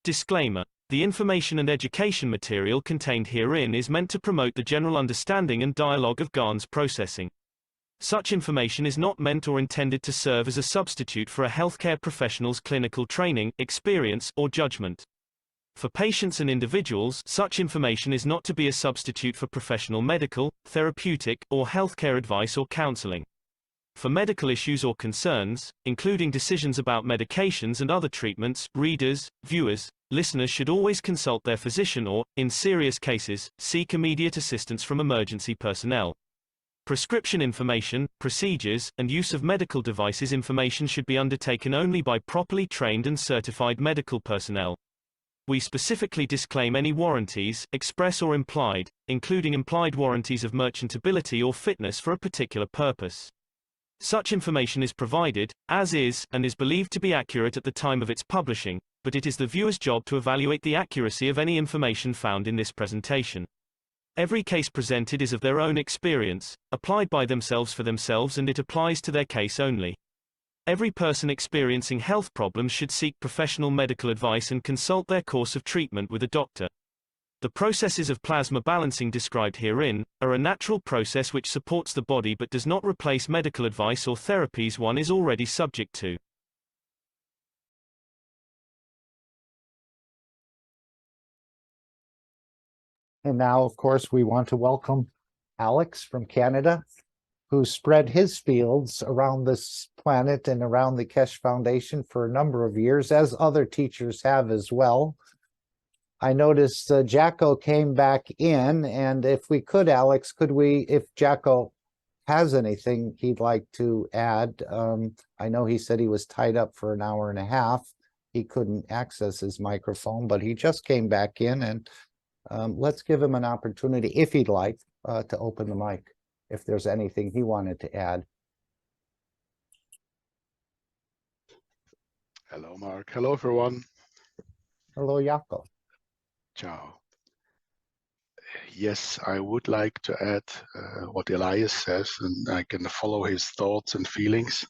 Disclaimer. The information and education material contained herein is meant to promote the general understanding and dialogue of GAN's processing. Such information is not meant or intended to serve as a substitute for a healthcare professional's clinical training, experience, or judgment. For patients and individuals, such information is not to be a substitute for professional medical, therapeutic, or healthcare advice or counseling. For medical issues or concerns, including decisions about medications and other treatments, readers, viewers, listeners should always consult their physician or, in serious cases, seek immediate assistance from emergency personnel. Prescription information, procedures, and use of medical devices information should be undertaken only by properly trained and certified medical personnel. We specifically disclaim any warranties, express or implied, including implied warranties of merchantability or fitness for a particular purpose. Such information is provided, as is, and is believed to be accurate at the time of its publishing, but it is the viewer's job to evaluate the accuracy of any information found in this presentation. Every case presented is of their own experience, applied by themselves for themselves, and it applies to their case only. Every person experiencing health problems should seek professional medical advice and consult their course of treatment with a doctor. The processes of plasma balancing described herein are a natural process which supports the body but does not replace medical advice or therapies one is already subject to. And now, of course, we want to welcome Alex from Canada, who spread his fields around this planet and around the Kesh Foundation for a number of years, as other teachers have as well. I noticed Jacko came back in, and if we could, Alex, could we, if Jacko has anything he'd like to add, I know he said he was tied up for an hour and a half. He couldn't access his microphone, but he just came back in, and let's give him an opportunity, if he'd like, to open the mic, if there's anything he wanted to add. Hello, Mark. Hello, everyone. Hello, Jacko. Ciao. Yes, I would like to add what Elias says, and I can follow his thoughts and feelings.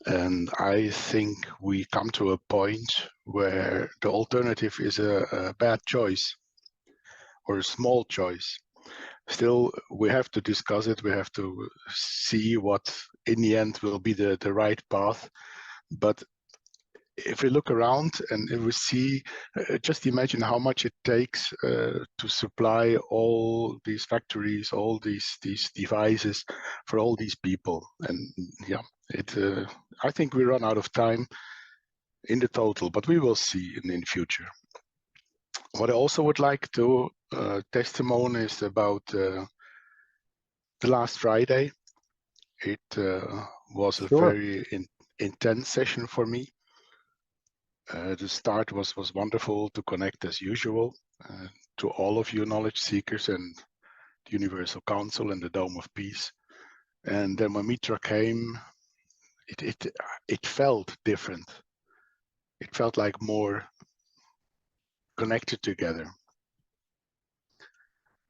And I think we come to a point where the alternative is a bad choice or a small choice. Still, we have to discuss it. We have to see what in the end will be the right path. But if we look around and if we see, just imagine how much it takes to supply all these factories, all these devices for all these people. And yeah, I think we run out of time in the total, but we will see in the future. What I also would like to testimony is about the last Friday. It was a very intense session for me. The start was wonderful to connect as usual to all of you knowledge seekers and the Universal Council and the Dome of Peace. And then when Mitra came, it felt different. It felt like more connected together.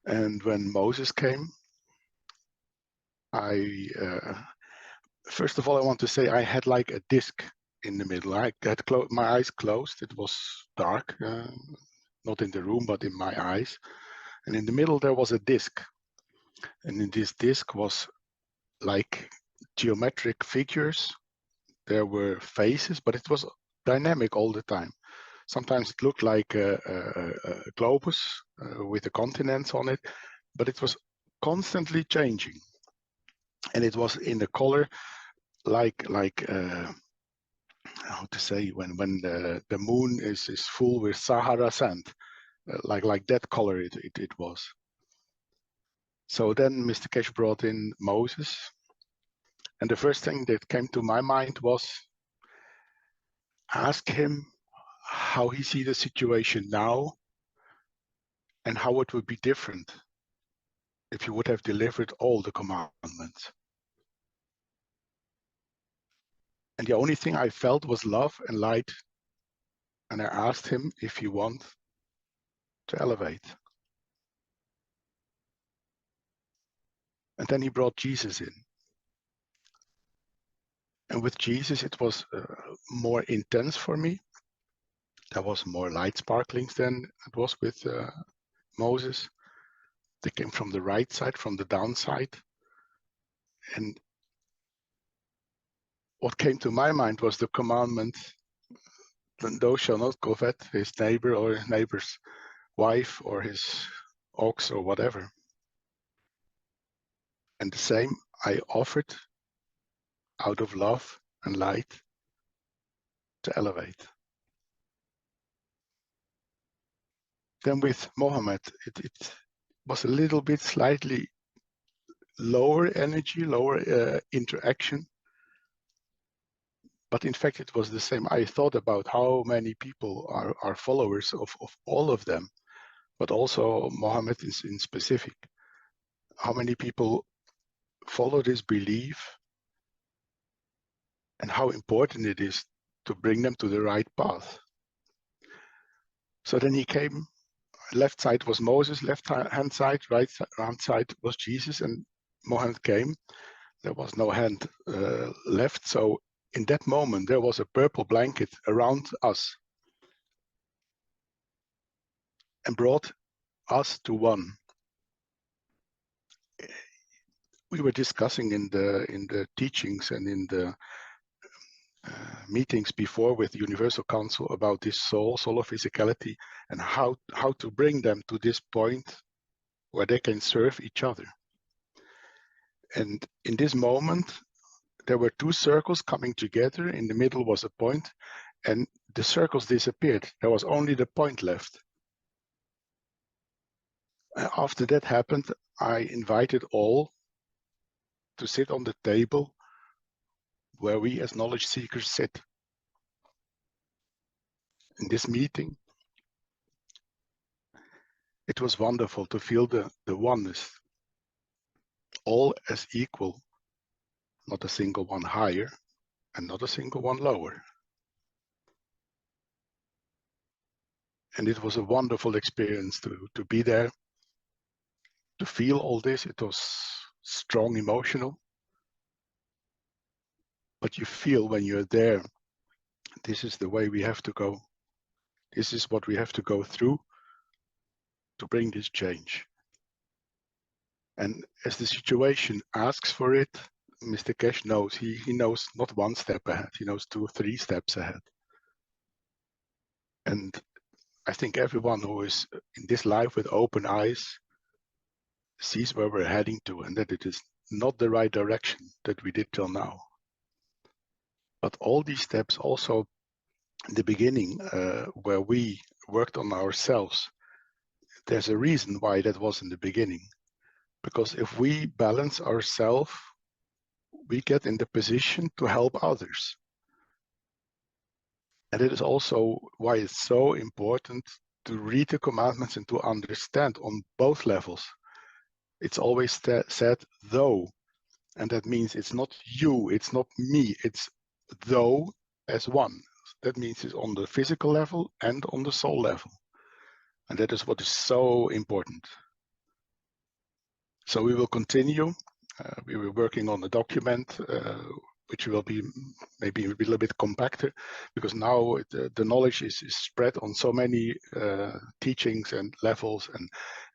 And when Moses came, first of all, I want to say I had like a disc in the middle. I had my eyes closed. It was dark, not in the room, but in my eyes. And in the middle, there was a disc. And in this disc was like geometric figures. There were faces, but it was dynamic all the time. Sometimes it looked like a globus with the continents on it, but it was constantly changing. And it was in the color like how to say, when the moon is full with Sahara sand, like that color it was. So then Mr. Kesh brought in Moses, and the first thing that came to my mind was ask him how he sees the situation now and how it would be different if he would have delivered all the commandments. And the only thing I felt was love and light. And I asked him if he wants to elevate. And then he brought Jesus in. And with Jesus, it was more intense for me. There was more light sparklings than it was with Moses. They came from the right side, from the downside. And what came to my mind was the commandment, thou shalt not covet his neighbor or his neighbor's wife or his ox or whatever. And the same I offered out of love and light to elevate. Then with Mohammed, it was a little bit slightly lower energy, lower interaction. But in fact, it was the same. I thought about how many people are followers of all of them, but also Mohammed in specific. How many people follow this belief and how important it is to bring them to the right path. So then he came, left side was Moses, left hand side, right hand side was Jesus, and Mohammed came. There was no hand left, so in that moment there was a purple blanket around us and brought us to one. We were discussing in the teachings and in the meetings before with the Universal Council about this soul of physicality, and how to bring them to this point where they can serve each other. And in this moment, there were two circles coming together. In the middle was a point, and the circles disappeared. There was only the point left. After that happened, I invited all to sit on the table where we as knowledge seekers sit. In this meeting, it was wonderful to feel the oneness, all as equal, not a single one higher and not a single one lower. And it was a wonderful experience to be there, to feel all this. It was strong emotional, but you feel when you're there, this is the way we have to go. This is what we have to go through to bring this change. And as the situation asks for it, Mr. Cash knows, he knows not one step ahead, he knows 2 or 3 steps ahead. And I think everyone who is in this life with open eyes sees where we're heading to, and that it is not the right direction that we did till now. But all these steps also in the beginning, where we worked on ourselves, there's a reason why that was in the beginning. Because if we balance ourselves, we get in the position to help others. And it is also why it's so important to read the commandments and to understand on both levels. It's always said though, and that means it's not you, it's not me, it's though as one. That means it's on the physical level and on the soul level. And that is what is so important. So we will continue. We were working on a document which will be maybe a little bit compacter, because now the knowledge is spread on so many teachings and levels,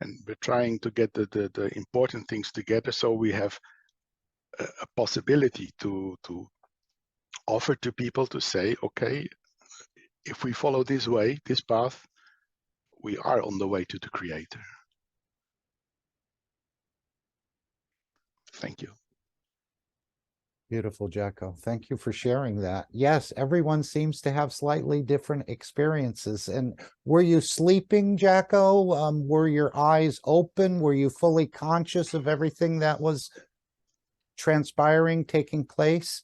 and we're trying to get the important things together, so we have a possibility to offer to people to say, okay, if we follow this way, this path, we are on the way to the Creator. Thank you. Beautiful, Jacko. Thank you for sharing that. Yes, everyone seems to have slightly different experiences. And were you sleeping, Jacko? Were your eyes open? Were you fully conscious of everything that was transpiring, taking place?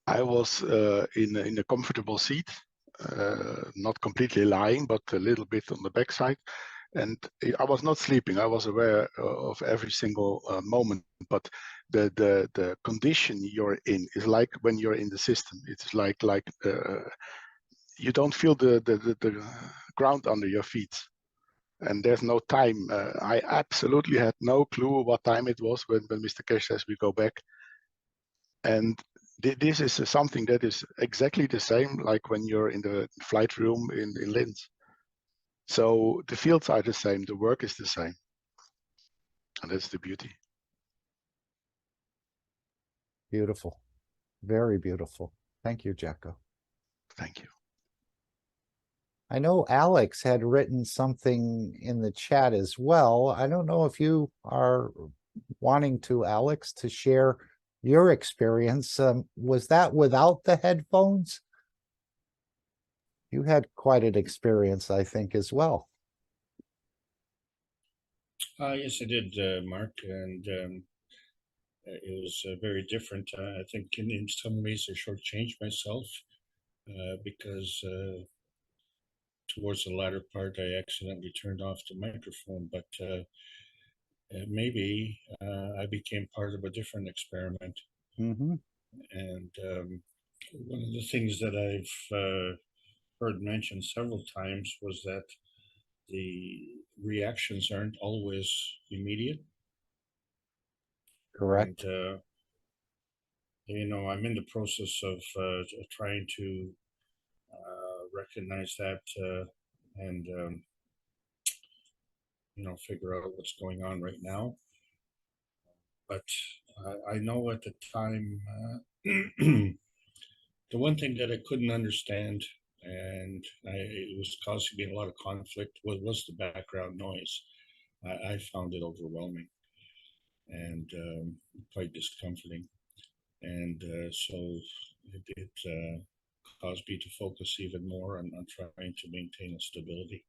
I was in a comfortable seat, not completely lying, but a little bit on the backside. And I was not sleeping. I was aware of every single moment. But the condition you're in is like when you're in the system. It's like you don't feel the ground under your feet, and there's no time. I absolutely had no clue what time it was when Mr. Cash says we go back. And This is something that is exactly the same like when you're in the flight room in Linz. So the fields are the same, the work is the same. And that's the beauty. Beautiful. Very beautiful. Thank you, Jacko. Thank you. I know Alex had written something in the chat as well. I don't know if you are wanting to, Alex, to share your experience. Was that without the headphones? You had quite an experience, I think, as well. Yes, I did, Mark, and it was very different. I think in some ways I shortchanged myself because towards the latter part I accidentally turned off the microphone, but maybe I became part of a different experiment. Mm-hmm. And one of the things that I've heard mentioned several times was that the reactions aren't always immediate. Correct. And you know, I'm in the process of trying to recognize that and you know, figure out what's going on right now. But I know at the time, the one thing that I couldn't understand, and it was causing me a lot of conflict, was the background noise. I found it overwhelming and quite discomforting. And so it caused me to focus even more on trying to maintain a stability.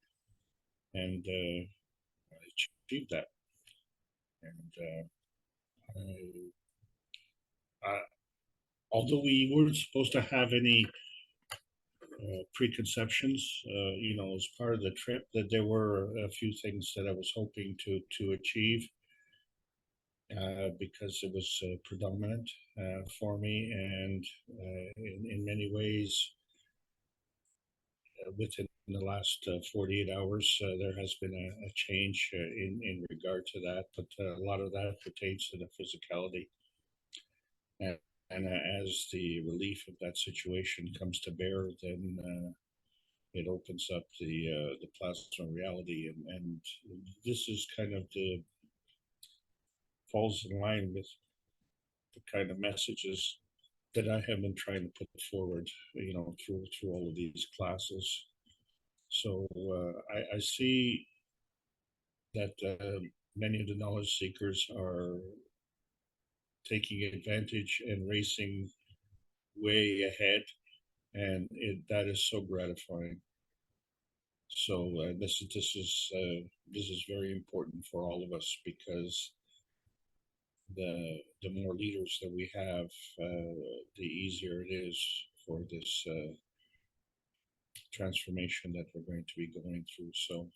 And I achieved that. And although we weren't supposed to have any preconceptions, you know, as part of the trip, that there were a few things that I was hoping to achieve because it was predominant for me, and in many ways, within the last 48 hours, there has been a change in regard to that, but a lot of that pertains to the physicality. And as the relief of that situation comes to bear, then it opens up the plasma reality, and this is kind of the falls in line with the kind of messages that I have been trying to put forward, you know, through all of these classes. So I see that many of the knowledge seekers are taking advantage and racing way ahead, and that is so gratifying. So this is very important for all of us, because the more leaders that we have, the easier it is for this transformation that we're going to be going through. So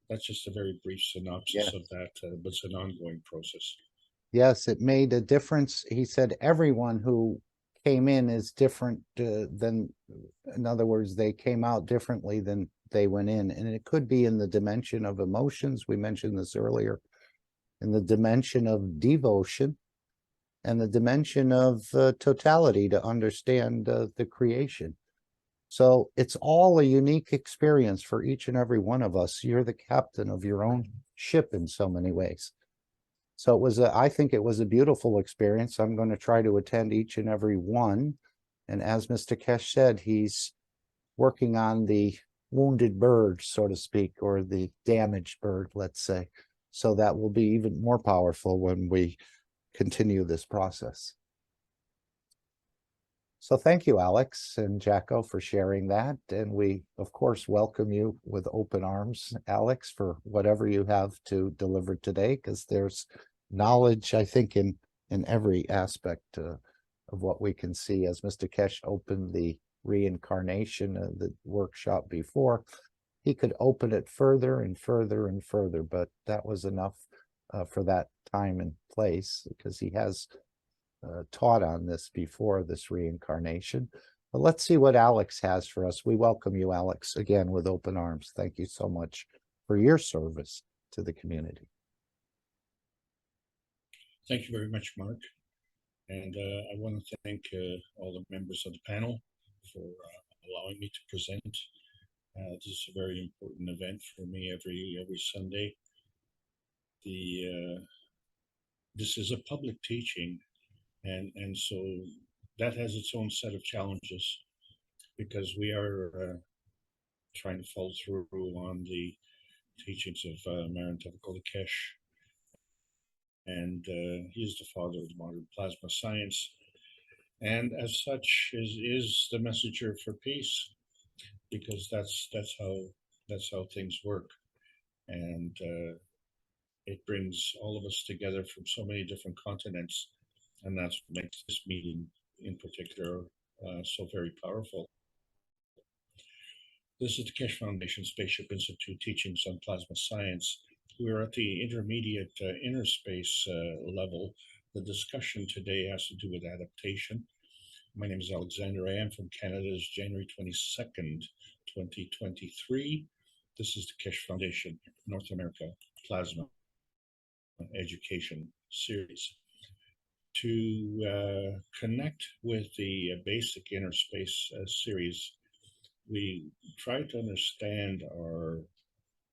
that's just a very brief synopsis of that, but it's an ongoing process. Yes, it made a difference. He said everyone who came in is different than, in other words, they came out differently than they went in. And it could be in the dimension of emotions. We mentioned this earlier, in the dimension of devotion, and the dimension of totality to understand the creation. So it's all a unique experience for each and every one of us. You're the captain of your own ship in so many ways. So it was, I think it was a beautiful experience. I'm going to try to attend each and every one. And as Mr. Kesh said, he's working on the wounded bird, so to speak, or the damaged bird, let's say. So that will be even more powerful when we continue this process. So thank you, Alex and Jacko, for sharing that. And we, of course, welcome you with open arms, Alex, for whatever you have to deliver today, because there's knowledge, I think, in every aspect of what we can see. As Mr. Kesh opened the reincarnation, the workshop before, he could open it further and further and further, but that was enough for that time and place, because he has taught on this before, this reincarnation. But let's see what Alex has for us. We welcome you, Alex, again with open arms. Thank you so much for your service to the community. Thank you very much, Mark. And I want to thank all the members of the panel for allowing me to present. This is a very important event for me every Sunday. This is a public teaching, and so that has its own set of challenges because we are trying to follow through on the teachings of Marin Tevkolikes, and he is the father of modern plasma science, and as such is the messenger for peace, because that's how things work, and it brings all of us together from so many different continents, and that's what makes this meeting in particular so very powerful. This is the Keshe Foundation Spaceship Institute Teachings on Plasma Science. We're at the intermediate INNERSPACE level. The discussion today has to do with adaptation. My name is Alexander. I am from Canada's January 22nd, 2023. This is the Keshe Foundation North America Plasma Education Series. To connect with the basic INNERSPACE series, we try to understand our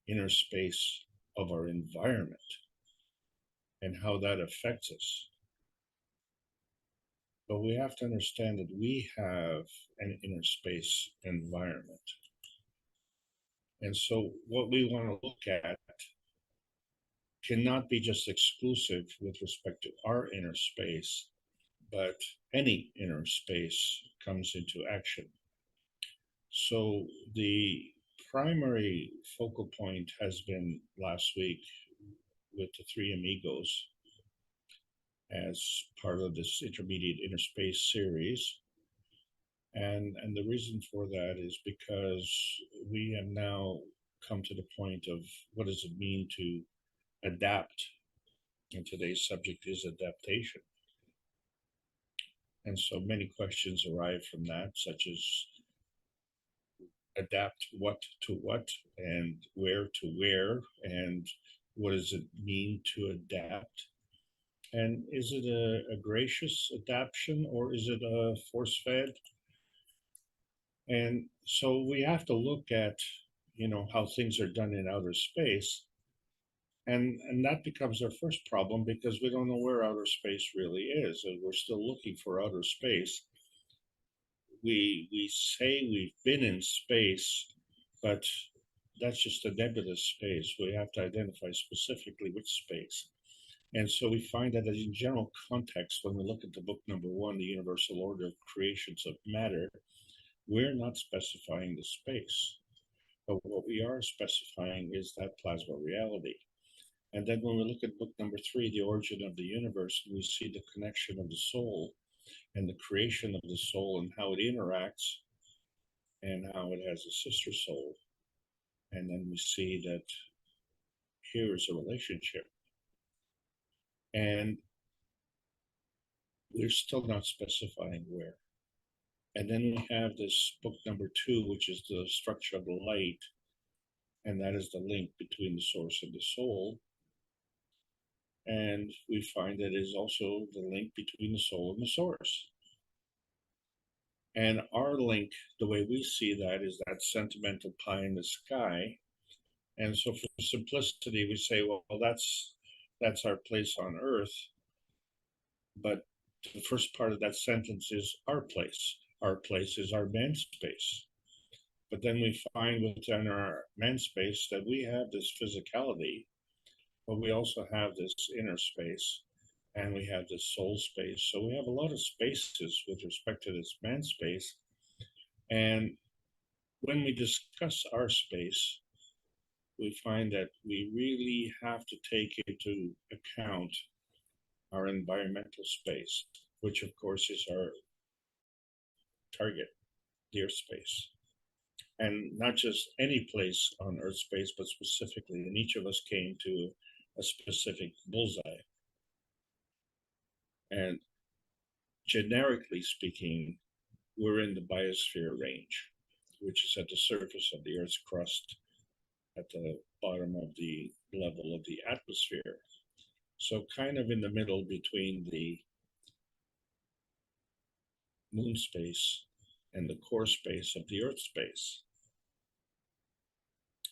inner space of our environment and how that affects us. But we have to understand that we have an inner space environment. And so what we want to look at cannot be just exclusive with respect to our inner space, but any inner space comes into action. So the primary focal point has been last week with the three amigos as part of this intermediate inner space series. And the reason for that is because we have now come to the point of what does it mean to adapt? And today's subject is adaptation. And so many questions arrive from that, such as adapt what to what and where to where, and what does it mean to adapt? And is it a gracious adaptation or is it a force-fed? And so we have to look at, how things are done in outer space. And that becomes our first problem because we don't know where outer space really is. And we're still looking for outer space. We say we've been in space, but that's just a nebulous space. We have to identify specifically which space. And so we find that in general context, when we look at the book number 1, The Universal Order of Creations of Matter, we're not specifying the space. But what we are specifying is that plasma reality. And then when we look at book number 3, The Origin of the Universe, we see the connection of the soul and the creation of the soul and how it interacts and how it has a sister soul. And then we see that here is a relationship. And we're still not specifying where. And then we have this book number 2, which is the structure of the light. And that is the link between the source and the soul. And we find that it is also the link between the soul and the source. And our link, the way we see that, is that sentimental pie in the sky. And so for simplicity, we say, well, that's our place on earth. But the first part of that sentence is our place. Our place is our man space. But then we find within our man space that we have this physicality, but we also have this inner space, and we have this soul space. So we have a lot of spaces with respect to this man space. And when we discuss our space, we find that we really have to take into account our environmental space, which of course is our target, the Earth space. And not just any place on Earth space, but specifically, and each of us came to a specific bullseye. And generically speaking, we're in the biosphere range, which is at the surface of the Earth's crust, at the bottom of the level of the atmosphere. So kind of in the middle between the moon space and the core space of the Earth space.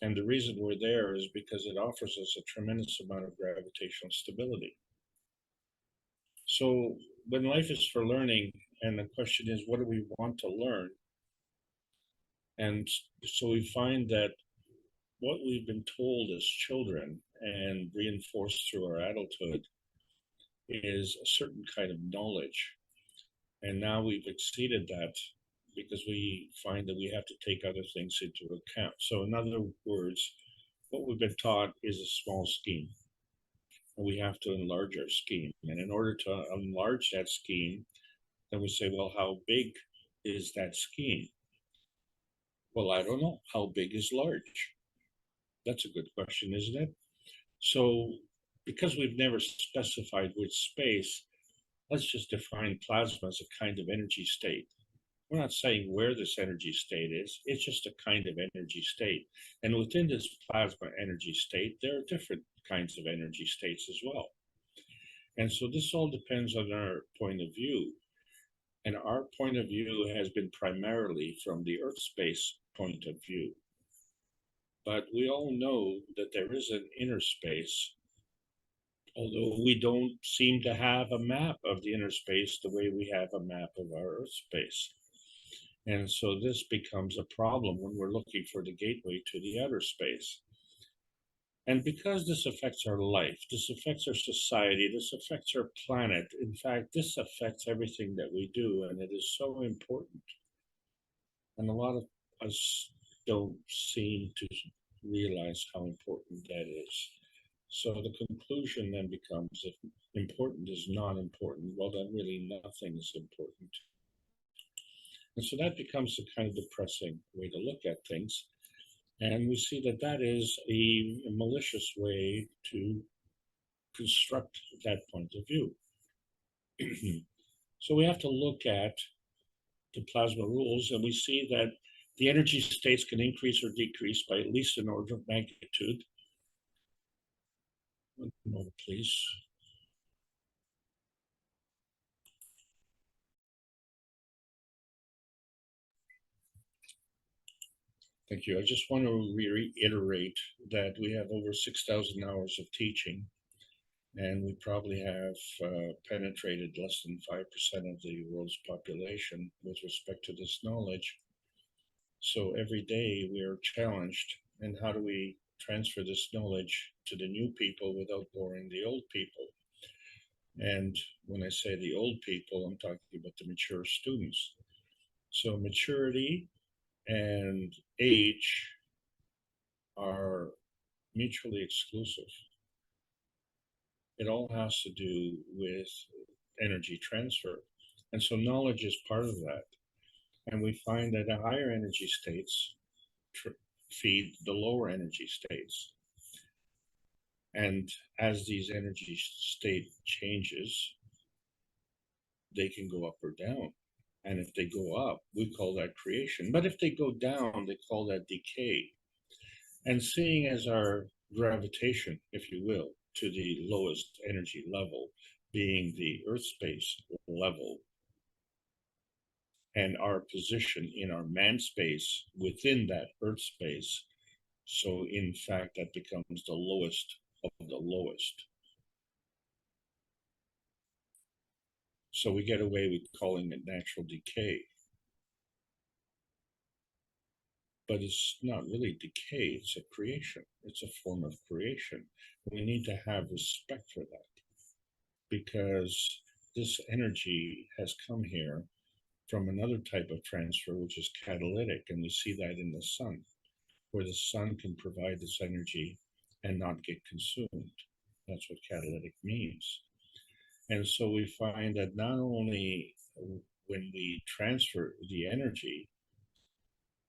And the reason we're there is because it offers us a tremendous amount of gravitational stability. So when life is for learning, and the question is, what do we want to learn? And so we find that what we've been told as children and reinforced through our adulthood is a certain kind of knowledge. And now we've exceeded that because we find that we have to take other things into account. So in other words, what we've been taught is a small scheme. And we have to enlarge our scheme. And in order to enlarge that scheme, then we say, well, how big is that scheme? Well, I don't know. How big is large? That's a good question, isn't it? So because we've never specified which space, let's just define plasma as a kind of energy state. We're not saying where this energy state is, it's just a kind of energy state. And within this plasma energy state, there are different kinds of energy states as well. And so this all depends on our point of view. And our point of view has been primarily from the Earth space point of view. But we all know that there is an inner space, although we don't seem to have a map of the inner space the way we have a map of our Earth space. And so this becomes a problem when we're looking for the gateway to the outer space. And because this affects our life, this affects our society, this affects our planet, in fact, this affects everything that we do, and it is so important. And a lot of us don't seem to realize how important that is. So the conclusion then becomes, if important is not important, well, then really nothing is important. And so that becomes a kind of depressing way to look at things. And we see that that is a malicious way to construct that point of view. So we have to look at the plasma rules, and we see that the energy states can increase or decrease by at least an order of magnitude. One moment, please. Thank you. I just want to reiterate that we have over 6,000 hours of teaching, and we probably have penetrated less than 5% of the world's population with respect to this knowledge. So every day we are challenged, and how do we transfer this knowledge to the new people without boring the old people? And when I say the old people, I'm talking about the mature students. So maturity and age are mutually exclusive. It all has to do with energy transfer. And so knowledge is part of that. And we find that the higher energy states feed the lower energy states. And as these energy state changes, they can go up or down. And if they go up, we call that creation. But if they go down, they call that decay. And seeing as our gravitation, if you will, to the lowest energy level, being the Earth space level, and our position in our man space within that Earth space. So in fact, that becomes the lowest of the lowest. So we get away with calling it natural decay. But it's not really decay, it's a creation. It's a form of creation. We need to have respect for that, because this energy has come here from another type of transfer, which is catalytic, and we see that in the sun, where the sun can provide this energy and not get consumed. That's what catalytic means. And so we find that not only when we transfer the energy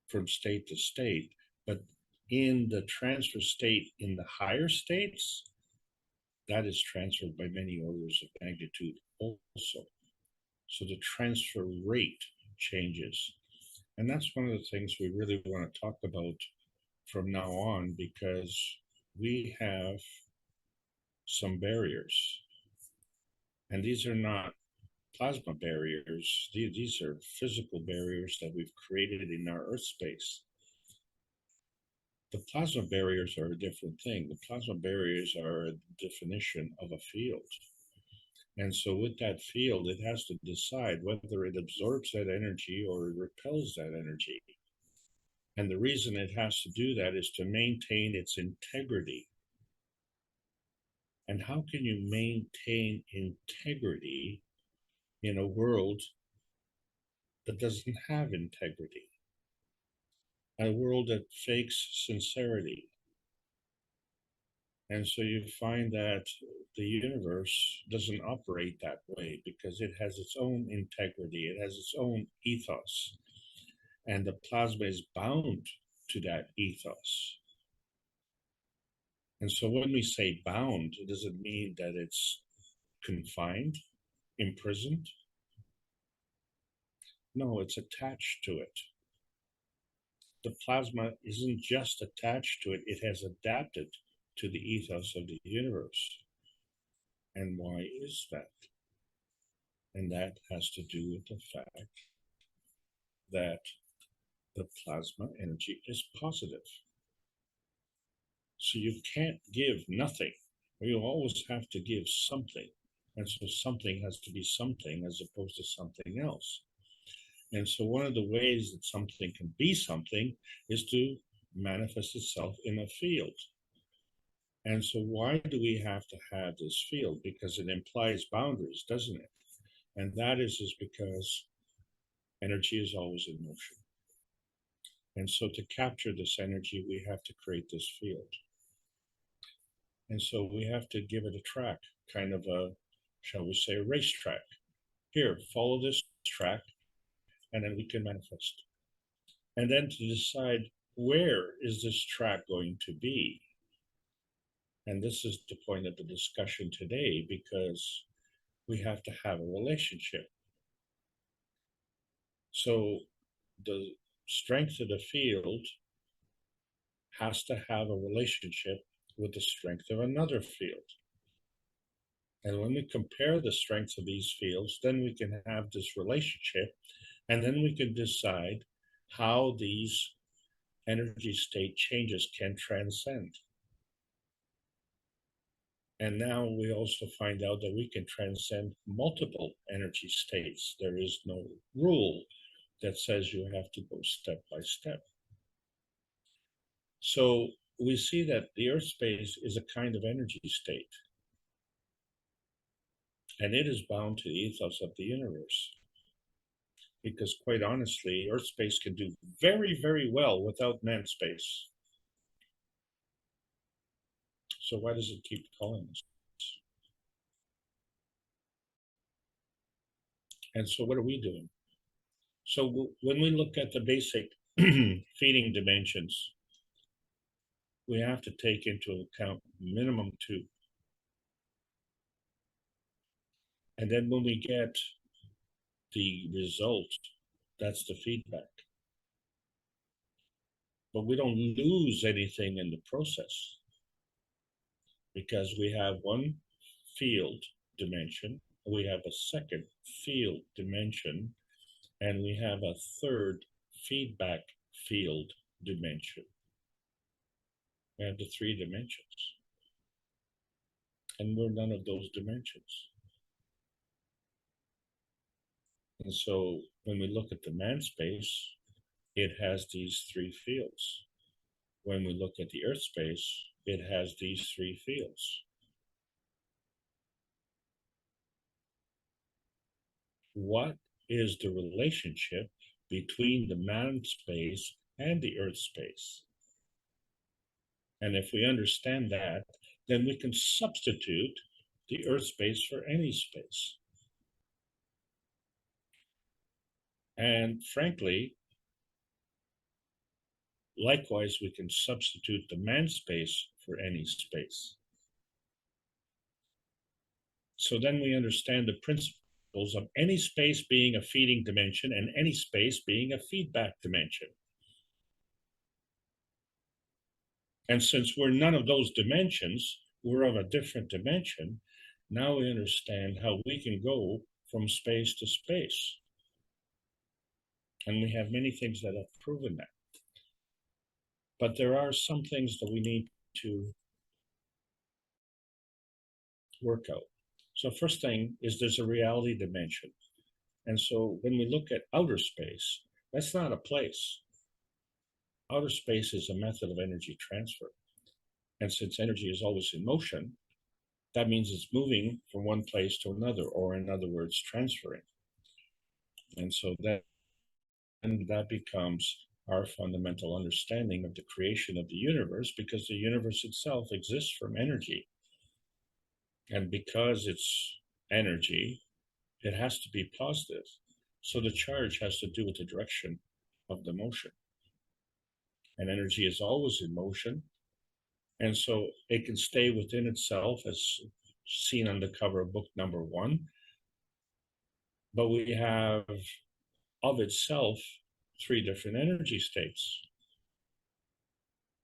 from state to state, but in the transfer state in the higher states, that is transferred by many orders of magnitude also. So the transfer rate changes. And that's one of the things we really want to talk about from now on, because we have some barriers. And these are not plasma barriers, these are physical barriers that we've created in our Earth space. The plasma barriers are a different thing. The plasma barriers are a definition of a field. And so with that field, it has to decide whether it absorbs that energy or it repels that energy. And the reason it has to do that is to maintain its integrity. And how can you maintain integrity in a world that doesn't have integrity? A world that fakes sincerity. And so you find that the universe doesn't operate that way because it has its own integrity, it has its own ethos, and the plasma is bound to that ethos. And so when we say bound, does it mean that it's confined, imprisoned? No, it's attached to it. The plasma isn't just attached to it, it has adapted to the ethos of the universe. And why is that? And that has to do with the fact that the plasma energy is positive. So you can't give nothing, or you always have to give something. And so something has to be something as opposed to something else. And so one of the ways that something can be something is to manifest itself in a field. And so why do we have to have this field? Because it implies boundaries, doesn't it? And that is because energy is always in motion. And so to capture this energy, we have to create this field. And so we have to give it a track, kind of a, shall we say, a racetrack. Here, follow this track, and then we can manifest. And then to decide where is this track going to be. And this is the point of the discussion today, because we have to have a relationship. So the strength of the field has to have a relationship with the strength of another field. And when we compare the strengths of these fields, then we can have this relationship, and then we can decide how these energy state changes can transcend. And now we also find out that we can transcend multiple energy states. There is no rule that says you have to go step by step. So we see that the Earth space is a kind of energy state. And it is bound to the ethos of the universe. Because quite honestly, Earth space can do very, very well without man space. So why does it keep calling us? And so what are we doing? So when we look at the basic feeding dimensions, we have to take into account minimum 2. And then when we get the result, that's the feedback. But we don't lose anything in the process, because we have one field dimension, we have a second field dimension, and we have a third feedback field dimension. We have the 3 dimensions. And we're none of those dimensions. And so when we look at the man space, it has these 3 fields. When we look at the Earth space, it has these 3 fields. What is the relationship between the man space and the Earth space? And if we understand that, then we can substitute the Earth space for any space. And frankly, likewise, we can substitute the man space for any space. So then we understand the principles of any space being a feeding dimension and any space being a feedback dimension. And since we're none of those dimensions, we're of a different dimension. Now we understand how we can go from space to space. And we have many things that have proven that. But there are some things that we need to work out. So first thing is there's a reality dimension. And so when we look at outer space, that's not a place. Outer space is a method of energy transfer. And since energy is always in motion, that means it's moving from one place to another, or in other words, transferring. And so that becomes our fundamental understanding of the creation of the universe, because the universe itself exists from energy. And because it's energy, it has to be positive. So the charge has to do with the direction of the motion. And energy is always in motion. And so it can stay within itself, as seen on the cover of book number 1. But we have of itself 3 different energy states: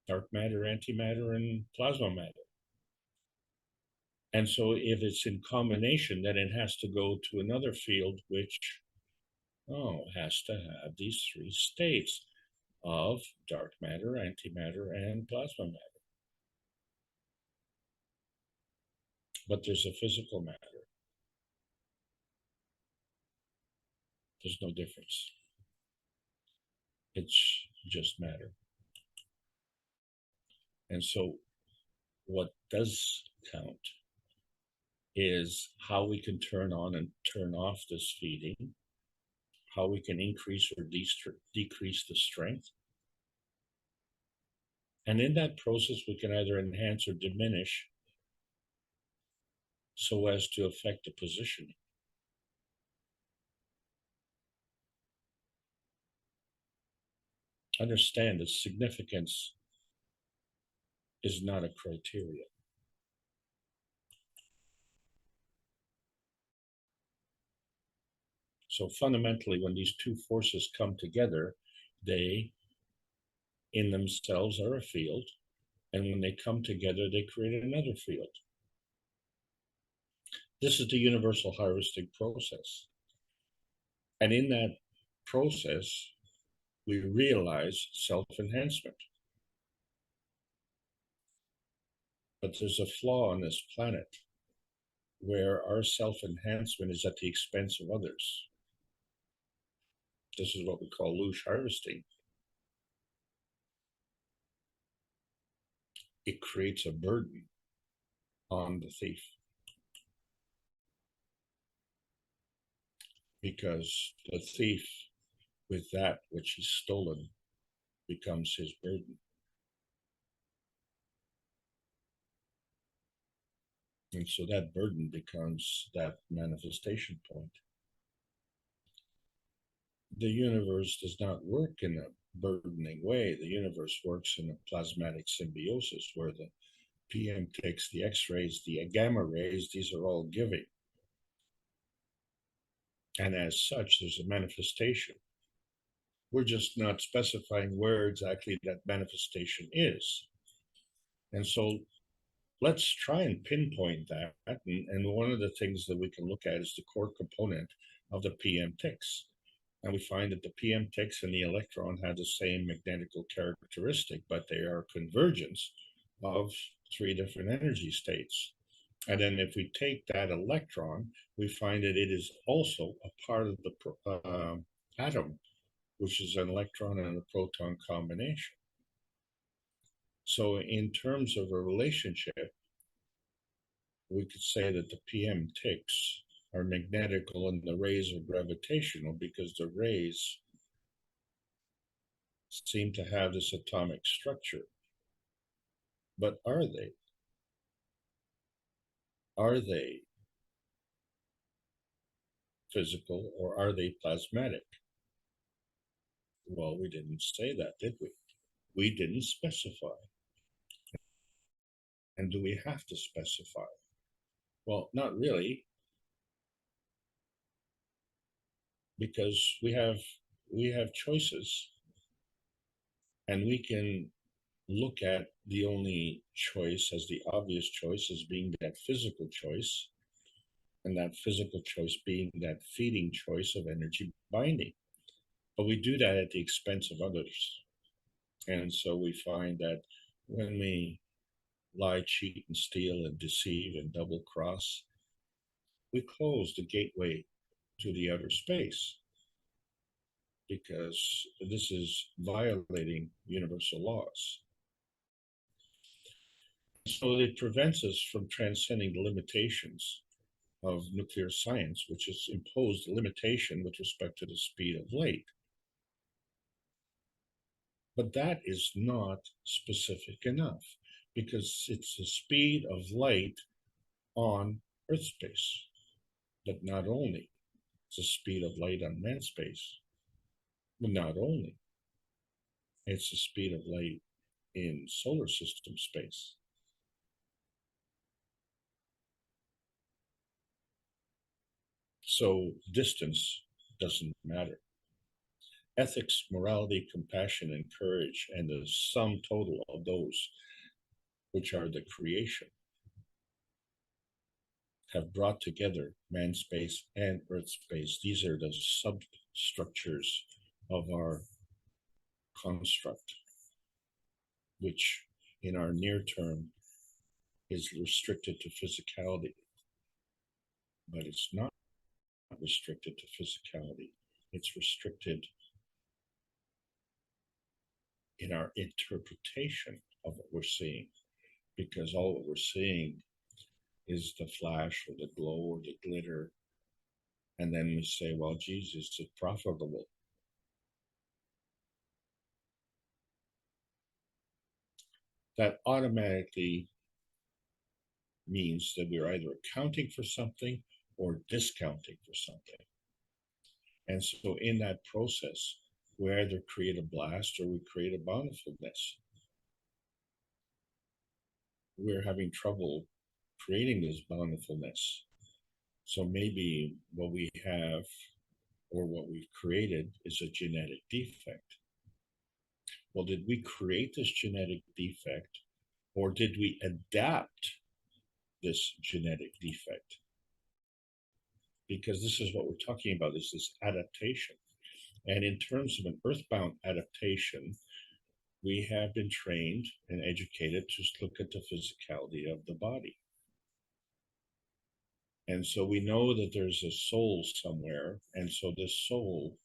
dark matter, antimatter, and plasma matter. And so if it's in combination, then it has to go to another field, which has to have these 3 states of dark matter, antimatter, and plasma matter. But there's a physical matter. There's no difference. It's just matter. And so what does count is how we can turn on and turn off this feeding, how we can increase or decrease the strength. And in that process, we can either enhance or diminish so as to affect the positioning. Understand that significance is not a criteria. So fundamentally, when these 2 forces come together, they in themselves are a field. And when they come together, they create another field. This is the universal harvesting process. And in that process, we realize self-enhancement. But there's a flaw on this planet where our self-enhancement is at the expense of others. This is what we call loose harvesting. It creates a burden on the thief, because the thief, with that which is stolen, becomes his burden. And so that burden becomes that manifestation point. The universe does not work in a burdening way. The universe works in a plasmatic symbiosis where the PM takes the X-rays, the gamma rays, these are all giving. And as such, there's a manifestation. We're just not specifying where exactly that manifestation is. And so let's try and pinpoint that. And one of the things that we can look at is the core component of the PM ticks. And we find that the PM ticks and the electron have the same magnetical characteristic, but they are convergence of 3 different energy states. And then if we take that electron, we find that it is also a part of the atom, which is an electron and a proton combination. So in terms of a relationship, we could say that the PM ticks are magnetical and the rays are gravitational, because the rays seem to have this atomic structure. But are they? Are they physical or are they plasmatic? Well, we didn't say that, did we? We didn't specify. And do we have to specify? Well, not really, because we have choices, and we can look at the only choice as the obvious choice as being that physical choice. and that physical choice being that feeding choice of energy binding. But we do that at the expense of others. And so we find that when we lie, cheat, and steal, and deceive, and double cross, we close the gateway to the outer space, because this is violating universal laws. So it prevents us from transcending the limitations of nuclear science, which has imposed a limitation with respect to the speed of light. But that is not specific enough, because it's the speed of light on Earth space, but not only. It's the speed of light on man space, but not only. It's the speed of light in solar system space. So distance doesn't matter. Ethics, morality, compassion, and courage, and the sum total of those, which are the creation, have brought together man space and Earth space. These are the substructures of our construct, which in our near term is restricted to physicality, but it's not restricted to physicality. It's restricted in our interpretation of what we're seeing, because all what we're seeing is the flash or the glow or the glitter. And then we say, well, Jesus is profitable. That automatically means that we're either accounting for something or discounting for something. And so in that process, we either create a blast or we create a bountifulness. We're having trouble creating this bountifulness. So maybe what we have or what we've created is a genetic defect. Well, did we create this genetic defect, or did we adapt this genetic defect? Because this is what we're talking about, is this adaptation. And in terms of an earthbound adaptation, we have been trained and educated to look at the physicality of the body. And so we know that there's a soul somewhere, and so this soul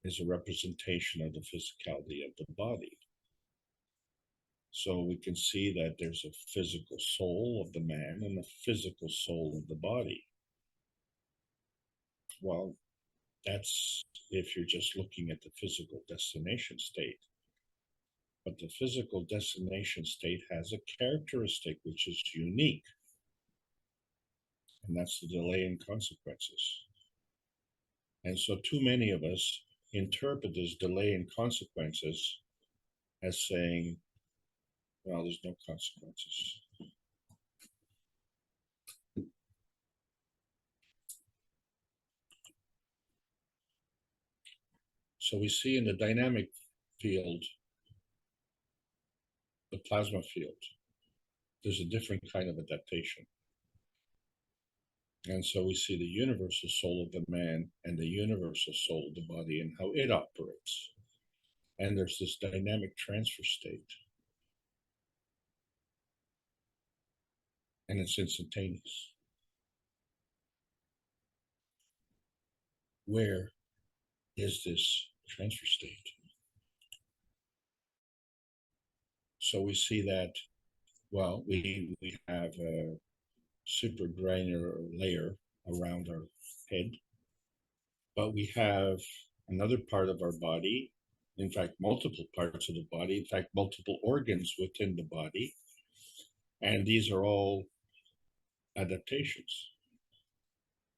is a representation of the physicality of the body. So we can see that there's a physical soul of the man and a physical soul of the body. Well, that's if you're just looking at the physical destination state. But the physical destination state has a characteristic which is unique, and that's the delay in consequences. And so too many of us interpret this delay in consequences as saying, well, there's no consequences. So we see in the dynamic field, the plasma field, there's a different kind of adaptation. And so we see the universal soul of the man and the universal soul of the body and how it operates. And there's this dynamic transfer state. And it's instantaneous. Where is this transfer state? So we see that, well, we have a supragranular layer around our head, but we have another part of our body, in fact, multiple parts of the body, in fact, multiple organs within the body, and these are all adaptations.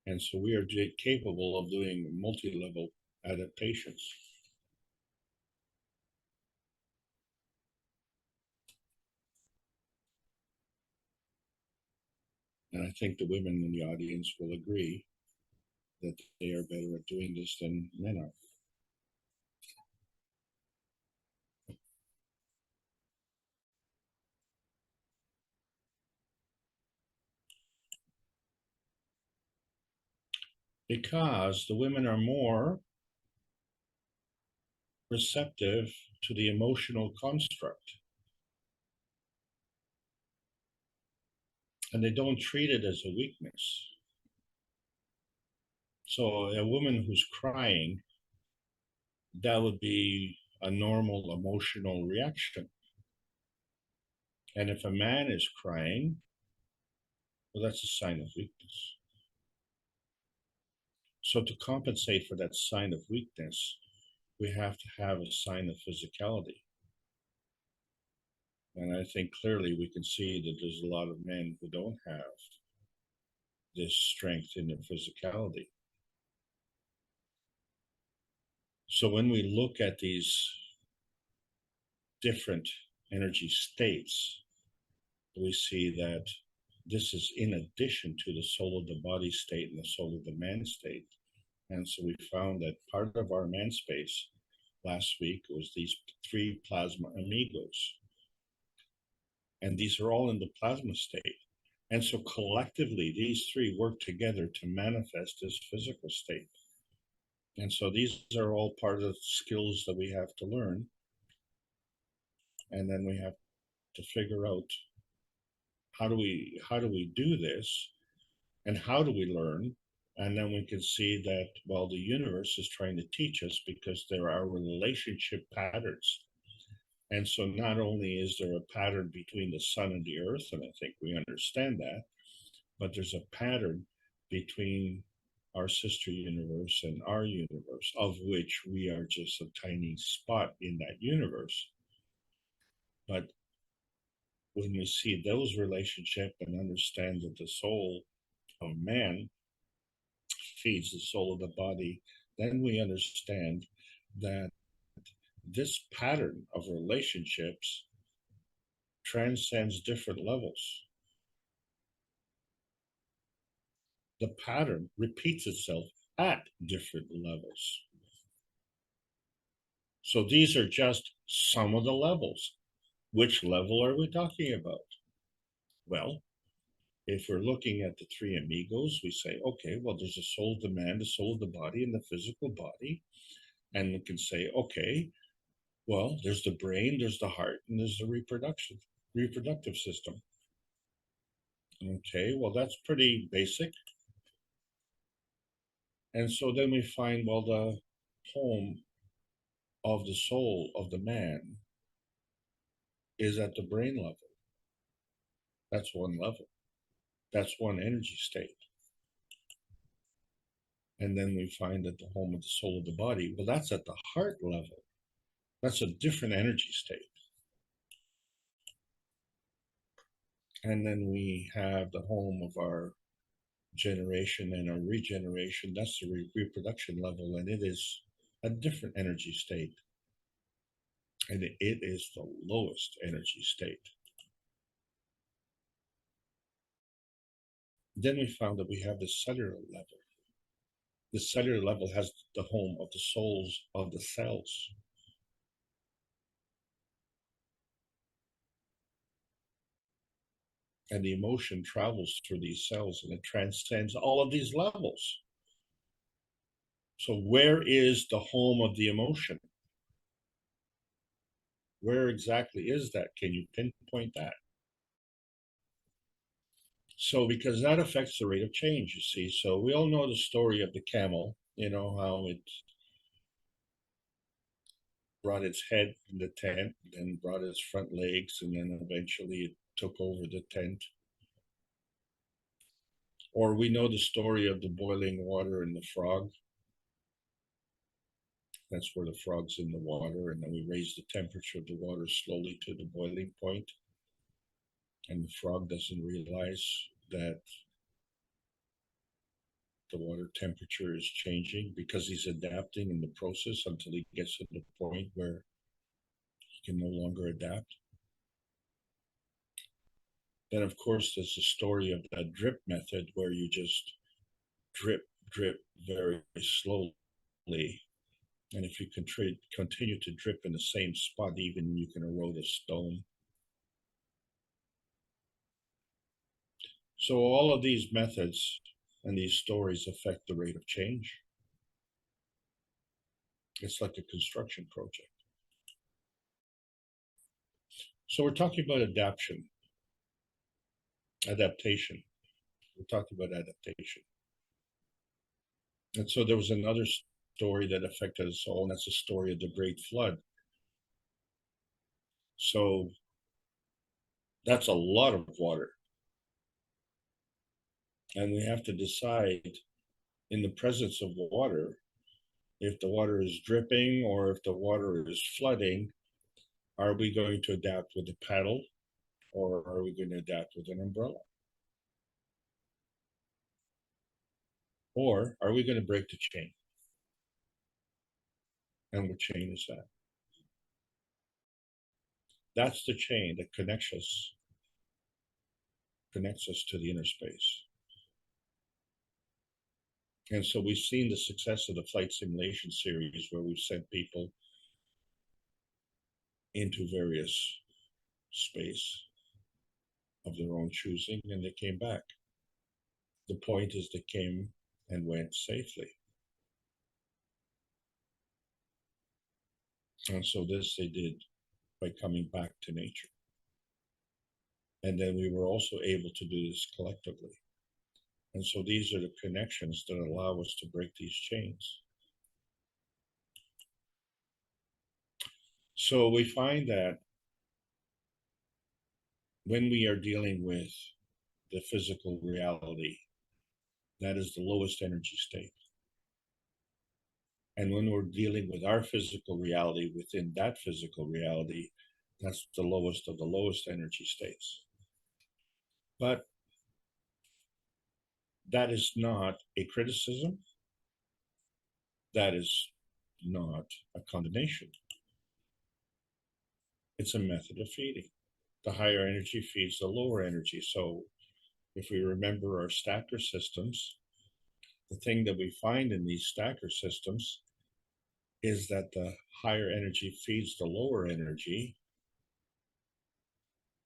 And so we are capable of doing multi-level adaptations. And I think the women in the audience will agree that they are better at doing this than men are. because the women are more receptive to the emotional construct. And they don't treat it as a weakness. So a woman who's crying, that would be a normal emotional reaction. And if a man is crying, well, that's a sign of weakness. So to compensate for that sign of weakness, we have to have a sign of physicality. And I think clearly we can see that there's a lot of men who don't have this strength in their physicality. So when we look at these different energy states, we see that this is in addition to the soul of the body state and the soul of the man state. And so we found that part of our man space last week was these 3 plasma amigos. And these are all in the plasma state. And so collectively, these 3 work together to manifest this physical state. And so these are all part of the skills that we have to learn. And then we have to figure out how do we do this, and how do we learn? And then we can see that, well, the universe is trying to teach us, because there are relationship patterns. And so not only is there a pattern between the sun and the earth, and I think we understand that, but there's a pattern between our sister universe and our universe, of which we are just a tiny spot in that universe. But when we see those relationships and understand that the soul of man feeds the soul of the body, then we understand that this pattern of relationships transcends different levels. The pattern repeats itself at different levels. So these are just some of the levels. Which level are we talking about? Well, if we're looking at the 3 amigos, we say, okay, well, there's a soul of the man, the soul of the body, and the physical body. And we can say, okay, well, there's the brain, there's the heart, and there's the reproductive system. Okay, well, that's pretty basic. And so then we find, well, the home of the soul of the man is at the brain level. That's one level. That's one energy state. And then we find that the home of the soul of the body, well, that's at the heart level. That's a different energy state. And then we have the home of our generation and our regeneration. That's the reproduction level, and it is a different energy state. And it is the lowest energy state. Then we found that we have the cellular level. The cellular level has the home of the souls of the cells. And the emotion travels through these cells, and it transcends all of these levels. So where is the home of the emotion? Where exactly is that? Can you pinpoint that? So because that affects the rate of change, you see. So we all know the story of the camel, you know, how it brought its head in the tent, then brought its front legs, and then eventually it took over the tent. Or we know the story of the boiling water and the frog. That's where the frog's in the water, and then we raise the temperature of the water slowly to the boiling point. And the frog doesn't realize that the water temperature is changing, because he's adapting in the process until he gets to the point where he can no longer adapt. Then, of course, there's the story of that drip method, where you just drip very slowly. And if you continue to drip in the same spot, even you can erode a stone. So all of these methods And these stories affect the rate of change. It's like a construction project. So we're talking about adaptation. We're talking about adaptation. And so there was another story that affected us all, and that's the story of the Great Flood. So that's a lot of water. And we have to decide, in the presence of water, if the water is dripping or if the water is flooding, are we going to adapt with a paddle or are we going to adapt with an umbrella? Or are we going to break the chain? And what chain is that? That's the chain that connects us to the inner space. And so we've seen the success of the flight simulation series where we've sent people into various space of their own choosing, and they came back. The point is they came and went safely. And so this they did by coming back to nature. And then we were also able to do this collectively. And so these are the connections that allow us to break these chains. So we find that when we are dealing with the physical reality, that is the lowest energy state. And when we're dealing with our physical reality within that physical reality, that's the lowest of the lowest energy states. But that is not a criticism. That is not a condemnation. It's a method of feeding. The higher energy feeds the lower energy. So if we remember our stacker systems, the thing that we find in these stacker systems is that the higher energy feeds the lower energy,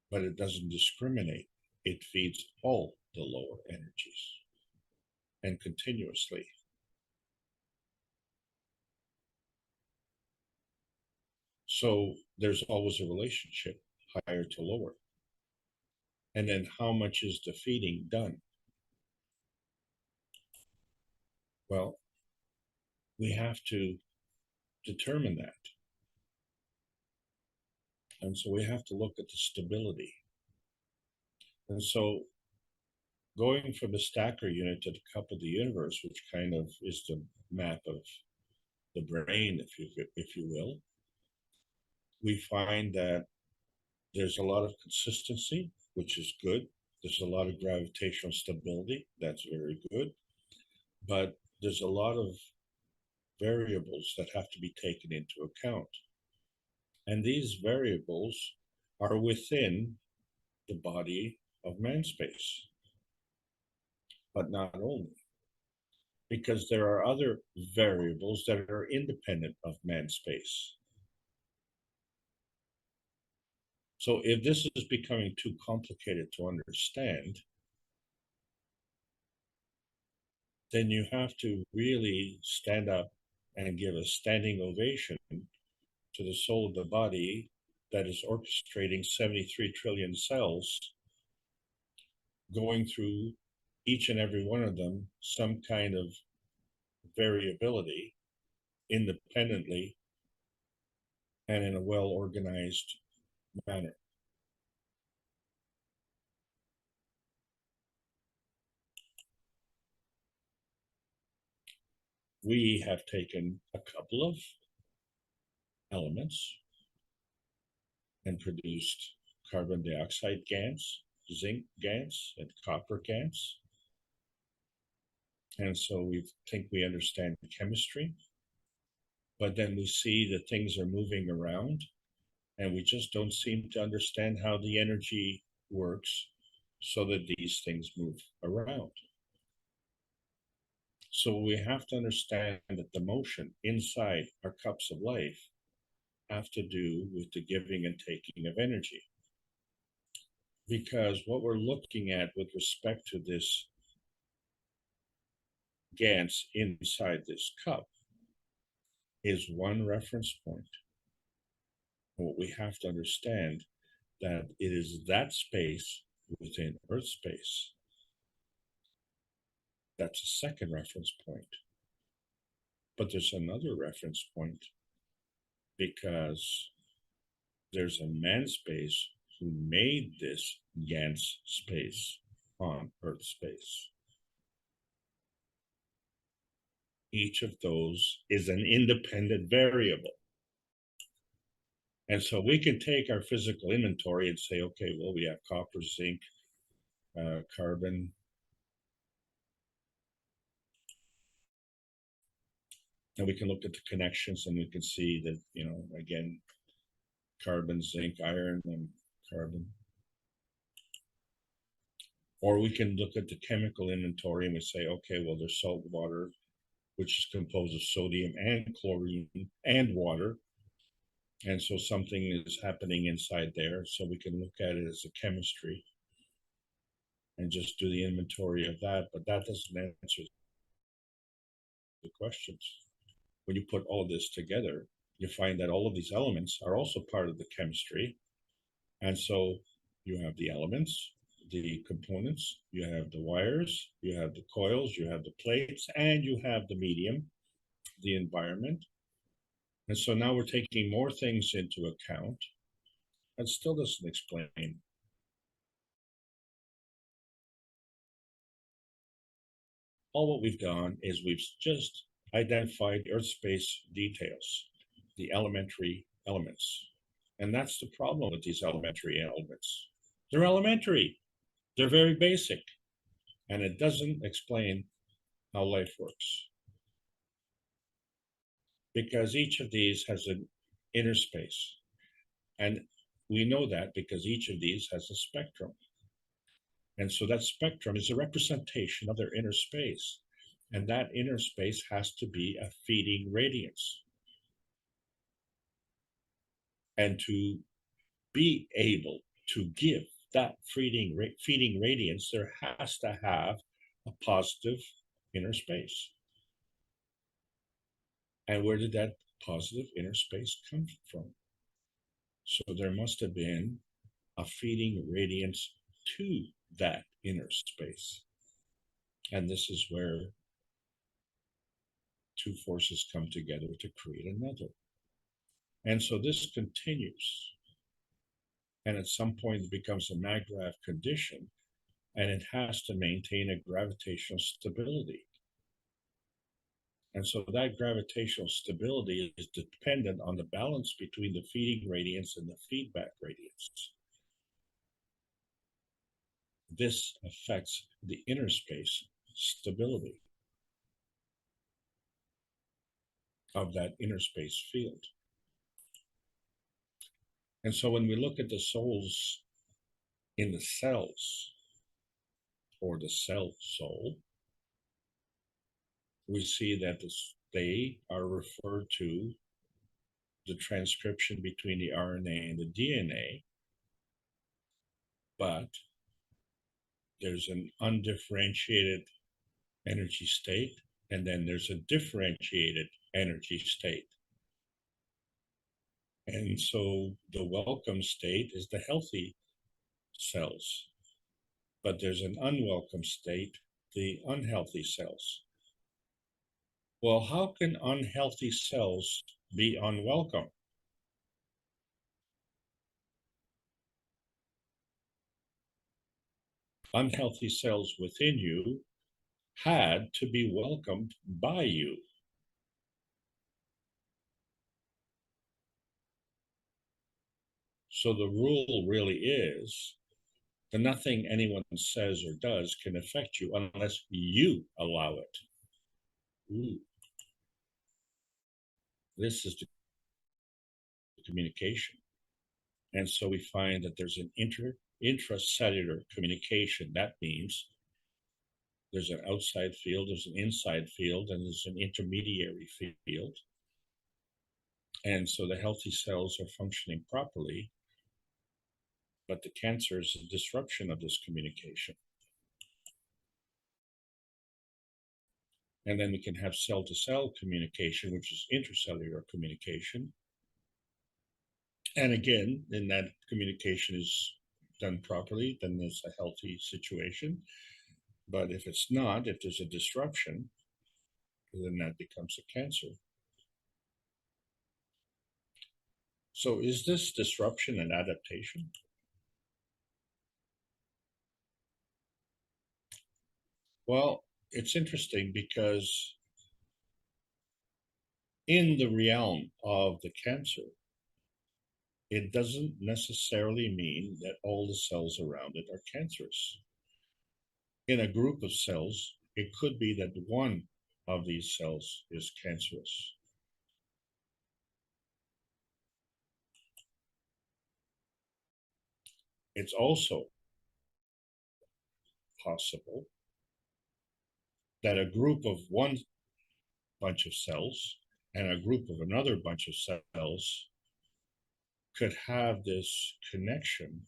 but it doesn't discriminate. It feeds all the lower energies and continuously. So there's always a relationship, higher to lower. And then how much is the feeding done? Well, we have to determine that. And so we have to look at the stability. And so going from the stacker unit to the cup of the universe, which kind of is the map of the brain, if you will, we find that there's a lot of consistency, which is good. There's a lot of gravitational stability. That's very good. But there's a lot of variables that have to be taken into account. And these variables are within the body of man space. But not only, because there are other variables that are independent of man space. So if this is becoming too complicated to understand, then you have to really stand up and give a standing ovation to the soul of the body that is orchestrating 73 trillion cells, going through each and every one of them some kind of variability independently and in a well-organized manner. We have taken a couple of elements and produced carbon dioxide GANs, zinc GANs, and copper GANs. And so we think we understand chemistry, but then we see that things are moving around and we just don't seem to understand how the energy works so that these things move around. So we have to understand that the motion inside our cups of life have to do with the giving and taking of energy. Because what we're looking at with respect to this GANs inside this cup is one reference point. What we have to understand that it is that space within Earth space that's a second reference point. But there's another reference point because there's a man space who made this GANs space on Earth space. Each of those is an independent variable. And so we can take our physical inventory and say, okay, well, we have copper, zinc, carbon, and we can look at the connections and we can see that, you know, again, carbon, zinc, iron, and carbon. Or we can look at the chemical inventory and we say, okay, well, there's salt water, which is composed of sodium and chlorine and water. And so something is happening inside there. So we can look at it as a chemistry and just do the inventory of that. But that doesn't answer the questions. When you put all this together, you find that all of these elements are also part of the chemistry. And so you have the elements, the components, you have the wires, you have the coils, you have the plates, and you have the medium, the environment. And so now we're taking more things into account. That still doesn't explain. All what we've done is we've just identified Earth space details, the elementary elements. And that's the problem with these elementary elements. They're elementary. They're very basic. And it doesn't explain how life works. Because each of these has an inner space. And we know that because each of these has a spectrum. And so that spectrum is a representation of their inner space. And that inner space has to be a feeding radiance. And to be able to give that feeding radiance, there has to have a positive inner space. And where did that positive inner space come from? So there must have been a feeding radiance to that inner space. And this is where two forces come together to create another. And so this continues. And at some point it becomes a maggrav condition, and it has to maintain a gravitational stability. And so that gravitational stability is dependent on the balance between the feeding radiance and the feedback radiance. This affects the inner space stability of that inner space field. And so when we look at the souls in the cells, or the cell soul, we see that they are referred to the transcription between the RNA and the DNA, but there's an undifferentiated energy state, and then there's a differentiated energy state. And so the welcome state is the healthy cells, but there's an unwelcome state, the unhealthy cells. Well, how can unhealthy cells be unwelcome? Unhealthy cells within you had to be welcomed by you. So the rule really is that nothing anyone says or does can affect you unless you allow it. Ooh. This is the communication. And so we find that there's an intracellular communication. That means there's an outside field, there's an inside field, and there's an intermediary field. And so the healthy cells are functioning properly, but the cancer is a disruption of this communication. And then we can have cell-to-cell communication, which is intercellular communication. And again, when that communication is done properly, then there's a healthy situation. But if it's not, if there's a disruption, then that becomes a cancer. So is this disruption an adaptation? Well, it's interesting because in the realm of the cancer, it doesn't necessarily mean that all the cells around it are cancerous. In a group of cells, it could be that one of these cells is cancerous. It's also possible that a group of one bunch of cells and a group of another bunch of cells could have this connection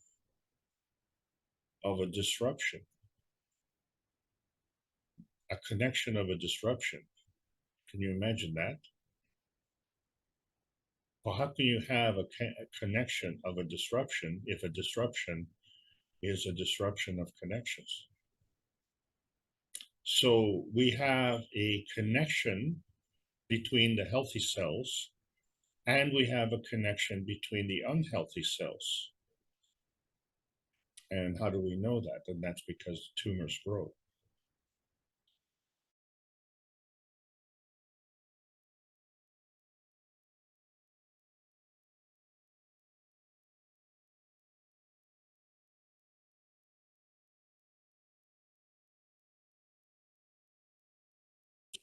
of a disruption. A connection of a disruption. Can you imagine that? Well, how can you have a connection of a disruption if a disruption is a disruption of connections? So we have a connection between the healthy cells and we have a connection between the unhealthy cells. And how do we know that? And that's because tumors grow.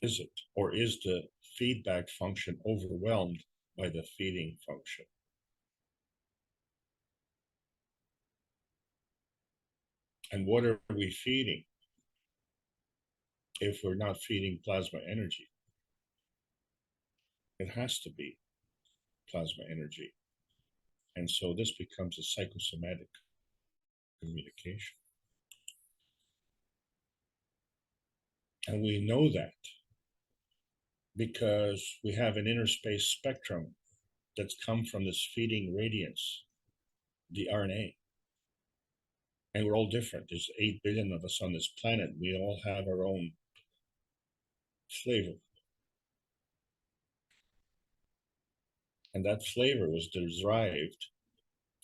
Is it, or is the feedback function overwhelmed by the feeding function? And what are we feeding if we're not feeding plasma energy? It has to be plasma energy. And so this becomes a psychosomatic communication. And we know that because we have an inner space spectrum that's come from this feeding radiance, the RNA. And we're all different. There's 8 billion of us on this planet. We all have our own flavor. And that flavor was derived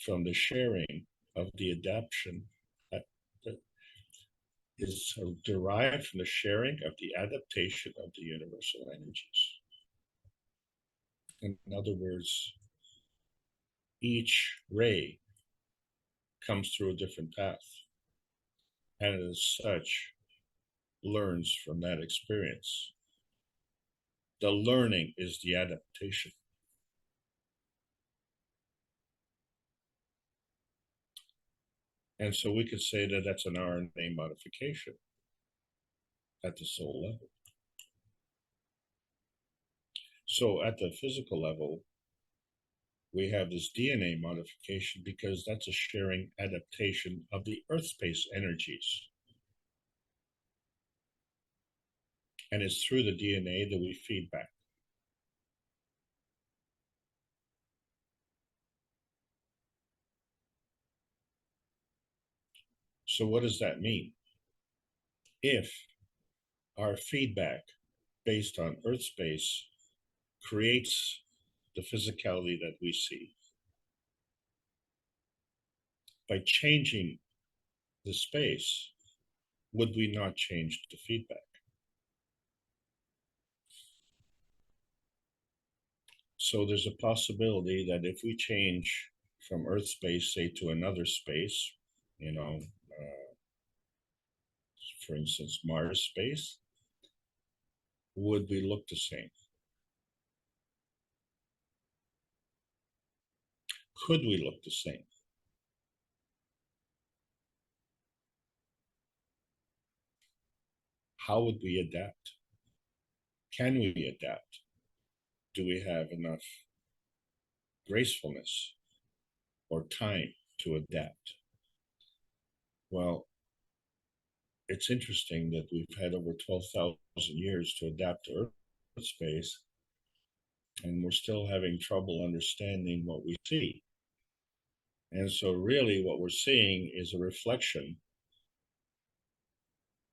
from the sharing of the adaptation that is derived from the sharing of the adaptation of the universal energies. In other words, each ray comes through a different path, and as such, learns from that experience. The learning is the adaptation. And so we could say that that's an RNA modification at the soul level. So at the physical level, we have this DNA modification because that's a sharing adaptation of the earth space energies. And it's through the DNA that we feed back. So what does that mean? If our feedback based on earth space creates the physicality that we see, by changing the space, would we not change the feedback? So there's a possibility that if we change from Earth space, say, to another space, you know, for instance, Mars space, would we look the same? Could we look the same? How would we adapt? Can we adapt? Do we have enough gracefulness or time to adapt? Well, it's interesting that we've had over 12,000 years to adapt to Earth space, and we're still having trouble understanding what we see. And so really what we're seeing is a reflection,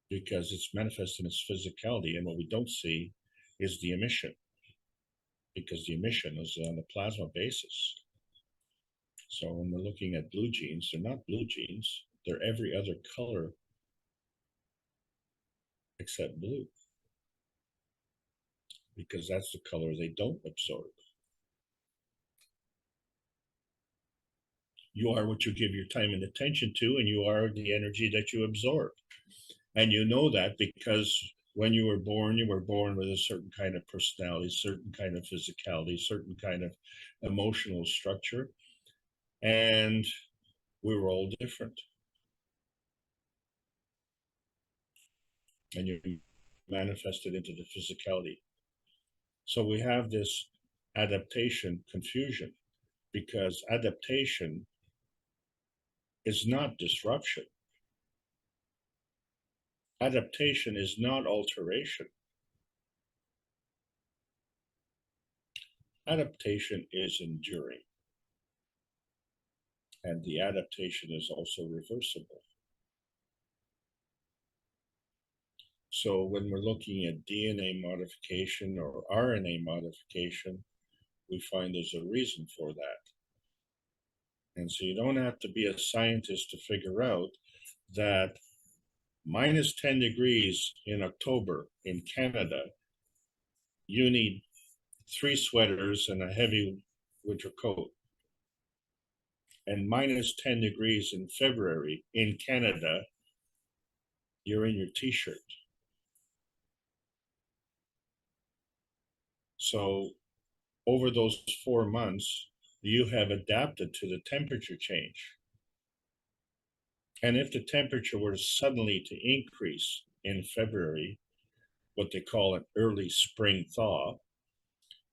because it's manifest in its physicality, and what we don't see is the emission, because the emission is on a plasma basis. So when we're looking at blue genes, they're not blue genes, they're every other color except blue, because that's the color they don't absorb. You are what you give your time and attention to, and you are the energy that you absorb. And you know that because when you were born with a certain kind of personality, certain kind of physicality, certain kind of emotional structure, and we were all different. And you manifested into the physicality. So we have this adaptation confusion, because adaptation is not disruption. Adaptation is not alteration. Adaptation is enduring. And the adaptation is also reversible. So when we're looking at DNA modification or RNA modification, we find there's a reason for that. And so you don't have to be a scientist to figure out that minus 10 degrees in October in Canada, you need 3 sweaters and a heavy winter coat. And minus 10 degrees in February in Canada, you're in your t-shirt. So over those 4 months, you have adapted to the temperature change. And if the temperature were suddenly to increase in February, what they call an early spring thaw,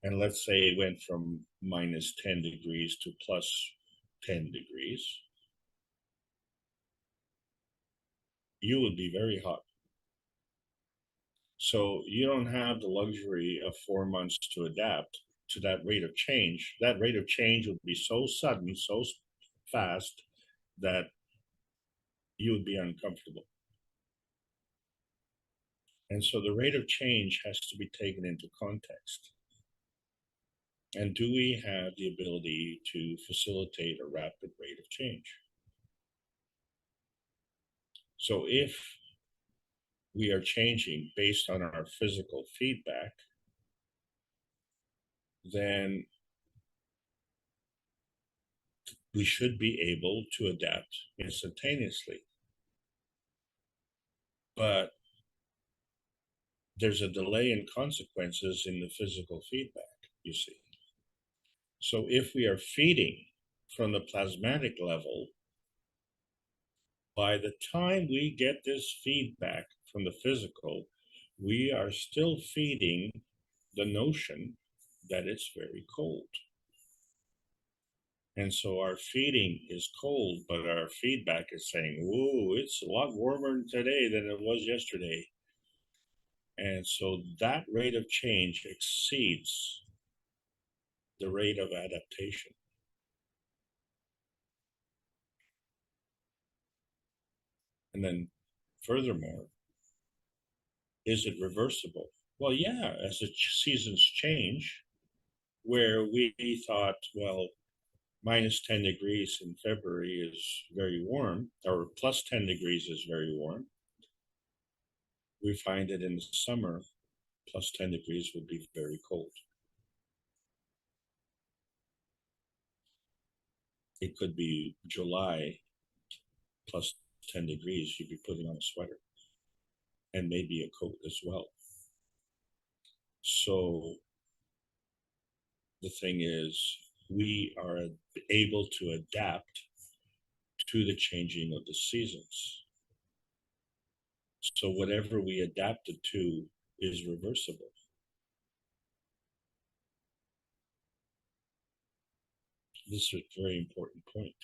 and let's say it went from minus 10 degrees to plus 10 degrees, you would be very hot. So you don't have the luxury of 4 months to adapt to that rate of change. That rate of change would be so sudden, so fast, that you would be uncomfortable. And so the rate of change has to be taken into context. And do we have the ability to facilitate a rapid rate of change? So if we are changing based on our physical feedback, then we should be able to adapt instantaneously. But there's a delay in consequences in the physical feedback, you see. So if we are feeding from the plasmatic level, by the time we get this feedback from the physical, we are still feeding the notion that it's very cold. And so our feeding is cold, but our feedback is saying, whoa, it's a lot warmer today than it was yesterday. And so that rate of change exceeds the rate of adaptation. And then furthermore, is it reversible? Well, yeah, as the seasons change, where we thought, well, minus 10 degrees in February is very warm, or plus 10 degrees is very warm, we find that in the summer, plus 10 degrees would be very cold. It could be July, plus 10 degrees, you'd be putting on a sweater and maybe a coat as well. So the thing is, we are able to adapt to the changing of the seasons. So whatever we adapted to is reversible. This is a very important point,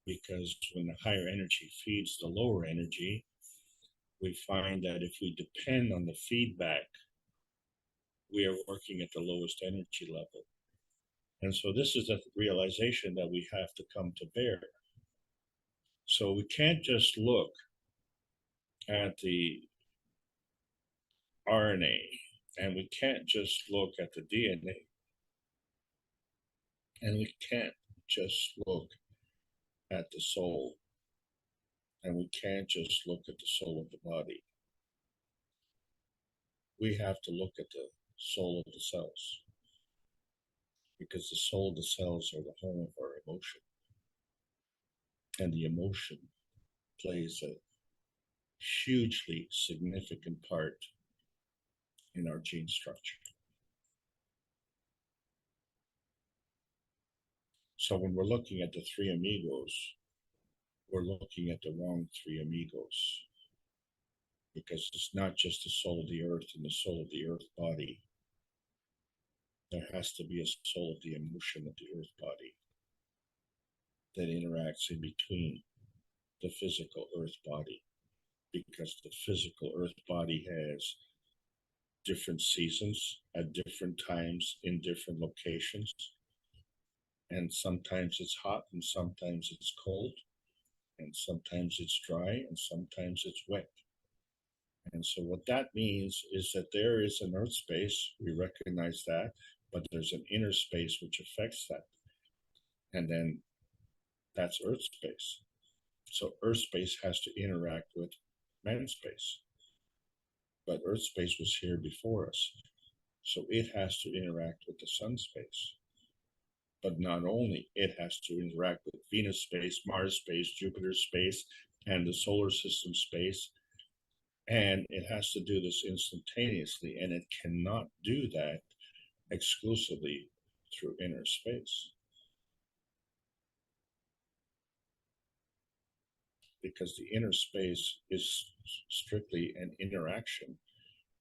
because when the higher energy feeds the lower energy, we find that if we depend on the feedback, we are working at the lowest energy level. And so this is a realization that we have to come to bear. So we can't just look at the RNA, and we can't just look at the DNA, and we can't just look at the soul, and we can't just look at the soul of the body. We have to look at the soul of the cells, because the soul of the cells are the home of our emotion, and the emotion plays a hugely significant part in our gene structure. So when we're looking at the three amigos, we're looking at the wrong three amigos, because it's not just the soul of the earth and the soul of the earth body. There has to be a soul of the emotion of the earth body that interacts in between the physical earth body, because the physical earth body has different seasons at different times in different locations. And sometimes it's hot and sometimes it's cold, and sometimes it's dry and sometimes it's wet. And so what that means is that there is an earth space, we recognize that, but there's an inner space which affects that. And then that's earth space. So earth space has to interact with man space. But earth space was here before us. So it has to interact with the sun space. But not only, it has to interact with Venus space, Mars space, Jupiter space, and the solar system space. And it has to do this instantaneously, and it cannot do that exclusively through inner space. Because the inner space is strictly an interaction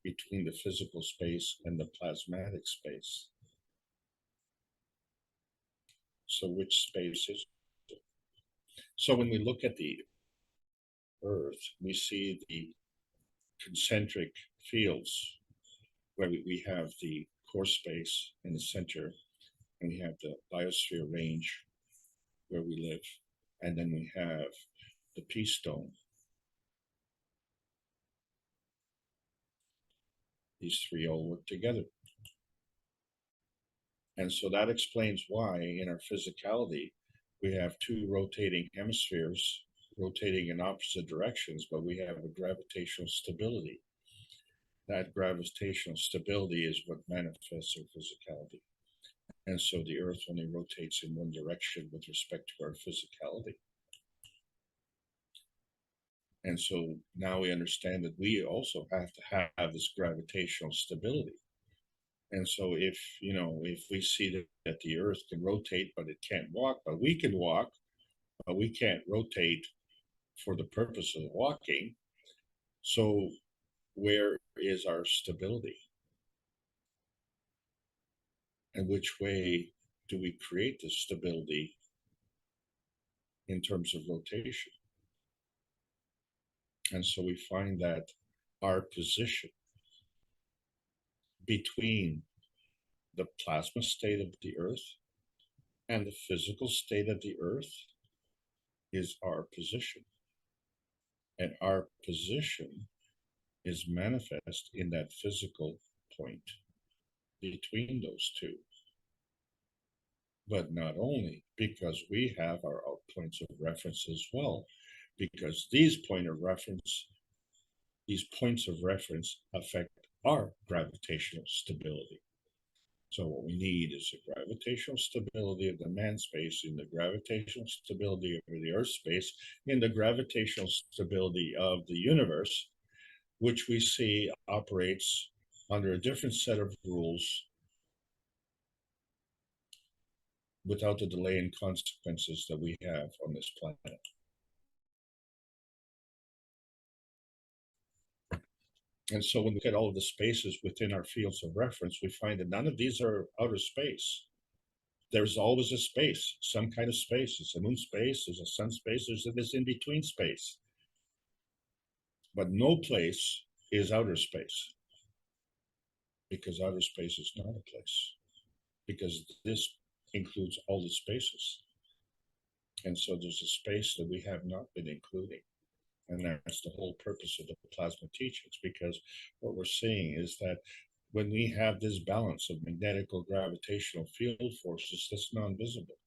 between the physical space and the plasmatic space. So which space is it? So when we look at the Earth, we see the concentric fields where we have the core space in the center, and we have the biosphere range where we live, and then we have the peace stone. These three all work together. And so that explains why in our physicality, we have two rotating hemispheres rotating in opposite directions, but we have a gravitational stability. That gravitational stability is what manifests our physicality. And so the Earth only rotates in one direction with respect to our physicality. And so now we understand that we also have to have this gravitational stability. And so if we see that the Earth can rotate, but it can't walk, but we can walk, but we can't rotate for the purpose of walking. So where is our stability? And which way do we create this stability in terms of rotation? And so we find that our position between the plasma state of the Earth and the physical state of the Earth is our position. And our position is manifest in that physical point between those two. But not only, because we have our points of reference as well, because these points of reference affect our gravitational stability. So what we need is a gravitational stability of the man space, in the gravitational stability of the earth space, in the gravitational stability of the universe, which we see operates under a different set of rules without the delay and consequences that we have on this planet. And so when we look at all of the spaces within our fields of reference, we find that none of these are outer space. There's always a space, some kind of space. There's a moon space, there's a sun space, there's this in-between space. But no place is outer space, because outer space is not a place, because this includes all the spaces. And so there's a space that we have not been including. And that's the whole purpose of the plasma teachings, because what we're seeing is that when we have this balance of magnetical gravitational field forces, that's non-visible.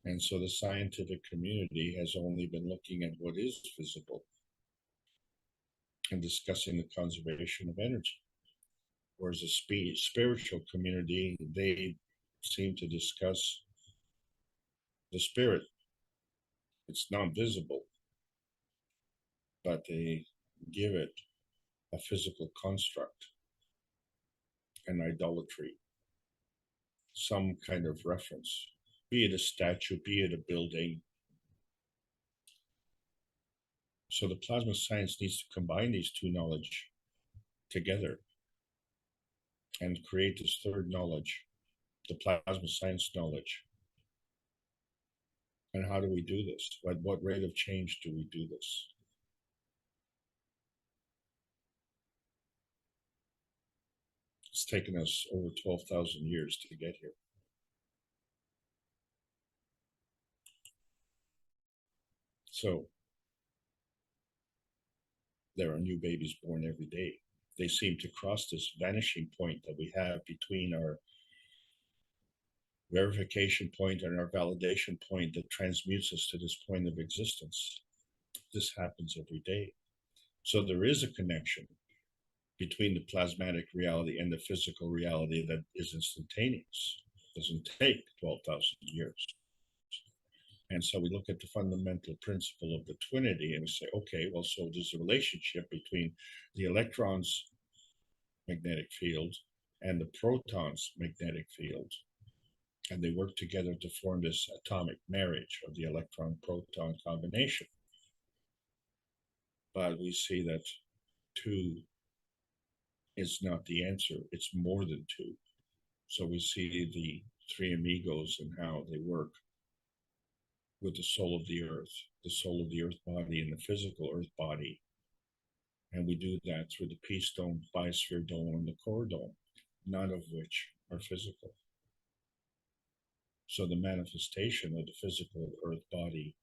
And so the scientific community has only been looking at what is visible and discussing the conservation of energy. Whereas the spiritual community, they seem to discuss the spirit. It's non-visible, but they give it a physical construct, an idolatry, some kind of reference, be it a statue, be it a building. So the plasma science needs to combine these two knowledge together and create this third knowledge, the plasma science knowledge. And how do we do this? At what rate of change do we do this? It's taken us over 12,000 years to get here. So there are new babies born every day. They seem to cross this vanishing point that we have between our verification point and our validation point that transmutes us to this point of existence. This happens every day. So there is a connection between the plasmatic reality and the physical reality that is instantaneous. It doesn't take 12,000 years. And so we look at the fundamental principle of the twinity and we say, okay, well, so there's a relationship between the electron's magnetic field and the proton's magnetic field. And they work together to form this atomic marriage of the electron-proton combination. But we see that 2 is not the answer. It's more than 2. So we see the 3 amigos and how they work with the soul of the earth body and the physical earth body. And we do that through the peace dome, biosphere dome, and the core dome, none of which are physical. So the manifestation of the physical earth body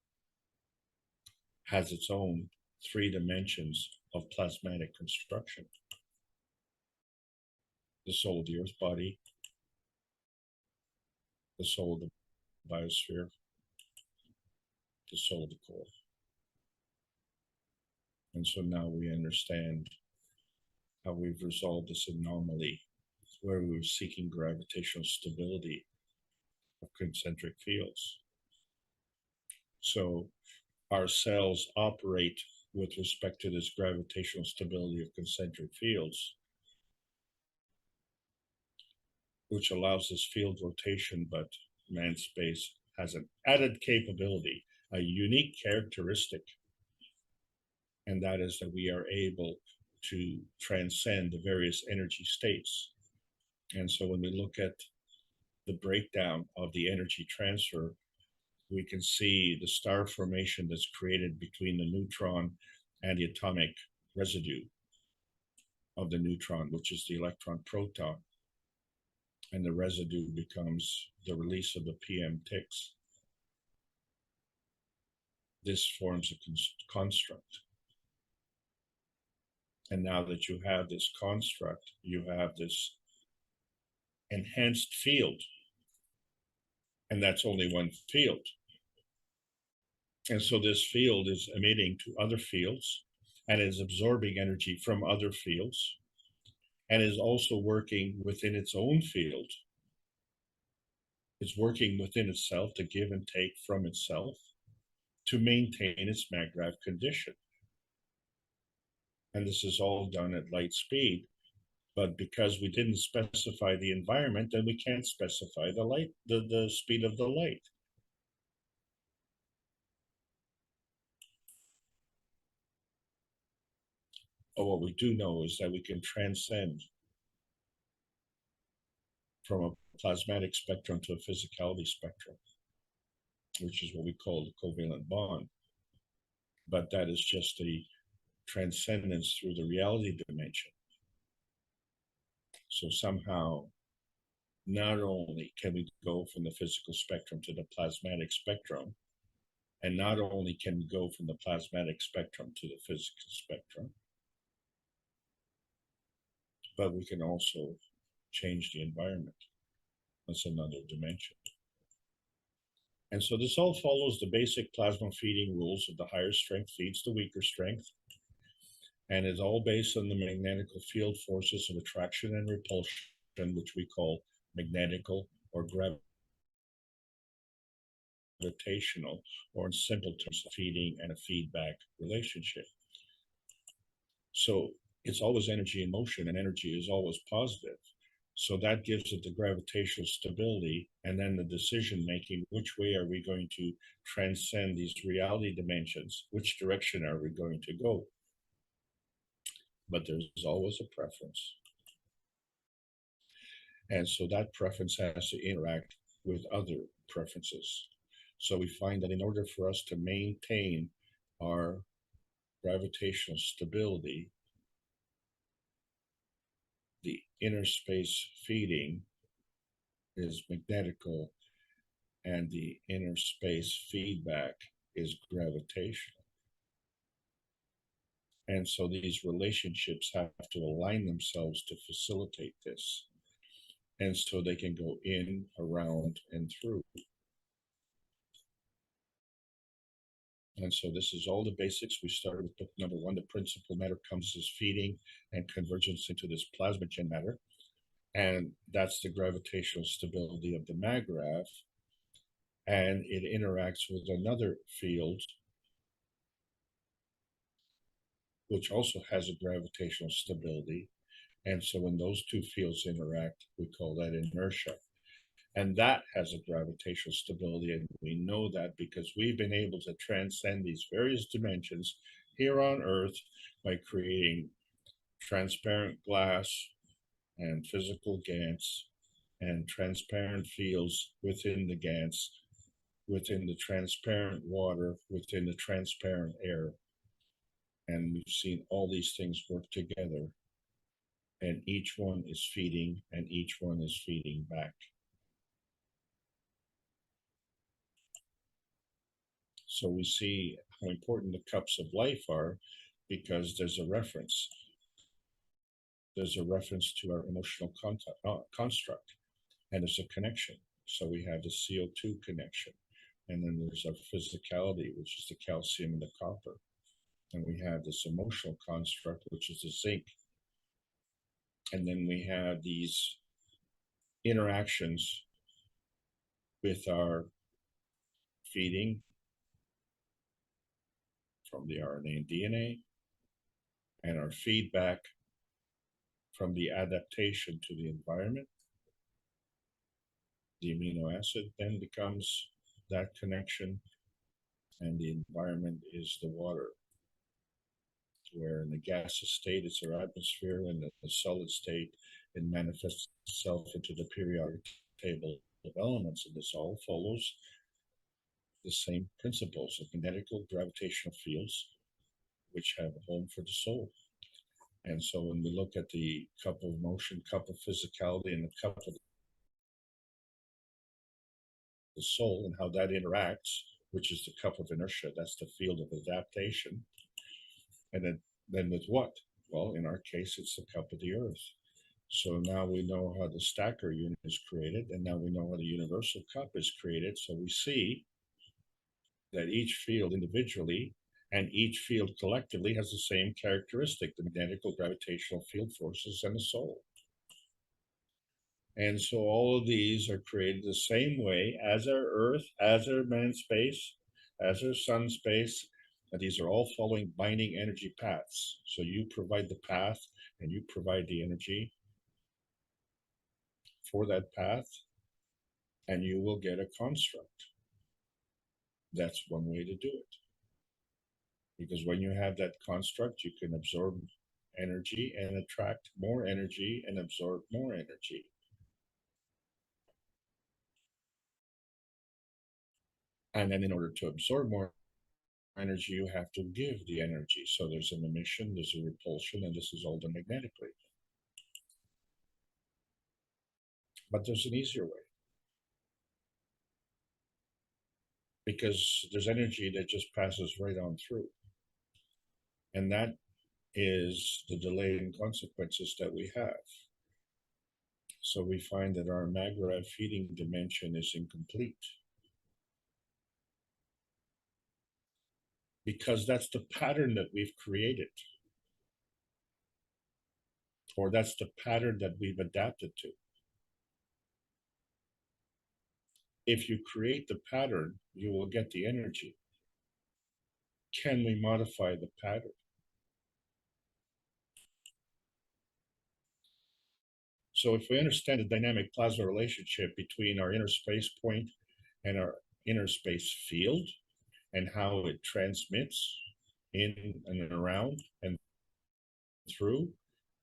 has its own 3 dimensions of plasmatic construction. The soul of the earth body, the soul of the biosphere, the soul of the core. And so now we understand how we've resolved this anomaly where we were seeking gravitational stability of concentric fields. So our cells operate with respect to this gravitational stability of concentric fields, which allows this field rotation, but man's space has an added capability, a unique characteristic, and that is that we are able to transcend the various energy states. And so when we look at the breakdown of the energy transfer, we can see the star formation that's created between the neutron and the atomic residue of the neutron, which is the electron proton. And the residue becomes the release of the PM ticks. This forms a construct. And now that you have this construct, you have this enhanced field. And that's only one field. And so this field is emitting to other fields and is absorbing energy from other fields and is also working within its own field. It's working within itself to give and take from itself to maintain its maggrav condition. And this is all done at light speed. But because we didn't specify the environment, then we can't specify the light, the speed of the light. But what we do know is that we can transcend from a plasmatic spectrum to a physicality spectrum, which is what we call the covalent bond. But that is just a transcendence through the reality dimension. So somehow, not only can we go from the physical spectrum to the plasmatic spectrum, and not only can we go from the plasmatic spectrum to the physical spectrum, but we can also change the environment. That's another dimension. And so this all follows the basic plasma feeding rules of the higher strength feeds the weaker strength. And it's all based on the magnetical field forces of attraction and repulsion, which we call magnetical or gravitational, or in simple terms, a feeding and a feedback relationship. So it's always energy in motion, and energy is always positive. So that gives it the gravitational stability, and then the decision making, which way are we going to transcend these reality dimensions? Which direction are we going to go? But there's always a preference. And so that preference has to interact with other preferences. So we find that in order for us to maintain our gravitational stability, the inner space feeding is magnetical, and the inner space feedback is gravitational. And so these relationships have to align themselves to facilitate this. And so they can go in, around, and through. And so this is all the basics. We started with book number 1. The principal matter comes as feeding and convergence into this plasmagen matter. And that's the gravitational stability of the maggrav. And it interacts with another field, which also has a gravitational stability. And so when those two fields interact, we call that inertia. And that has a gravitational stability. And we know that because we've been able to transcend these various dimensions here on Earth by creating transparent glass and physical GANs and transparent fields within the GANs, within the transparent water, within the transparent air. And we've seen all these things work together, and each one is feeding and each one is feeding back. So we see how important the cups of life are because there's a reference. There's a reference to our emotional construct, and there's a connection. So we have the CO2 connection, and then there's our physicality, which is the calcium and the copper. And we have this emotional construct, which is the zinc. And then we have these interactions with our feeding from the RNA and DNA, and our feedback from the adaptation to the environment. The amino acid then becomes that connection, and the environment is the water, where in the gaseous state it's our atmosphere, and in the solid state it manifests itself into the periodic table of elements. And this all follows the same principles of magnetical gravitational fields, which have a home for the soul. And so when we look at the cup of motion, cup of physicality, and the cup of the soul and how that interacts, which is the cup of inertia, that's the field of adaptation. And then with what? Well, in our case, it's the cup of the earth. So now we know how the stacker unit is created, and now we know how the universal cup is created. So we see that each field individually and each field collectively has the same characteristic, the magnetical gravitational field forces and the soul. And so all of these are created the same way as our Earth, as our man space, as our sun space. And these are all following binding energy paths. So you provide the path and you provide the energy for that path, and you will get a construct. That's one way to do it. Because when you have that construct, you can absorb energy and attract more energy and absorb more energy. And then in order to absorb more energy, you have to give the energy. So there's an emission, there's a repulsion, and this is all done magnetically. But there's an easier way. Because there's energy that just passes right on through. And that is the delaying consequences that we have. So we find that our Maglev feeding dimension is incomplete. Because that's the pattern that we've created. Or that's the pattern that we've adapted to. If you create the pattern, you will get the energy. Can we modify the pattern? So if we understand the dynamic plasma relationship between our inner space point and our inner space field and how it transmits in and around and through,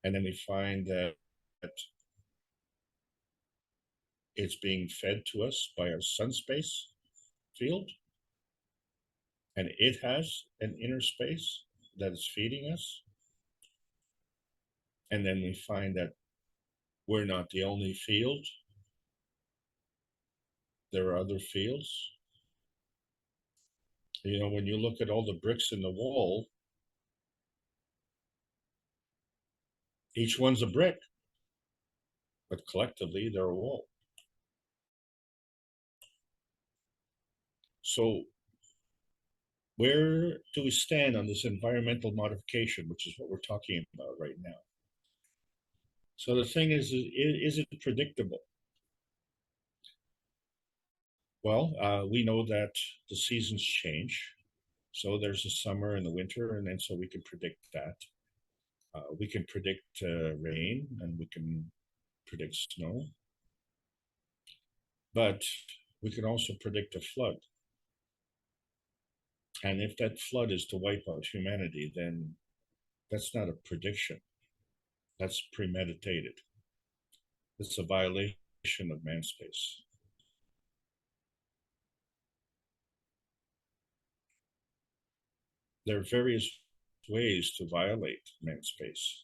and then we find that it's being fed to us by our sun space field, and it has an inner space that is feeding us. And then we find that we're not the only field. There are other fields. You know, when you look at all the bricks in the wall, each one's a brick, but collectively they're a wall. So where do we stand on this environmental modification, which is what we're talking about right now? So the thing is it predictable? Well, we know that the seasons change. So there's a summer and the winter, and then so we can predict that. We can predict rain, and we can predict snow. But we can also predict a flood. And if that flood is to wipe out humanity, then that's not a prediction. That's premeditated. It's a violation of man's space. There are various ways to violate man's space.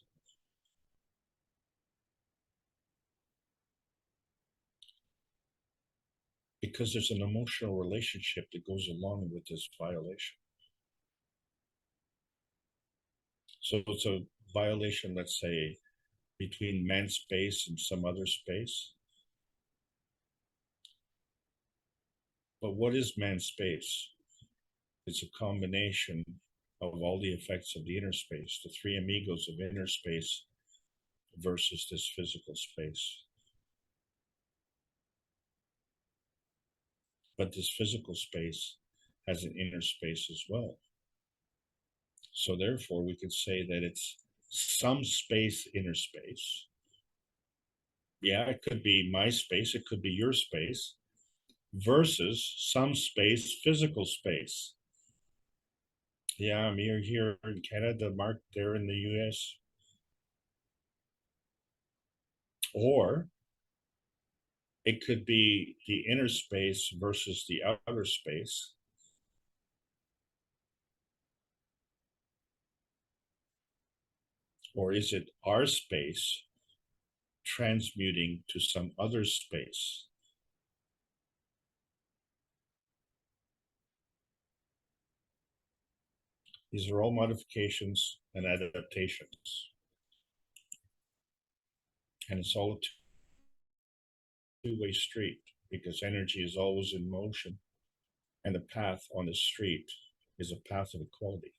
Because there's an emotional relationship that goes along with this violation. So it's a violation, let's say, between man's space and some other space. But what is man's space? It's a combination of all the effects of the inner space, the three amigos of inner space versus this physical space. But this physical space has an inner space as well. So therefore, we could say that it's some space, inner space. Yeah, it could be my space, it could be your space, versus some space, physical space. Yeah, I'm here in Canada, Mark there in the US. Or it could be the inner space versus the outer space. Or is it our space transmuting to some other space? These are all modifications and adaptations. And it's all a two-way street, because energy is always in motion, and the path on the street is a path of equality.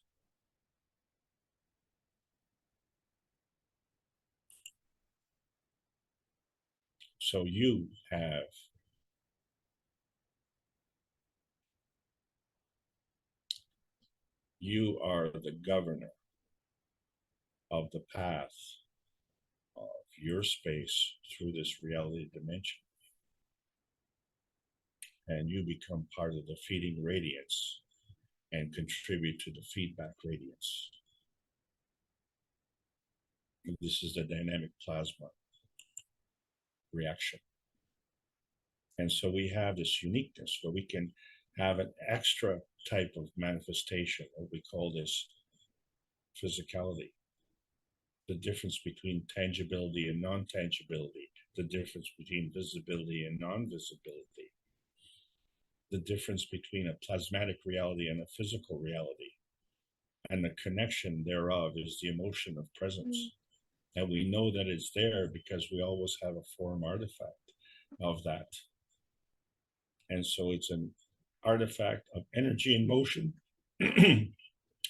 So you are the governor of the path of your space through this reality dimension. And you become part of the feeding radiance and contribute to the feedback radiance. This is the dynamic plasma reaction. And so we have this uniqueness where we can have an extra type of manifestation, what we call this physicality. The difference between tangibility and non-tangibility, the difference between visibility and non-visibility, the difference between a plasmatic reality and a physical reality, and the connection thereof is the emotion of presence. And we know that it's there because we always have a form artifact of that. And so it's an artifact of energy and motion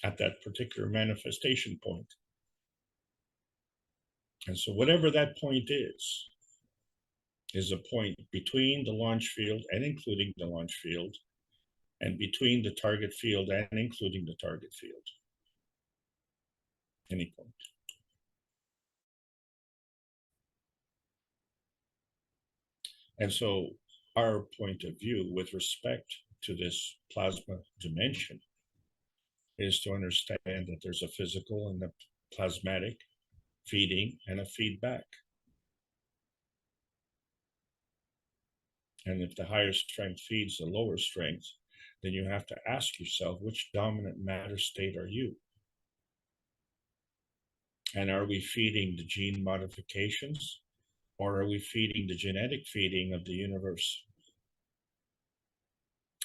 at that particular manifestation point. And so whatever that point is a point between the launch field and including the launch field, and between the target field and including the target field. Any point. And so our point of view with respect to this plasma dimension is to understand that there's a physical and a plasmatic feeding and a feedback. And if the higher strength feeds the lower strength, then you have to ask yourself, which dominant matter state are you? And are we feeding the gene modifications, or are we feeding the genetic feeding of the universe?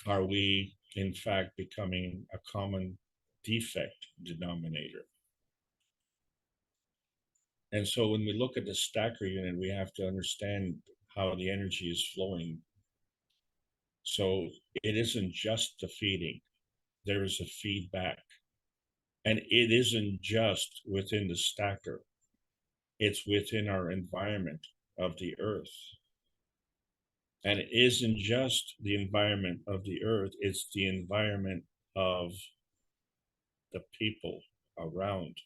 Are we, in fact, becoming a common defect denominator? And so when we look at the stacker unit, we have to understand how the energy is flowing. So it isn't just the feeding, there is a feedback. And it isn't just within the stacker, it's within our environment of the earth. And it isn't just the environment of the earth, it's the environment of the people around.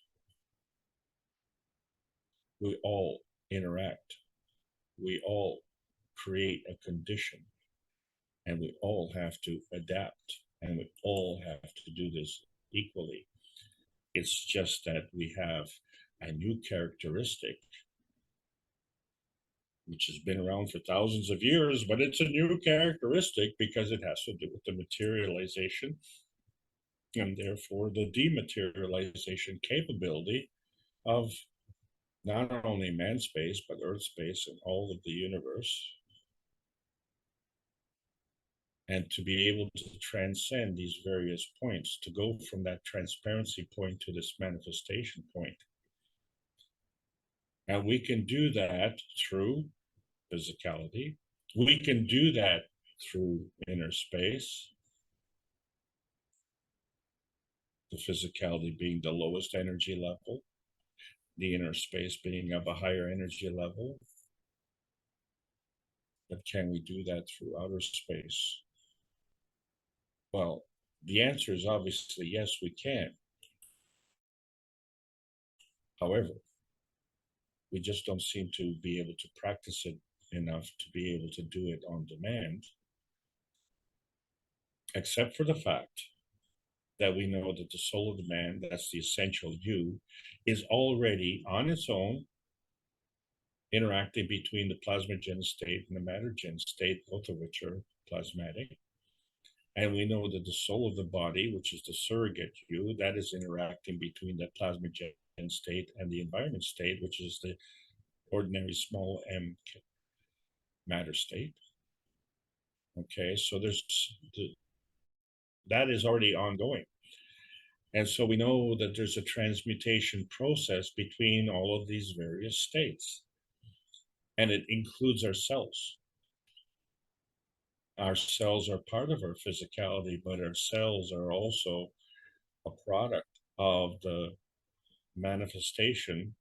We all interact, we all create a condition, and we all have to adapt, and we all have to do this equally. It's just that we have a new characteristic, which has been around for thousands of years, but it's a new characteristic because it has to do with the materialization and therefore the dematerialization capability of not only man space, but earth space and all of the universe. And to be able to transcend these various points, to go from that transparency point to this manifestation point. And we can do that through physicality. We can do that through inner space. The physicality being the lowest energy level, the inner space being of a higher energy level. But can we do that through outer space? Well, the answer is obviously yes, we can. However, we just don't seem to be able to practice it enough to be able to do it on demand, except for the fact that we know that the soul of the man, that's the essential you, is already on its own interacting between the plasmagen state and the mattergen state, both of which are plasmatic. And we know that the soul of the body, which is the surrogate you, that is interacting between the plasmagen state and the environment state, which is the ordinary small m matter state. Okay, so that is already ongoing. And so we know that there's a transmutation process between all of these various states. And it includes our cells. Our cells are part of our physicality, but our cells are also a product of the manifestation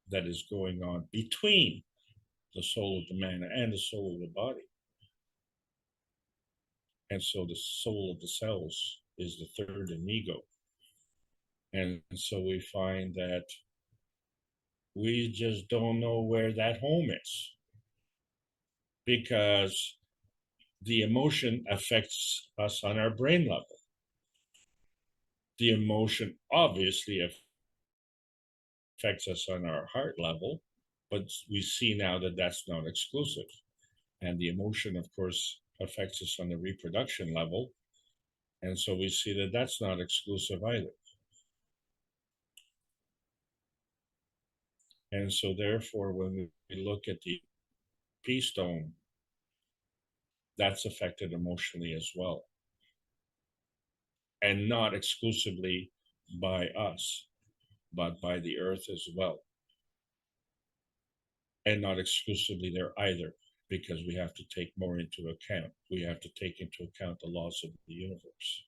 that is going on between the soul of the man and the soul of the body. And so the soul of the cells is the third amigo. And so we find that we just don't know where that home is, because the emotion affects us on our brain level. The emotion obviously affects us on our heart level, but we see now that that's not exclusive. And the emotion, of course, affects us on the reproduction level. And so we see that that's not exclusive either. And so therefore, when we look at the peace dome, that's affected emotionally as well. And not exclusively by us, but by the earth as well. And not exclusively there either, because we have to take more into account. We have to take into account the laws of the universe.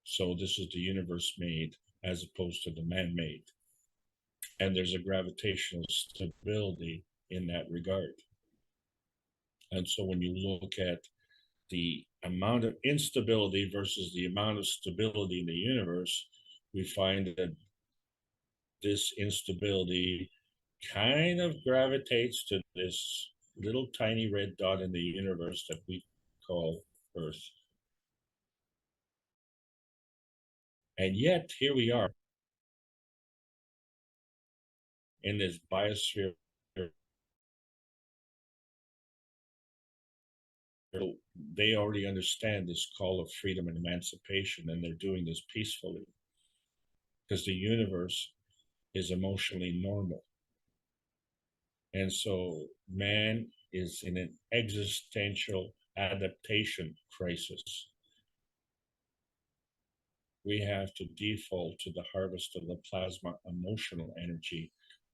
So this is the universe made as opposed to the man-made. And there's a gravitational stability in that regard. And so when you look at the amount of instability versus the amount of stability in the universe, we find that this instability kind of gravitates to this little tiny red dot in the universe that we call Earth. And yet, here we are in this biosphere. They already understand this call of freedom and emancipation, and they're doing this peacefully because the universe is emotionally normal. And so man is in an existential adaptation crisis. We have to default to the harvest of the plasma emotional energy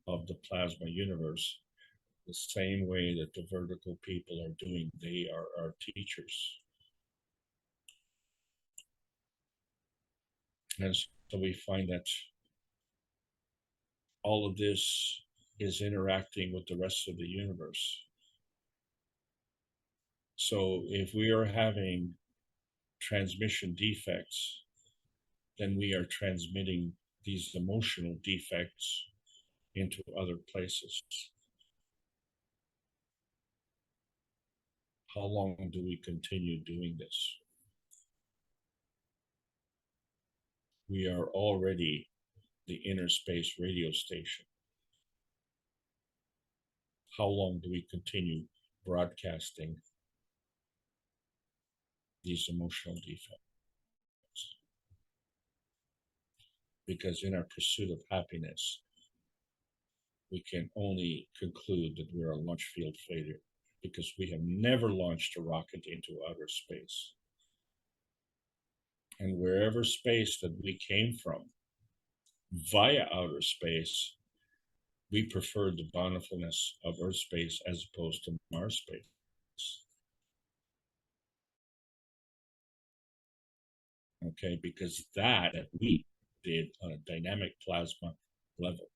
of the plasma universe, the same way that the vertical people are doing. They are our teachers. And so we find that all of this is interacting with the rest of the universe. So if we are having transmission defects, then we are transmitting these emotional defects into other places. How long do we continue doing this? We are already the INNERSPACE radio station. How long do we continue broadcasting these emotional defects? Because in our pursuit of happiness, we can only conclude that we're a launch field failure because we have never launched a rocket into outer space. And wherever space that we came from, via outer space, we preferred the bountifulness of Earth space as opposed to Mars space. Okay, because that we did on a dynamic plasma level.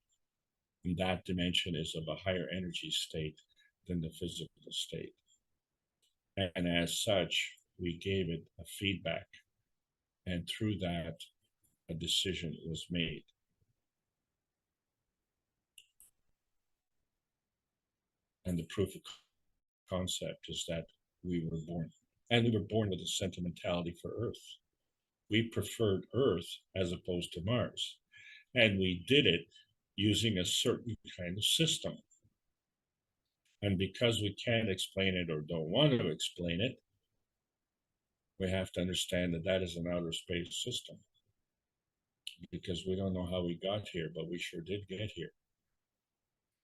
And that dimension is of a higher energy state than the physical state. And as such, we gave it a feedback. And through that, a decision was made. And the proof of concept is that we were born. And we were born with a sentimentality for Earth. We preferred Earth as opposed to Mars. And we did it using a certain kind of system. And because we can't explain it or don't want to explain it, we have to understand that that is an outer space system. Because we don't know how we got here, but we sure did get here.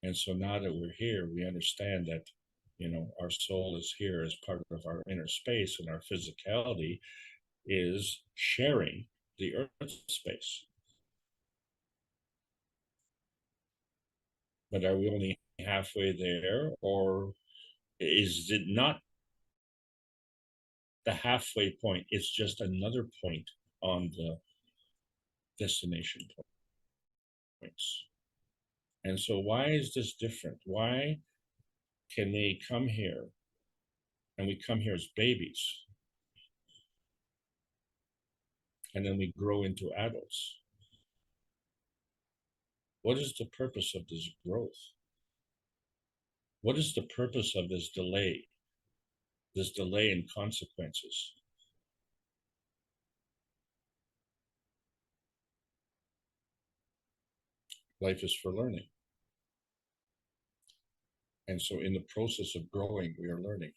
And so now that we're here, we understand that, our soul is here as part of our inner space, and our physicality is sharing the Earth space. But are we only halfway there, or is it not the halfway point? It's just another point on the destination points. And so why is this different? Why can they come here and we come here as babies and then we grow into adults? What is the purpose of this growth? What is the purpose of this delay in consequences? Life is for learning. And so in the process of growing, we are learning.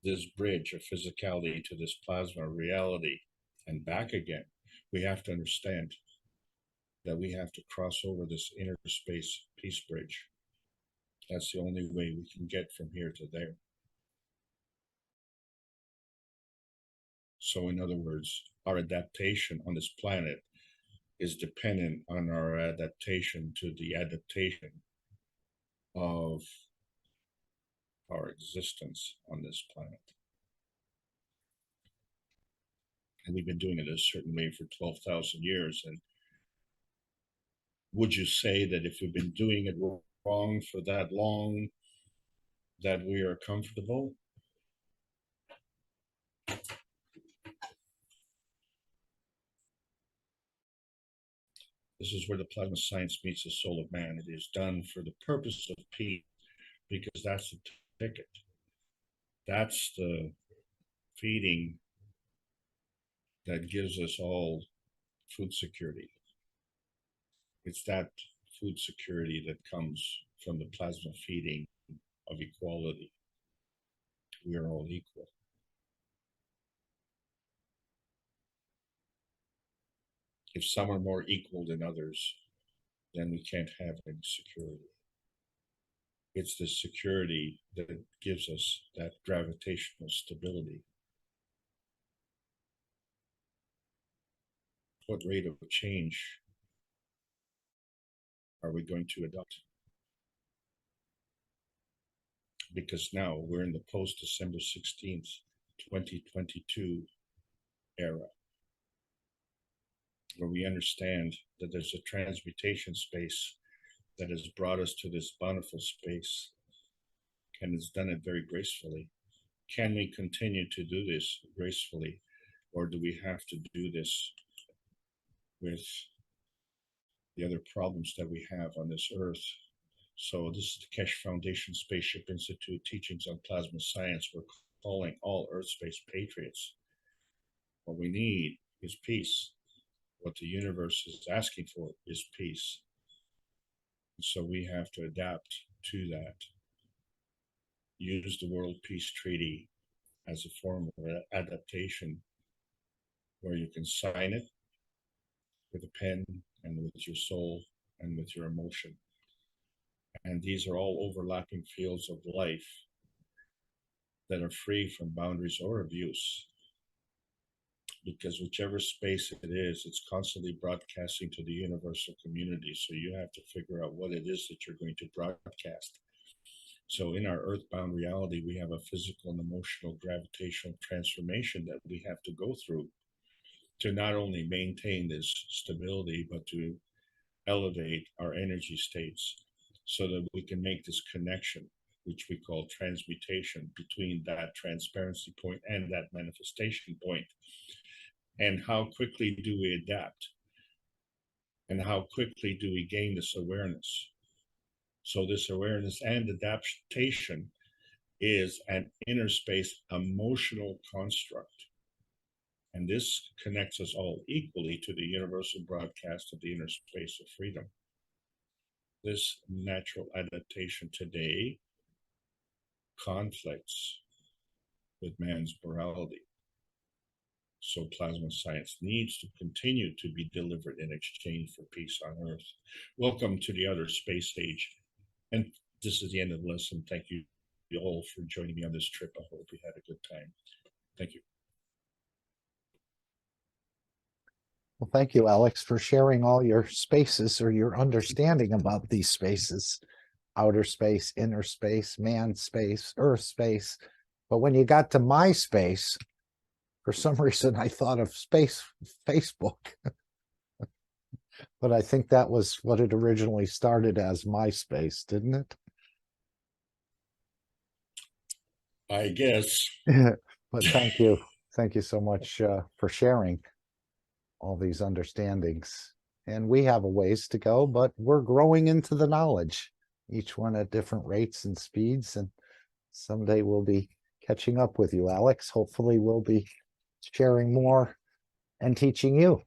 this bridge of physicality to this plasma reality and back again, we have to understand that we have to cross over this inner space peace bridge. That's the only way we can get from here to there. So in other words, our adaptation on this planet is dependent on our adaptation to the adaptation of our existence on this planet. And we've been doing it a certain way for 12,000 years. And would you say that if we've been doing it wrong for that long, that we are comfortable? This is where the plasma science meets the soul of man. It is done for the purpose of peace, because that's the ticket. That's the feeding that gives us all food security. It's that food security that comes from the plasma feeding of equality. We are all equal. If some are more equal than others, then we can't have any security. It's the security that gives us that gravitational stability. What rate of change are we going to adopt? Because now we're in the post-December 16th, 2022 era, where we understand that there's a transmutation space that has brought us to this bountiful space and has done it very gracefully. Can we continue to do this gracefully, or do we have to do this with the other problems that we have on this earth? So this is the KAKT Foundation Spaceship Institute Teachings on Plasma Science. We're calling all Earth Space Patriots. What we need is peace. What the universe is asking for is peace. So we have to adapt to that. Use the World Peace Treaty as a form of adaptation, where you can sign it with a pen and with your soul and with your emotion. And these are all overlapping fields of life that are free from boundaries or abuse. Because whichever space it is, it's constantly broadcasting to the universal community. So you have to figure out what it is that you're going to broadcast. So in our earthbound reality, we have a physical and emotional gravitational transformation that we have to go through to not only maintain this stability, but to elevate our energy states so that we can make this connection, which we call transmutation, between that transparency point and that manifestation point. And how quickly do we adapt? And how quickly do we gain this awareness? So this awareness and adaptation is an inner space emotional construct. And this connects us all equally to the universal broadcast of the inner space of freedom. This natural adaptation today conflicts with man's morality. So plasma science needs to continue to be delivered in exchange for peace on Earth. Welcome to the other space age. And this is the end of the lesson. Thank you all for joining me on this trip. I hope you had a good time. Thank you. Well, thank you, Alex, for sharing all your spaces or your understanding about these spaces: outer space, inner space, man space, earth space. But when you got to my space, for some reason, I thought of Facebook. But I think that was what it originally started as, MySpace, didn't it? I guess. But thank you. Thank you so much for sharing all these understandings. And we have a ways to go, but we're growing into the knowledge, each one at different rates and speeds. And someday we'll be catching up with you, Alex. Hopefully we'll be sharing more and teaching you.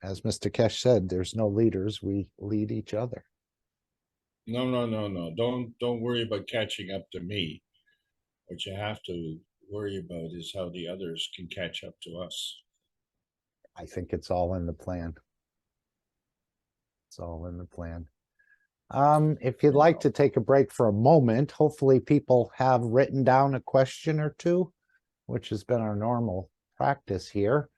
As Mr. Kesh said, there's no leaders, we lead each other. No. Don't worry about catching up to me. What you have to worry about is how the others can catch up to us. I think it's all in the plan. It's all in the plan. If you'd like to take a break for a moment, hopefully people have written down a question or two, which has been our normal practice here.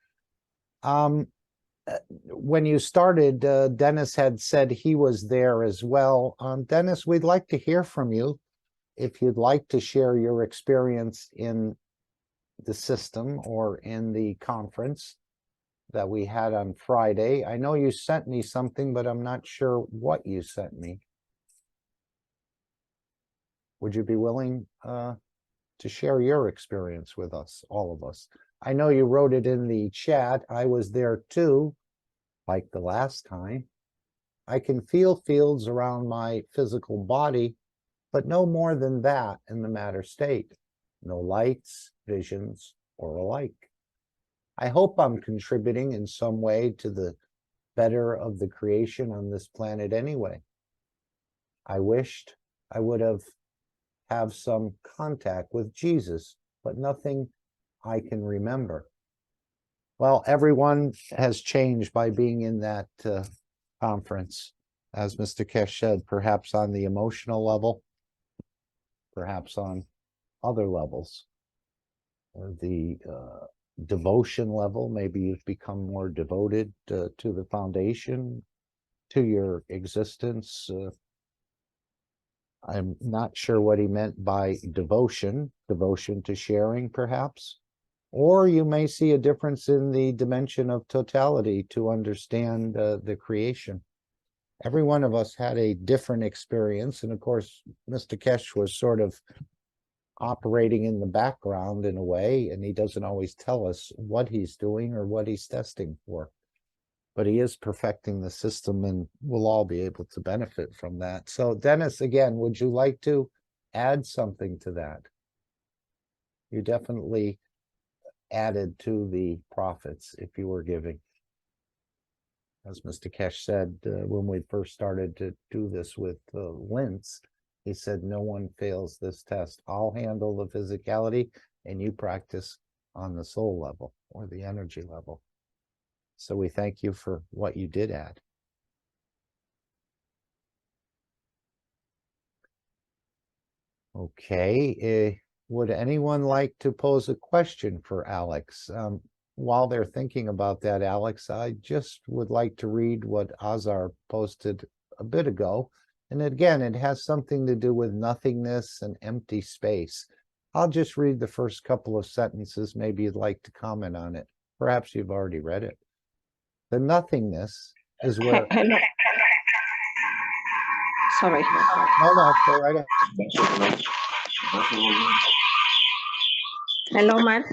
When you started, Dennis had said he was there as well. Dennis, we'd like to hear from you. If you'd like to share your experience in the system or in the conference that we had on Friday. I know you sent me something, but I'm not sure what you sent me. Would you be willing to share your experience with us, all of us? I know you wrote it in the chat. I was there too, like the last time. I can feel fields around my physical body, but no more than that in the matter state. No lights, visions, or alike. I hope I'm contributing in some way to the better of the creation on this planet anyway. I wished I would have some contact with Jesus, but nothing I can remember. Well, everyone has changed by being in that conference, as Mr. Kesh said, perhaps on the emotional level, perhaps on other levels. The devotion level, maybe you've become more devoted to the foundation, to your existence. I'm not sure what he meant by devotion to sharing perhaps, or you may see a difference in the dimension of totality to understand the creation. Every one of us had a different experience, and of course, Mr. Kesh was sort of operating in the background in a way, and he doesn't always tell us what he's doing or what he's testing for. But he is perfecting the system, and we'll all be able to benefit from that. So Dennis, again, would you like to add something to that? You definitely added to the profits if you were giving. As Mr. Kesh said, when we first started to do this with Lintz, he said, no one fails this test. I'll handle the physicality and you practice on the soul level or the energy level. So we thank you for what you did add. Okay, would anyone like to pose a question for Alex? While they're thinking about that, Alex, I just would like to read what Azar posted a bit ago. And again, it has something to do with nothingness and empty space. I'll just read the first couple of sentences. Maybe you'd like to comment on it. Perhaps you've already read it. The nothingness is where... Hello. Sorry. No, go right ahead. Hello, Mark.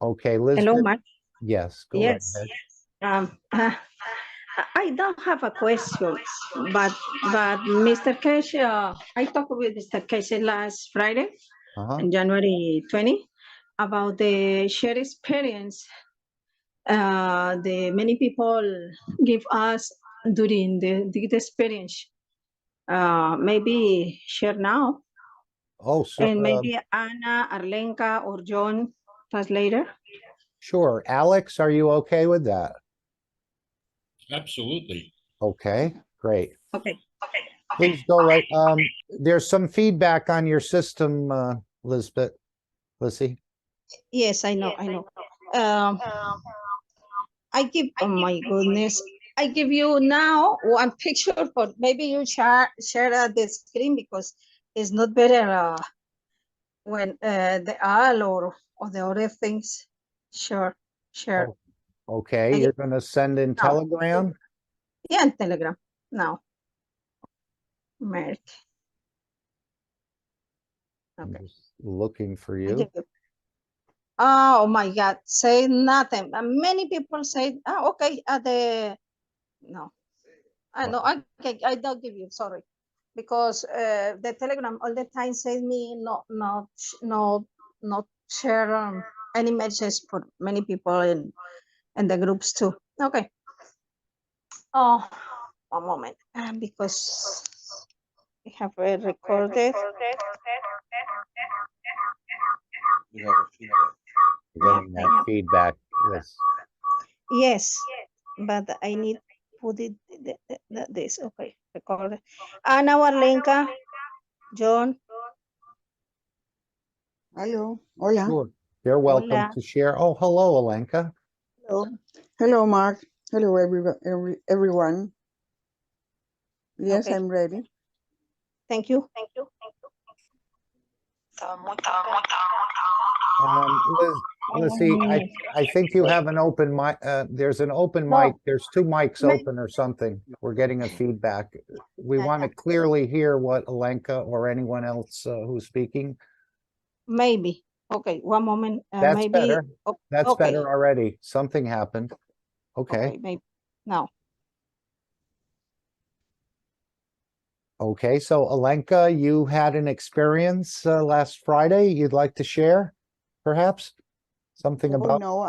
Okay, Liz. Hello, Mark. Yes, go right ahead. I don't have a question, but Mr. Kesh, I talked with Mr. Kesh last Friday, on January 20, about the shared experience the many people give us during the experience. Maybe share now. Oh, so, and maybe Anna, Arlenka, or John translator. Sure. Alex, are you okay with that? Absolutely. Okay, great. Okay. Please go right. There's some feedback on your system, Lisbeth. Lizzie. Yes, I know. I give, oh my goodness, I give you now one picture, but maybe you share the screen because it's not better when the all or the other things. Share. Oh, okay, you're going to send in Telegram? Yeah, in Telegram now. Merck. I'm Okay. just looking for you. Oh my God! Say nothing. Many people say, "Oh, okay." No, I know. Okay, I don't give you. Sorry, because the Telegram all the time says me not share any messages for many people in the groups too. Okay. Oh, one moment, because have recorded. You're getting that feedback. Yes, but I need put it this. Okay, recorded. Ana Warlenka, John. Hello. Hola. Sure. You're welcome Hola. to share. Oh, hello, Alenka. Hello. Hello, Mark. Hello, everyone. Yes, Okay. I'm ready. Thank you. Lizzie, I think you have an open mic. There's an open No. mic. There's two mics open or something. We're getting a feedback. We want to clearly hear what Alenka or anyone else who's speaking. Maybe. Okay, one moment. That's maybe. better. That's okay. better already. Something happened. Okay. Maybe. Now. Okay, so Alenka, you had an experience last Friday you'd like to share, perhaps? Something Oh, about. no,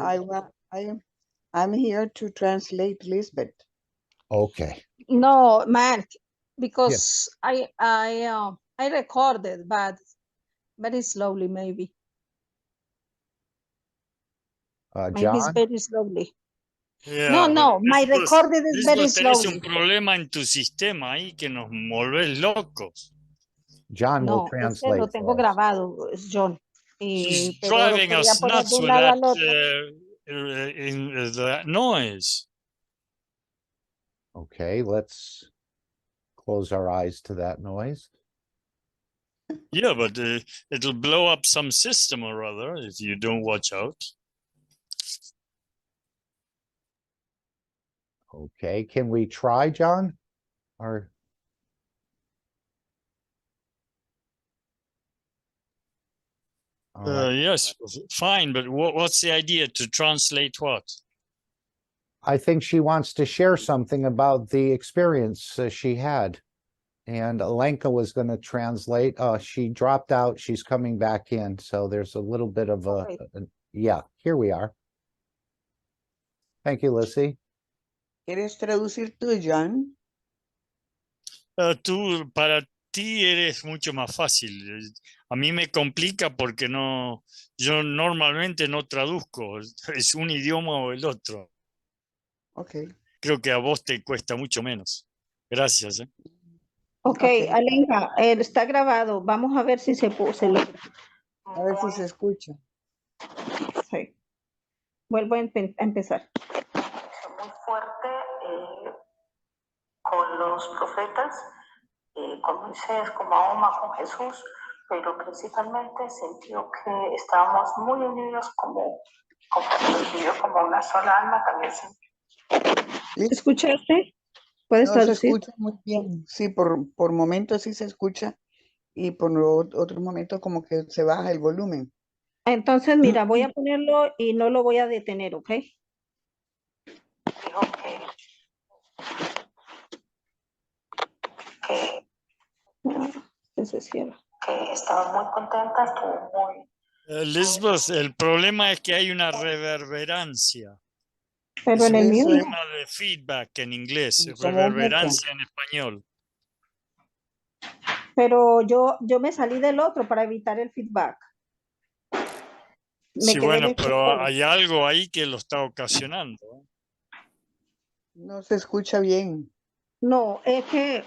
I'm here to translate Lisbeth. Okay. No, Mark, because I recorded, but very slowly, maybe. Maybe it's John? very slowly. Yeah, No, my recorded is very tenés slowly. un problema en tu sistema ahí que nos volvés locos. John will No, translate lo tengo for us. grabado, es John. She's Pero driving quería us poner de nuts un with lado that, al otro. that noise. Okay, let's close our eyes to that noise. Yeah, but it'll blow up some system or other if you don't watch out. Okay, can we try, John? Or all right. Yes, fine, but what's the idea to translate what? I think she wants to share something about the experience she had. And Alenka was going to translate. She dropped out. She's coming back in. So there's a little bit of a, yeah, here we are. Thank you, Lissy. ¿Quieres traducir tú, John? Para ti eres mucho más fácil. A mí me complica porque yo normalmente no traduzco. Es un idioma o el otro. Okay. Creo que a vos te cuesta mucho menos. Gracias. Okay, Alenka, está grabado. Vamos a ver si se logra. A ver si se escucha. Sí. Vuelvo a empezar. Muy fuerte con los profetas, con Moisés, con Mahoma, con Jesús, pero principalmente sintió que estábamos muy unidos como una sola alma también. ¿Escuchaste? ¿Puedes traducir? Se escucha muy bien. Sí, por momentos sí se escucha y por otro momento como que se baja el volumen. Entonces, mira, voy a ponerlo y no lo voy a detener, ¿ok? Dijo que se cierra. Que estaba muy contenta, estuvo muy... Lisbeth, el problema es que hay una reverberancia. Pero en el mío Se llama de feedback en inglés, reverberancia en español. Pero yo me salí del otro para evitar el feedback. Sí, bueno, pero hay algo ahí que lo está ocasionando. No se escucha bien. No, es que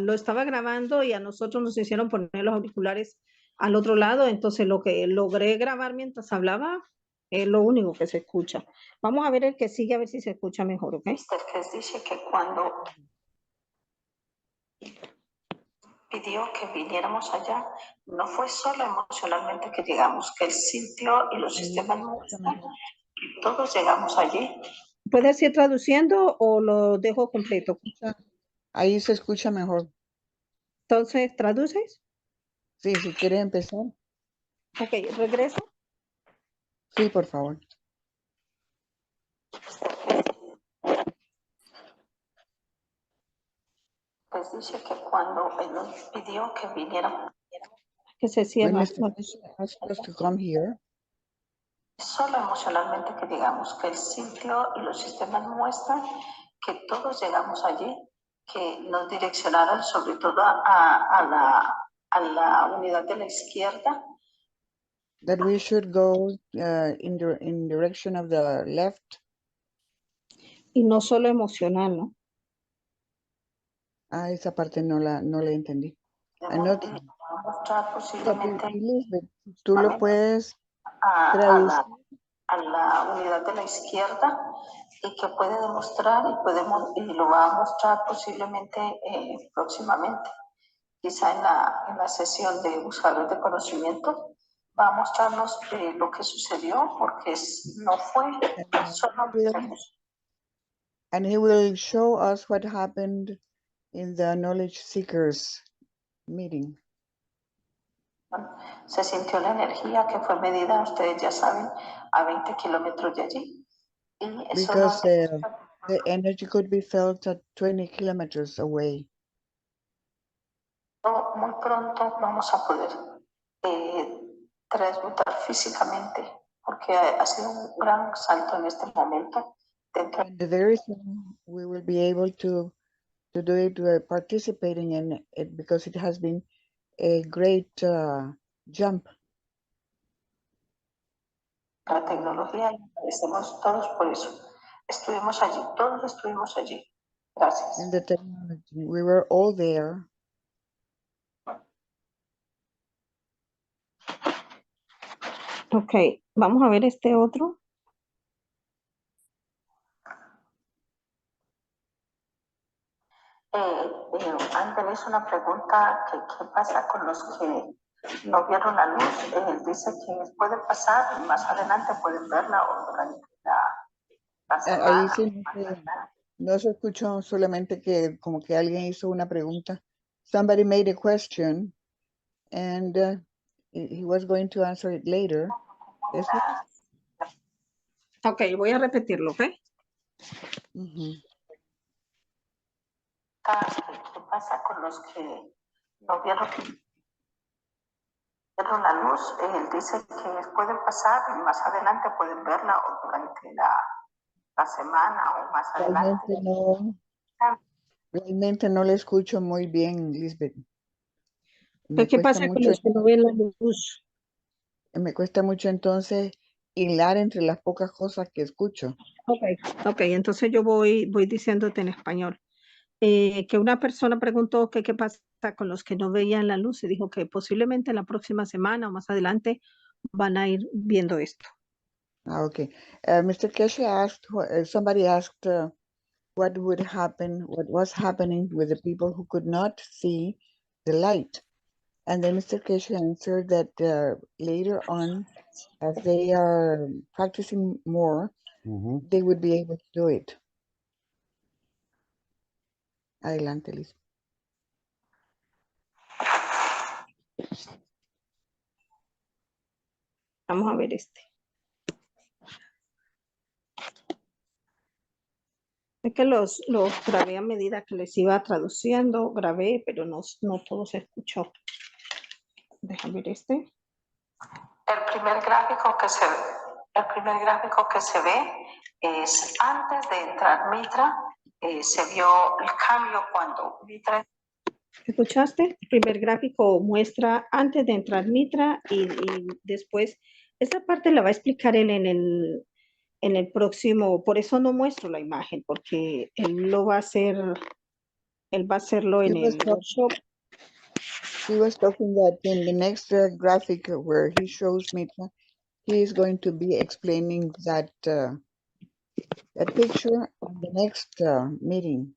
lo estaba grabando y a nosotros nos hicieron poner los auriculares al otro lado, entonces lo que logré grabar mientras hablaba es lo único que se escucha. Vamos a ver el que sigue, a ver si se escucha mejor, ¿ok? Les dice que cuando pidió que viniéramos allá, no fue solo emocionalmente que llegamos, que él sintió y los sistemas muestran que todos llegamos allí. ¿Puedes ir traduciendo o lo dejo completo? Ahí se escucha mejor. Entonces, ¿traduces? Sí, si quieres empezar. Ok, ¿regreso? Sí, por favor. Pues dice que cuando él nos pidió que viniéramos, que se cierra. Solo emocionalmente que digamos que él sintió y los sistemas muestran que todos llegamos allí. que nos direccionaron sobre todo a la unidad de la izquierda. That we should go in direction of the left. Y no solo emocional, ¿no? Ah, esa parte no la entendí. Mostrar posiblemente Elizabeth, tú lo puedes a traducir. la unidad de la izquierda y que puede demostrar y lo va a mostrar posiblemente próximamente. Quizá en la sesión de buscadores de conocimiento va a mostrarnos lo que sucedió porque no fue solo and he will show us what happened in the knowledge seekers meeting. Se sintió la energía que fue medida, ustedes ya saben, a 20 kilómetros de allí. Y eso because the energy could be felt at 20 kilometers away. Muy pronto vamos a poder transmutar físicamente, porque ha sido un gran salto en este momento. And very soon we will be able to do it participating in it because it has been a great jump. La tecnología, y agradecemos todos por eso. Estuvimos allí, todos estuvimos allí. Gracias. In the technology, we were all there. Ok, vamos a ver este otro. Ángeles, una pregunta, ¿qué pasa con los que no vieron la luz? Dice que pueden pasar y más adelante pueden verla o durante la semana. Ahí sí no se escuchó, solamente que como que alguien hizo una pregunta. Somebody made a question and he was going to answer it later. ¿Eso? Ok, voy a repetirlo, ¿ok? ¿Qué pasa con los que no vieron la luz? Él dice que pueden pasar y más adelante pueden verla o durante la semana o más adelante. Realmente no le escucho muy bien, Lisbeth. ¿Qué pasa con los que no ven la luz? Me cuesta mucho entonces hilar entre las pocas cosas que escucho. Ok, entonces yo voy diciéndote en español. Que una persona preguntó que qué pasa con los que no veían la luz y dijo que posiblemente la próxima semana o más adelante van a ir viendo esto. Okay. Mr. Keshe asked, somebody asked what would happen, what was happening with the people who could not see the light. And then Mr. Keshe answered that later on, as they are practicing more, they would be able to do it. Adelante, Liz. Vamos a ver este. Es que los grabé a medida que les iba traduciendo, grabé, pero no todo se escuchó. Déjame ver este. El primer gráfico que se ve es antes de entrar Mitra, se vio el cambio cuando Mitra. ¿Escuchaste? El primer gráfico muestra antes de entrar Mitra y después, esta parte la va a explicar él en el próximo, por eso no muestro la imagen, porque él va a hacerlo en el workshop. He was talking that in the next graphic where he shows Mitra, he is going to be explaining that picture on the next meeting.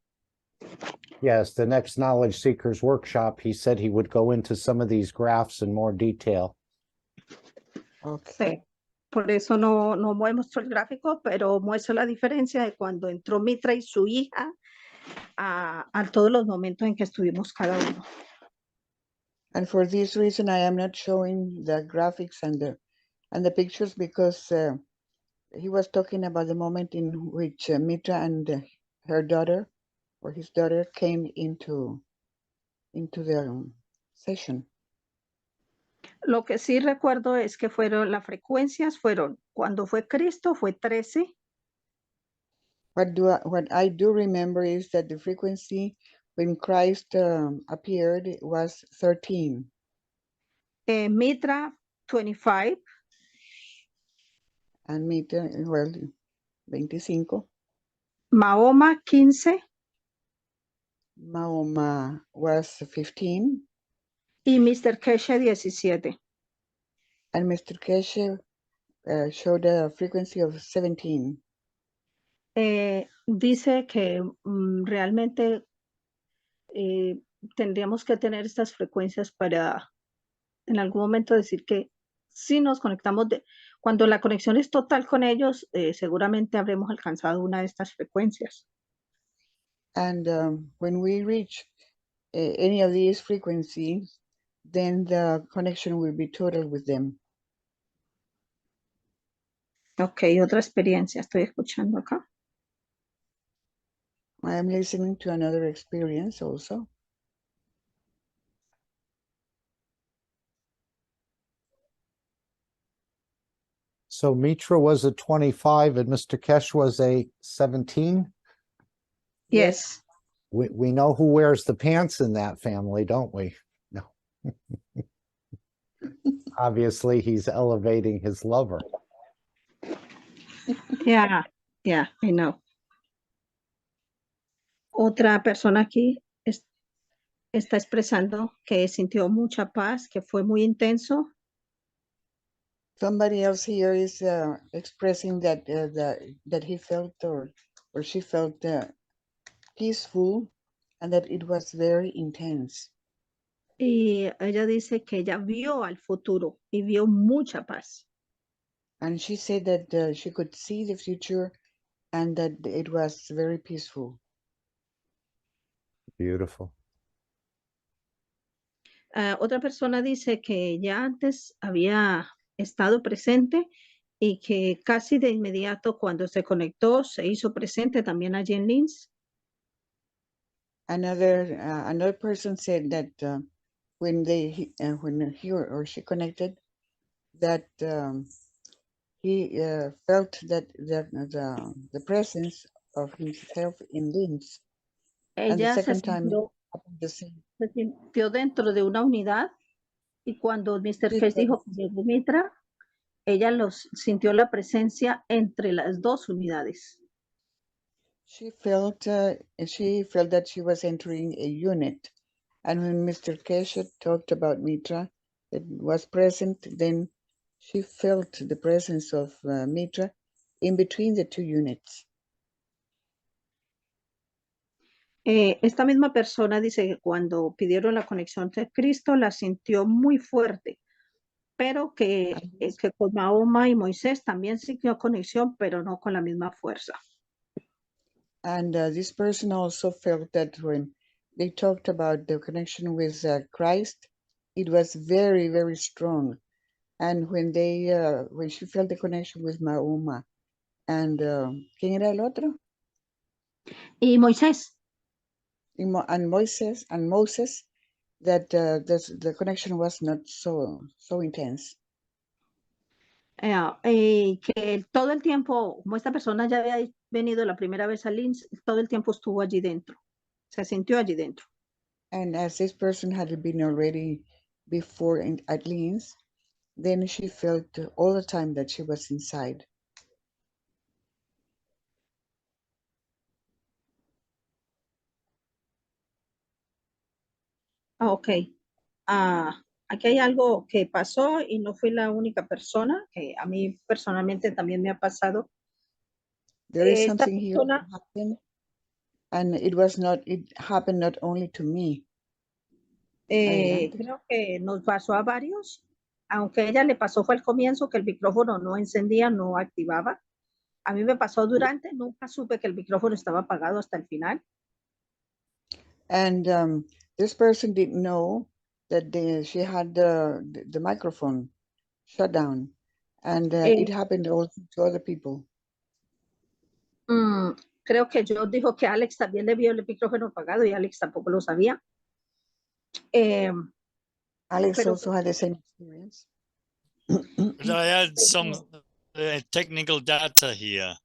Yes, the next Knowledge Seekers workshop, he said he would go into some of these graphs in more detail. Okay. Sí, por eso no muestro el gráfico, pero muestro la diferencia de cuando entró Mitra y su hija a todos los momentos en que estuvimos cada uno. And for this reason, I am not showing the graphics and the pictures because he was talking about the moment in which Mitra and her daughter or his daughter came into the session. Lo que sí recuerdo es que las frecuencias fueron, cuando fue Cristo fue 13. What I do remember is that the frequency when Christ appeared, it was 13. Mitra, 25. And Mitra, well, 25. Mahoma, 15. Mahoma was 15. Y Mr. Keshe, 17. And Mr. Keshe showed a frequency of 17. Dice que realmente tendríamos que tener estas frecuencias para en algún momento decir que si nos conectamos, cuando la conexión es total con ellos, seguramente habremos alcanzado una de estas frecuencias. And when we reach any of these frequencies, then the connection will be total with them. Ok, otra experiencia, estoy escuchando acá. I am listening to another experience also. So Mitra was a 25 and Mr. Kesh was a 17. Yes. We know who wears the pants in that family, don't we? No. Obviously, he's elevating his lover. Yeah, I know. Otra persona aquí está expresando que sintió mucha paz, que fue muy intenso. Somebody else here is expressing that that he felt or she felt peaceful and that it was very intense. Y ella dice que ella vio al futuro y vio mucha paz. And she said that she could see the future and that it was very peaceful. Beautiful. Otra persona dice que ya antes había estado presente y que casi de inmediato cuando se conectó se hizo presente también allí en Linz. Another person said that when he or she connected, that he felt that the presence of himself in Linz. And the Ella second time happened the same. se sintió dentro de una unidad y cuando Mr. Case dijo que llegó Mitra, ella sintió la presencia entre las dos unidades. She felt that she was entering a unit, and when Mr. Keshe talked about Mitra that was present, then she felt the presence of Mitra in between the two units. Esta misma persona dice que cuando pidieron la conexión de Cristo la sintió muy fuerte, pero que con Mahoma y Moisés también sintió conexión, pero no con la misma fuerza. And this person also felt that when they talked about the connection with Christ, it was very, very strong. And when she felt the connection with Mahoma and ¿quién era el otro? Y Moisés. And Moses, that the connection was not so intense. Que todo el tiempo, como esta persona ya había venido la primera vez a Linz, todo el tiempo estuvo allí dentro, se sintió allí dentro. And as this person had been already before at Linz, then she felt all the time that she was inside. Ok. Aquí hay algo que pasó y no fui la única persona, que a mí personalmente también me ha pasado. There is something here that happened, and it happened not only to me. Creo que nos pasó a varios, aunque a ella le pasó fue al comienzo que el micrófono no encendía, no activaba. A mí me pasó durante, nunca supe que el micrófono estaba apagado hasta el final. And this person didn't know that she had the microphone shut down, and it happened also to other people. Creo que yo dijo que Alex también le vio el micrófono apagado y Alex tampoco lo sabía. Alex also had the same experience. But I had some technical data here.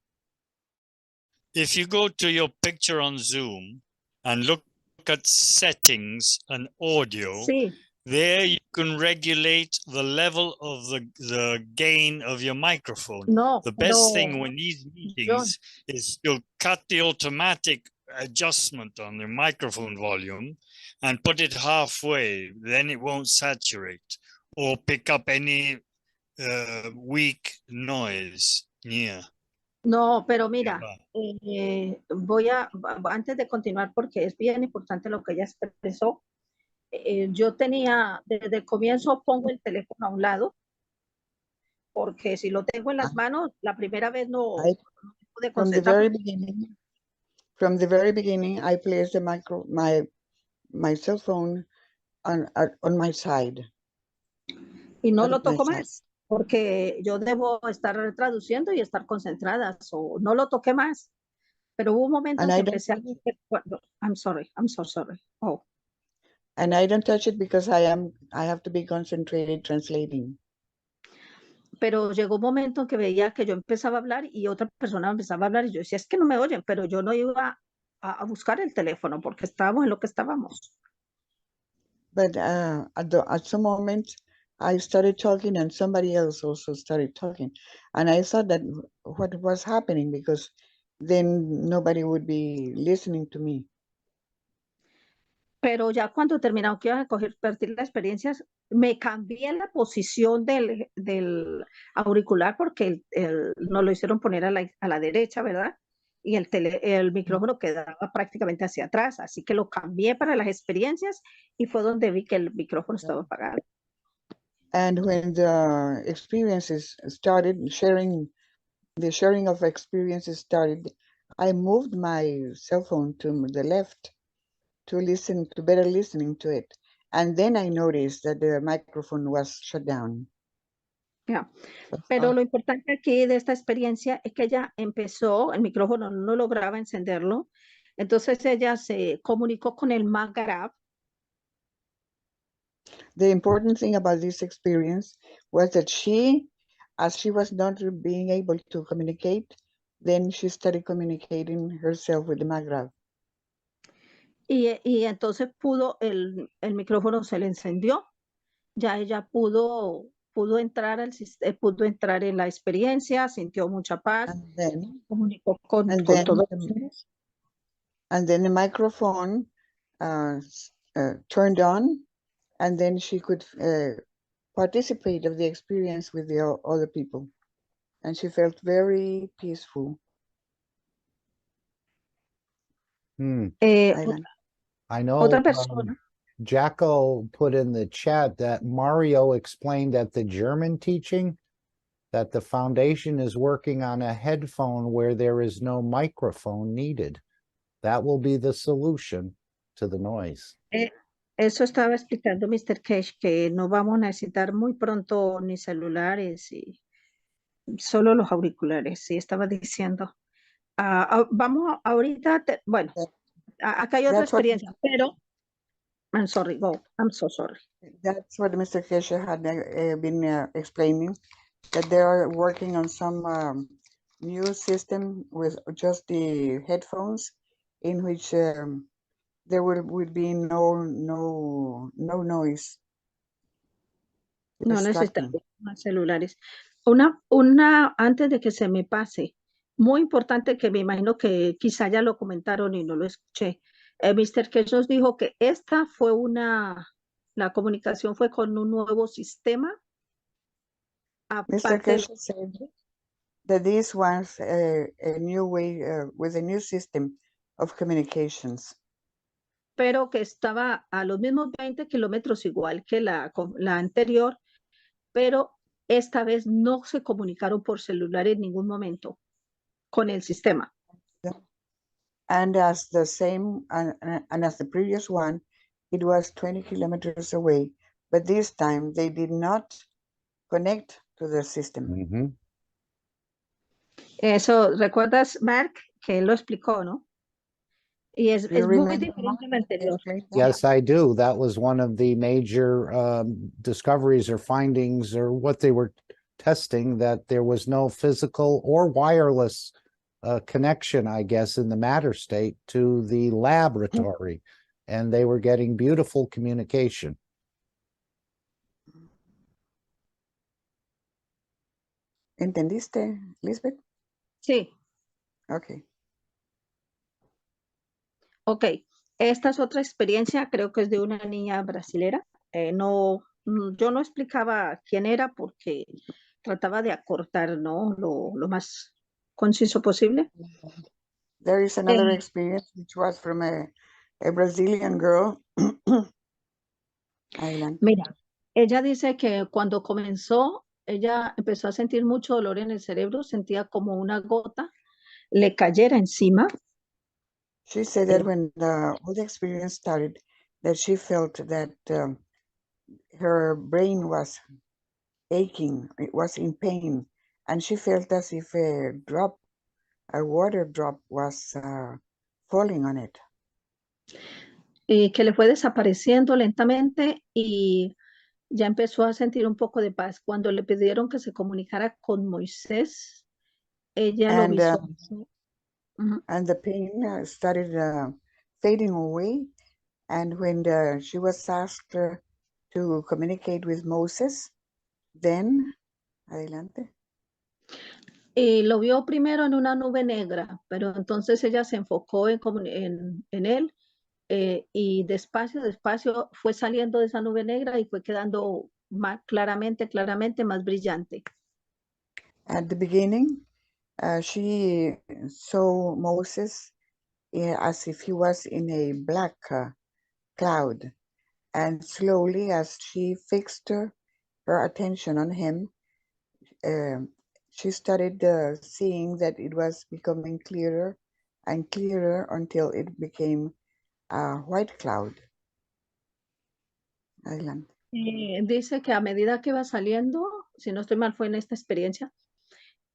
If you go to your picture on Zoom and look at settings and audio, Sí, there you can regulate the level of the gain of your microphone. no, The best thing pero when these John, meetings is to cut the automatic adjustment on the microphone volume and put it halfway, then it won't saturate or pick up any weak noise near. no, pero mira, nearby. antes de continuar, porque es bien importante lo que ella expresó, yo tenía, desde el comienzo pongo el teléfono a un lado, porque si lo tengo en las manos, la primera vez no I, me pude from the concentrar. very beginning, I placed my cell phone on my side. Y no Out lo of my toco sight. más, porque yo debo estar traduciendo y estar concentrada, o no lo toqué más. Pero hubo un momento en And que I don't empecé a... I'm sorry, I'm so sorry. Oh, And I don't touch it because I have to be concentrated translating. pero llegó un momento en que veía que yo empezaba a hablar y otra persona empezaba a hablar y yo decía, es que no me oyen, pero yo no iba a buscar el teléfono porque estábamos en lo que estábamos. But at some moment, I started talking and somebody else also started talking. And I thought that what was happening, because then nobody would be listening to me. Pero ya cuando terminamos que iba a compartir las experiencias, me cambié la posición del auricular porque nos lo hicieron poner a la derecha, ¿verdad? Y el micrófono quedaba prácticamente hacia atrás, así que lo cambié para las experiencias y fue donde vi que el micrófono estaba apagado. And when the experiences started, the sharing of experiences started, I moved my cell phone to the left to better listening to it. And then I noticed that the microphone was shut down. Yeah. Pero lo importante aquí de esta experiencia es que ella empezó, el micrófono no lograba encenderlo, entonces ella se comunicó con el Magarab. The important thing about this experience was that as she was not being able to communicate, then she started communicating herself with the Maghreb. Y entonces el micrófono se le encendió, ya ella pudo entrar pudo entrar en la experiencia, sintió mucha paz, comunicó con todos los. And then the microphone turned on, and then she could participate of the experience with the other people, and she felt very peaceful. I know Otra persona. Jacko put in the chat that Mario explained at the German teaching that the foundation is working on a headphone where there is no microphone needed. That will be the solution to the noise. Eso estaba explicando Mr. Cash, que no vamos a necesitar muy pronto ni celulares y solo los auriculares, sí, estaba diciendo. Vamos ahorita, bueno, acá hay otra experiencia, pero I'm sorry, I'm so sorry. That's what Mr. Kesha had been explaining, that they are working on some new system with just the headphones, in which there would be no noise. No necesitamos Distracting. más celulares. Antes de que se me pase, muy importante que me imagino que quizá ya lo comentaron y no lo escuché. Mr. Kesh nos dijo que esta fue la comunicación fue con un nuevo sistema. Mr. Kesh said that this was a new way, with a new system of communications. Pero que estaba a los mismos 20 kilómetros igual que la anterior, pero esta vez no se comunicaron por celular en ningún momento con el sistema. And as the same, and as the previous one, it was 20 kilometers away, but this time they did not connect to the system. Eso, ¿recuerdas, Mark, que él lo explicó, no? Y es muy diferente al anterior. Yes, I do. That was one of the major discoveries or findings, or what they were testing, that there was no physical or wireless connection, I guess, in the matter state to the laboratory. and they were getting beautiful communication. ¿Entendiste, Lisbeth? Sí, Okay. ok. Esta es otra experiencia, creo que es de una niña brasilera. No, yo no explicaba quién era porque trataba de acortar, ¿no? Lo más conciso posible. There is another Eh, experience which was from a Brazilian girl. Adelante. Mira, ella dice que cuando comenzó, ella empezó a sentir mucho dolor en el cerebro, sentía como una gota le cayera encima. She said that when all the experience started, that she felt that her brain was aching, it was in pain, and she felt as if a water drop was falling on it. Y que le fue desapareciendo lentamente y ya empezó a sentir un poco de paz. Cuando le pidieron que se comunicara con Moisés, ella lo And visualizó. Ujú. and the pain started fading away. And when she was asked to communicate with Moses, then, adelante. Y lo vio primero en una nube negra, pero entonces ella se enfocó en él y despacio, despacio fue saliendo de esa nube negra y fue quedando más claramente, claramente más brillante. At the beginning, she saw Moses as if he was in a black cloud. And slowly, as she fixed her attention on him, she started seeing that it was becoming clearer and clearer until it became a white cloud. Adelante. Dice que a medida que iba saliendo, si no estoy mal, fue en esta experiencia,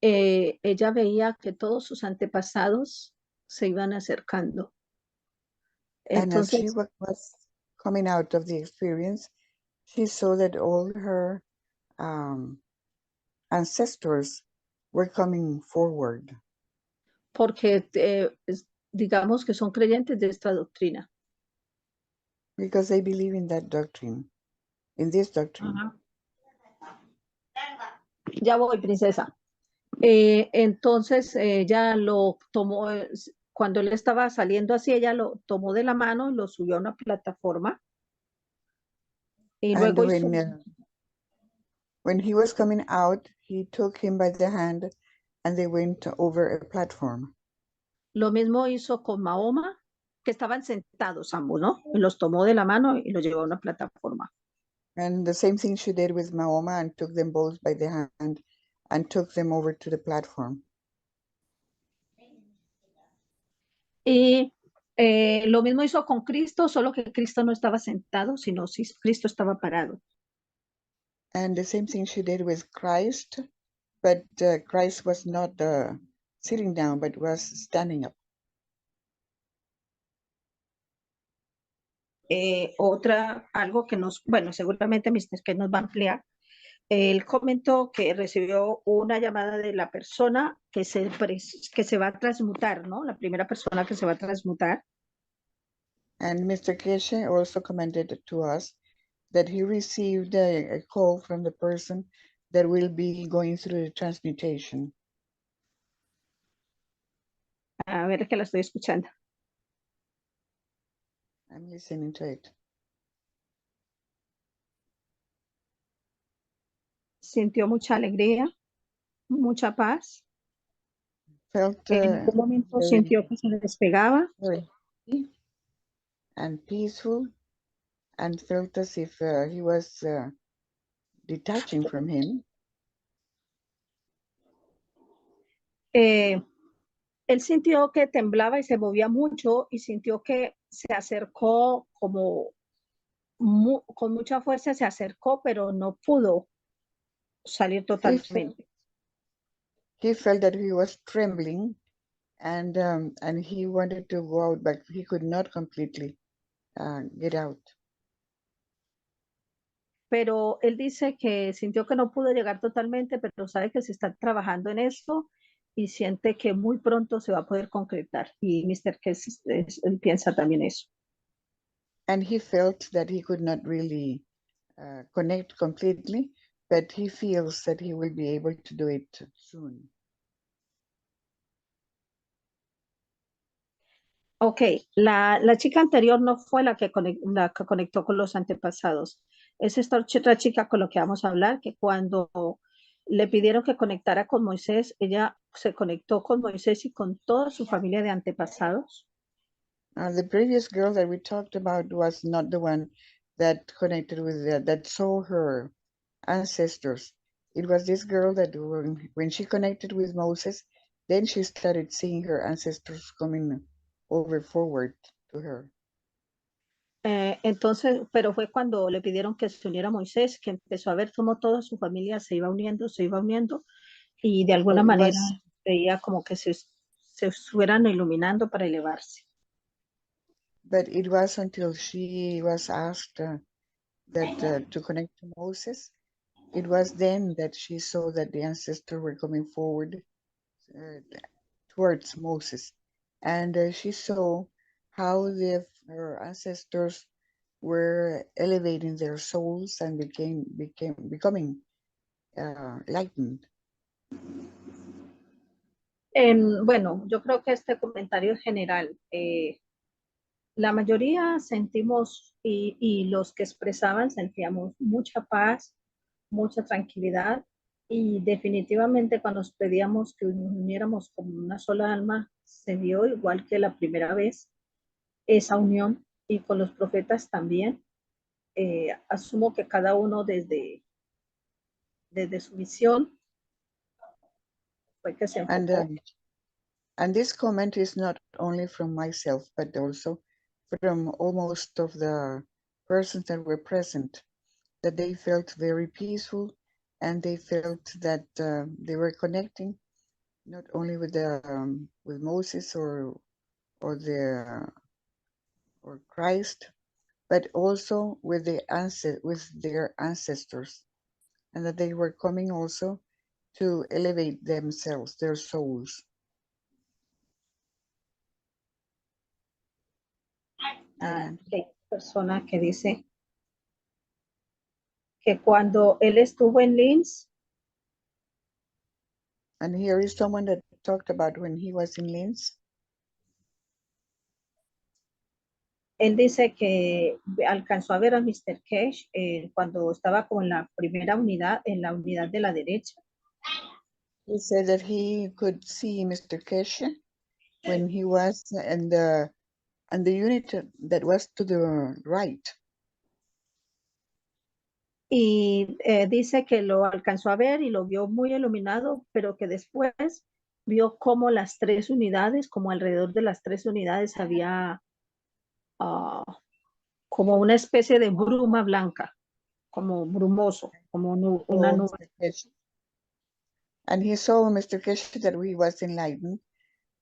ella veía que todos sus antepasados se iban acercando. And as she Entonces, was coming out of the experience, she saw that all her ancestors were coming forward. porque digamos que son creyentes de esta doctrina. Because they believe in that doctrine, in this doctrine. Ajá. Ya voy, princesa. Entonces ella lo tomó, cuando él estaba saliendo así, ella lo tomó de la mano y lo subió a una plataforma. Y And luego hizo when he was coming out, he took him by the hand and they went over a platform. lo mismo hizo con Mahoma, que estaban sentados ambos, ¿no? Y los tomó de la mano y los llevó a una plataforma. And the same thing she did with Mahoma and took them both by the hand and took them over to the platform. Y lo mismo hizo con Cristo, solo que Cristo no estaba sentado, sino si Cristo estaba parado. And the same thing she did with Christ, but Christ was not sitting down, but was standing up. Algo que bueno, seguramente Mr. que nos va a ampliar. Él comentó que recibió una llamada de la persona que se va a transmutar, ¿no? La primera persona que se va a transmutar. And Mr. Keshe also commented to us that he received a call from the person that will be going through the transmutation. A ver, que la estoy escuchando. I'm listening to it. Sintió mucha alegría, mucha paz. Felt En algún momento very, sintió que se despegaba. very happy and peaceful, and felt as if he was detaching from him. Él sintió que temblaba y se movía mucho y sintió que se acercó como con mucha fuerza, se acercó, pero no pudo salir totalmente. He felt that he was trembling and he wanted to go out, but he could not completely get out. Pero él dice que sintió que no pudo llegar totalmente, pero sabe que se está trabajando en esto y siente que muy pronto se va a poder concretar. Y Mr. Kess él piensa también eso. And he felt that he could not really connect completely, but he feels that he will be able to do it soon. Ok, la chica anterior no fue la que conectó con los antepasados. Es esta otra chica con la que vamos a hablar, que cuando le pidieron que conectara con Moisés, ella se conectó con Moisés y con toda su familia de antepasados. The previous girl that we talked about was not the one that connected with that saw her ancestors. It was this girl that when she connected with Moses, then she started seeing her ancestors coming over forward to her. Entonces, pero fue cuando le pidieron que se uniera a Moisés, que empezó a ver cómo toda su familia se iba uniendo, y de alguna manera veía como que se estuvieran iluminando para elevarse. But it was until she was asked to connect to Moses, it was then that she saw that the ancestors were coming forward towards Moses. And she saw how her ancestors were elevating their souls and becoming enlightened. Bueno, yo creo que este comentario es general. La mayoría sentimos, y los que expresaban sentíamos mucha paz, mucha tranquilidad, y definitivamente cuando nos pedíamos que nos uniéramos como una sola alma, se dio igual que la primera vez esa unión, y con los profetas también. Asumo que cada uno desde su visión fue que se enfocó. And this comment is not only from myself, but also from almost of the persons that were present, that they felt very peaceful, and they felt that they were connecting not only with with Moses or Christ, but also with their ancestors, and that they were coming also to elevate themselves, their souls. Hay persona que dice que cuando él estuvo en Linz, and here is someone that talked about when he was in Linz. Él dice que alcanzó a ver a Mr. Cash cuando estaba como en la primera unidad, en la unidad de la derecha. He said that he could see Mr. Cash when he was in the unit that was to the right. Y dice que lo alcanzó a ver y lo vio muy iluminado, pero que después vio como las tres unidades, como alrededor de las tres unidades había como una especie de bruma blanca, como brumoso, como una nube. And he saw Mr. Cash that he was enlightened,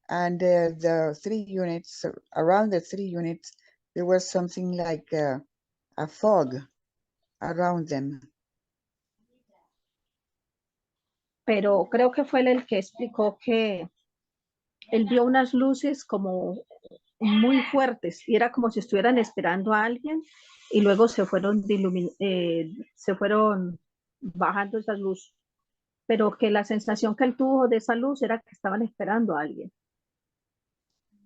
and the 3 units, around the 3 units, there was something like a fog around them. Pero creo que fue él el que explicó que él vio unas luces como muy fuertes y era como si estuvieran esperando a alguien, y luego se fueron bajando esas luces, pero que la sensación que él tuvo de esa luz era que estaban esperando a alguien.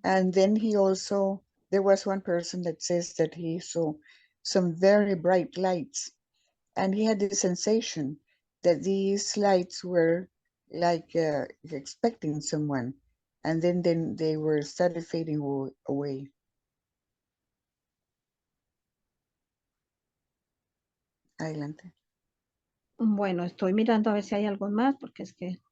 And then there was one person that says that he saw some very bright lights, and he had the sensation that these lights were like expecting someone, and then they started fading away. Adelante. Bueno, estoy mirando a ver si hay algo más, porque es que,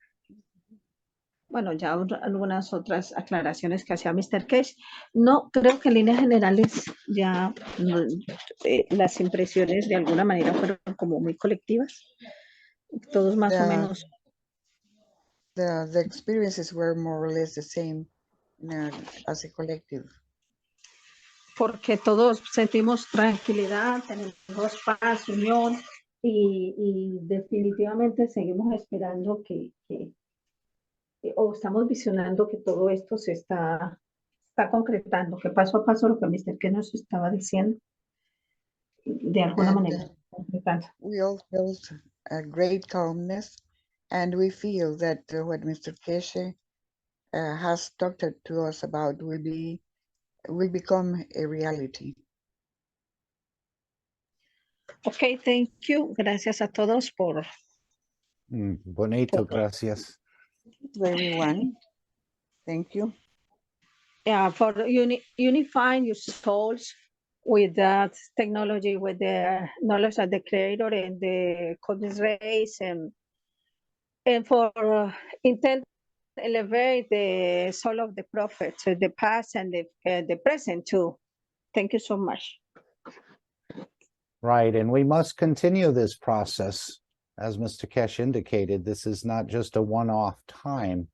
bueno, ya algunas otras aclaraciones que hacía Mr. Cash. No, creo que en líneas generales ya las impresiones de alguna manera fueron como muy colectivas. Todos más o menos. The experiences were more or less the same as a collective. Porque todos sentimos tranquilidad, tenemos paz, unión, y definitivamente seguimos esperando o estamos visionando que todo esto se está concretando, que paso a paso lo que Mr. K nos estaba diciendo, de alguna And manera. we all felt a great calmness, and we feel that what Mr. Keshe has talked to us about will become a reality. Okay, thank you. Gracias a todos por Bonito, gracias. To everyone, thank you. for unifying your souls with that technology, with the knowledge of the creator and the conscious race, and for intent to elevate the soul of the prophets, the past and the present too. Thank you so much. Right, and we must continue this process. As Mr. Kesh indicated, this is not just a one-off time,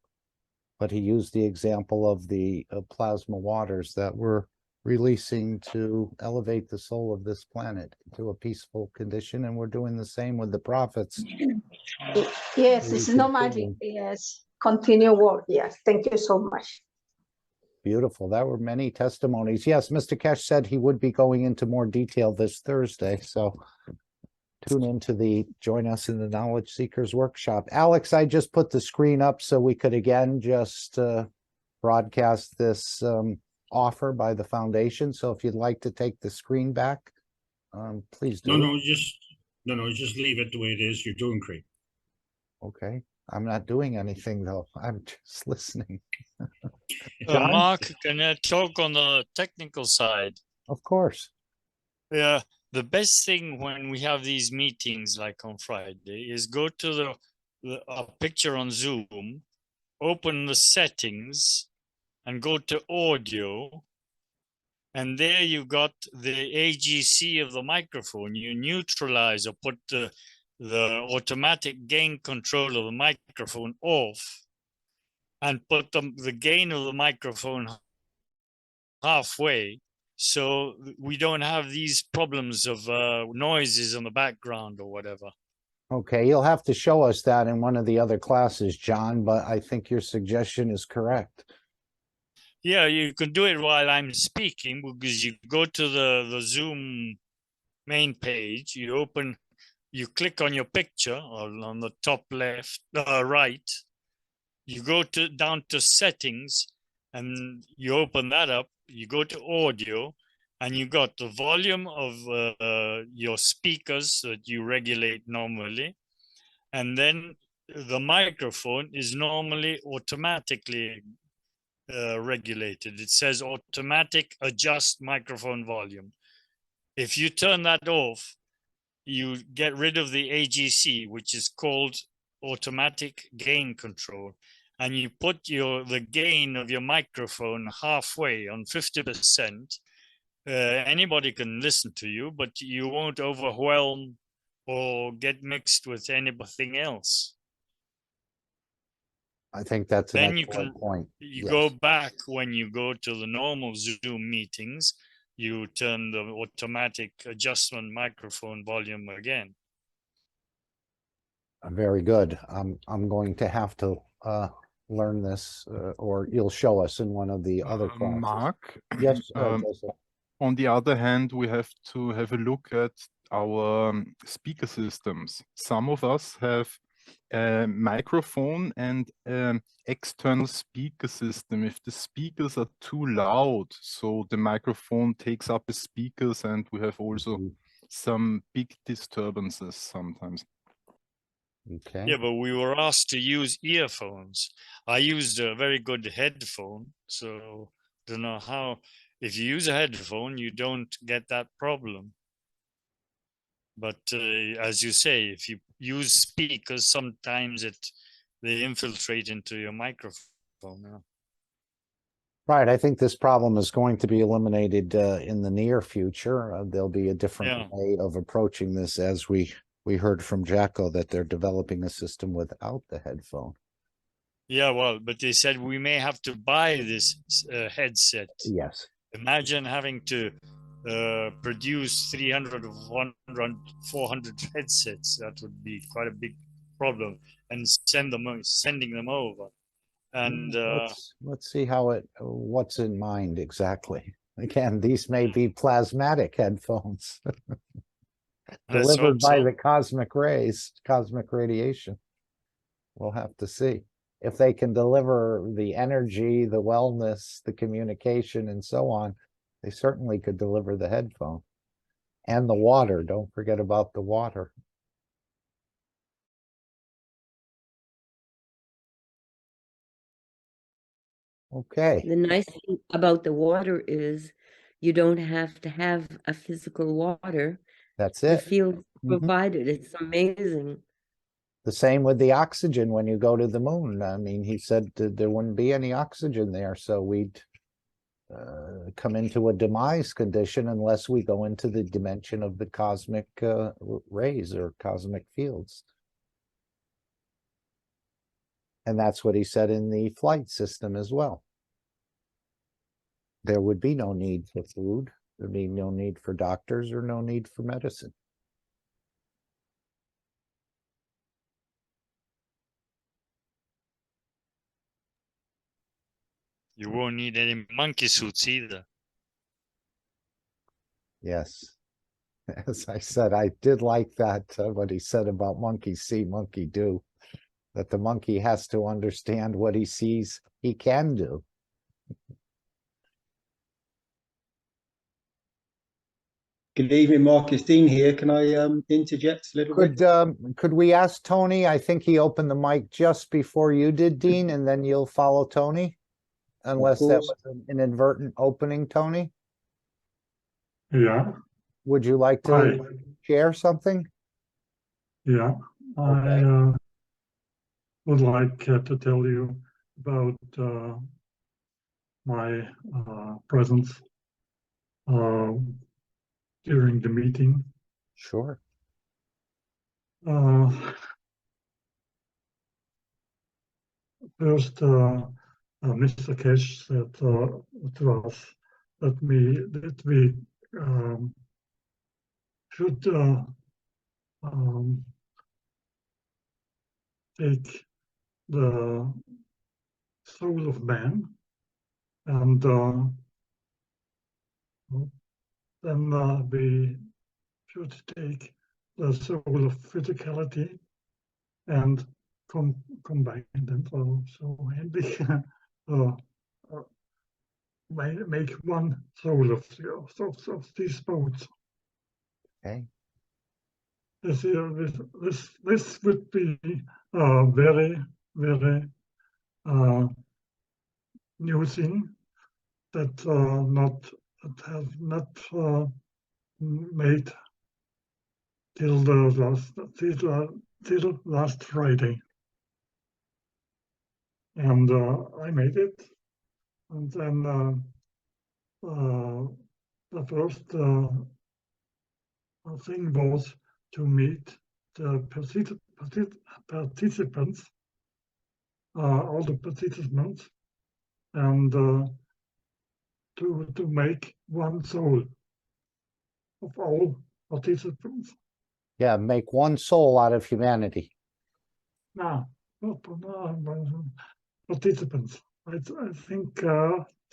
but he used the example of the plasma waters that we're releasing to elevate the soul of this planet to a peaceful condition, and we're doing the same with the prophets. Yes, it's no magic. Yes, continue work. Yes, thank you so much. Beautiful. That were many testimonies. Yes, Mr. Kesh said he would be going into more detail this Thursday, so tune into join us in the Knowledge Seekers Workshop. Alex, I just put the screen up so we could again just broadcast this offer by the foundation. So if you'd like to take the screen back, please do. No, just leave it the way it is. You're doing great. Okay. I'm not doing anything though. I'm just listening. John? Mark, can I talk on the technical side? Of course. Yeah, the best thing when we have these meetings like on Friday is go to a picture on Zoom, open the settings and go to audio. And there you got the AGC of the microphone. You neutralize or put the automatic gain control of the microphone off and put the gain of the microphone halfway, so we don't have these problems of noises in the background or whatever. Okay, you'll have to show us that in one of the other classes, John, but I think your suggestion is correct. Yeah, you can do it while I'm speaking, because you go to the Zoom main page, you click on your picture on the top left, right, you go down to settings and you open that up, you go to audio and you got the volume of your speakers that you regulate normally. And then the microphone is normally automatically regulated. It says automatic adjust microphone volume. If you turn that off, you get rid of the AGC, which is called automatic gain control, and you put the gain of your microphone halfway on 50%. Anybody can listen to you, but you won't overwhelm or get mixed with anything else. I think that's an Then excellent point. You go back when you go to the normal Zoom meetings, you turn the automatic adjustment microphone volume again. Very good. I'm going to have to learn this, or you'll show us in one of the other classes. Mark, Yes, Joseph. On the other hand, we have to have a look at our speaker systems. Some of us have a microphone and an external speaker system. If the speakers are too loud, so the microphone takes up the speakers, and we have also some big disturbances sometimes. Okay. Yeah, but we were asked to use earphones. I used a very good headphone, so don't know how. If you use a headphone, you don't get that problem. But as you say, if you use speakers, sometimes they infiltrate into your microphone. Yeah. Right. I think this problem is going to be eliminated in the near future. There'll be a different way of approaching this, as we heard from Jacko that they're developing a system without the headphone. Yeah, well, but they said we may have to buy this headset. Yes. Imagine having to produce 300 or 100, 400 headsets. That would be quite a big problem, and sending them over. And let's see what's in mind exactly. Again, these may be plasmatic headphones Let's delivered hope by so. the cosmic rays, cosmic radiation. We'll have to see if they can deliver the energy, the wellness, the communication, and so on. They certainly could deliver the headphone and the water. Don't forget about the water. Okay, The nice thing about the water is you don't have to have a physical water. that's The it. field Mhm. provided. It's amazing. The same with the oxygen when you go to the moon. I mean, he said that there wouldn't be any oxygen there, so we'd come into a demise condition unless we go into the dimension of the cosmic rays or cosmic fields. And that's what he said in the flight system as well. There would be no need for food. There'd be no need for doctors or no need for medicine. You won't need any monkey suits either. Yes. As I said, I did like that, what he said about monkey see, monkey do. That the monkey has to understand what he sees he can do. Good evening, Marcus. Dean here. Can I interject a little bit? Could we ask Tony? I think he opened the mic just before you did, Dean, and then you'll follow Tony? Unless that course. was an inadvertent opening, Tony? Yeah, Would you like hi. to share something? Yeah, Okay. I would like to tell you about my presence during the meeting. Sure. First, Mr. Cash said to us that we should take the soul of man and then we should take the soul of physicality and combine them so make one soul of these boats. Okay. This would be very new thing that has not made till last Friday, and I made it, and then the first thing was to meet the participants, all the participants, and to make one soul of all participants. Yeah, make one soul out of humanity. Now, participants. I think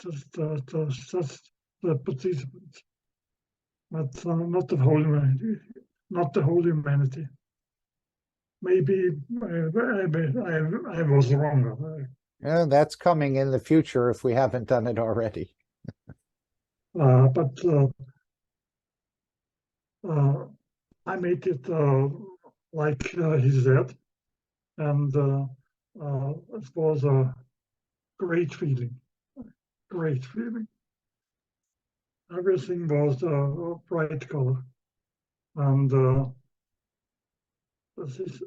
just the participants, but not the whole humanity. Not the whole humanity. Maybe I was wrong. Yeah, that's coming in the future if we haven't done it already. But I made it like he said, and it was a great feeling. Great feeling. Everything was a bright color, and this is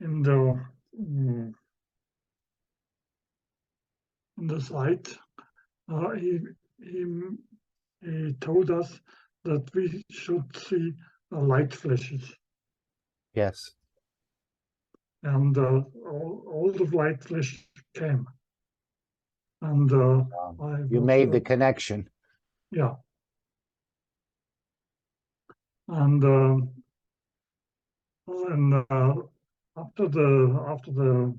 in the slide, he told us that we should see light flashes. Yes. And all the light flashes came. And you made the connection. Yeah. And and after the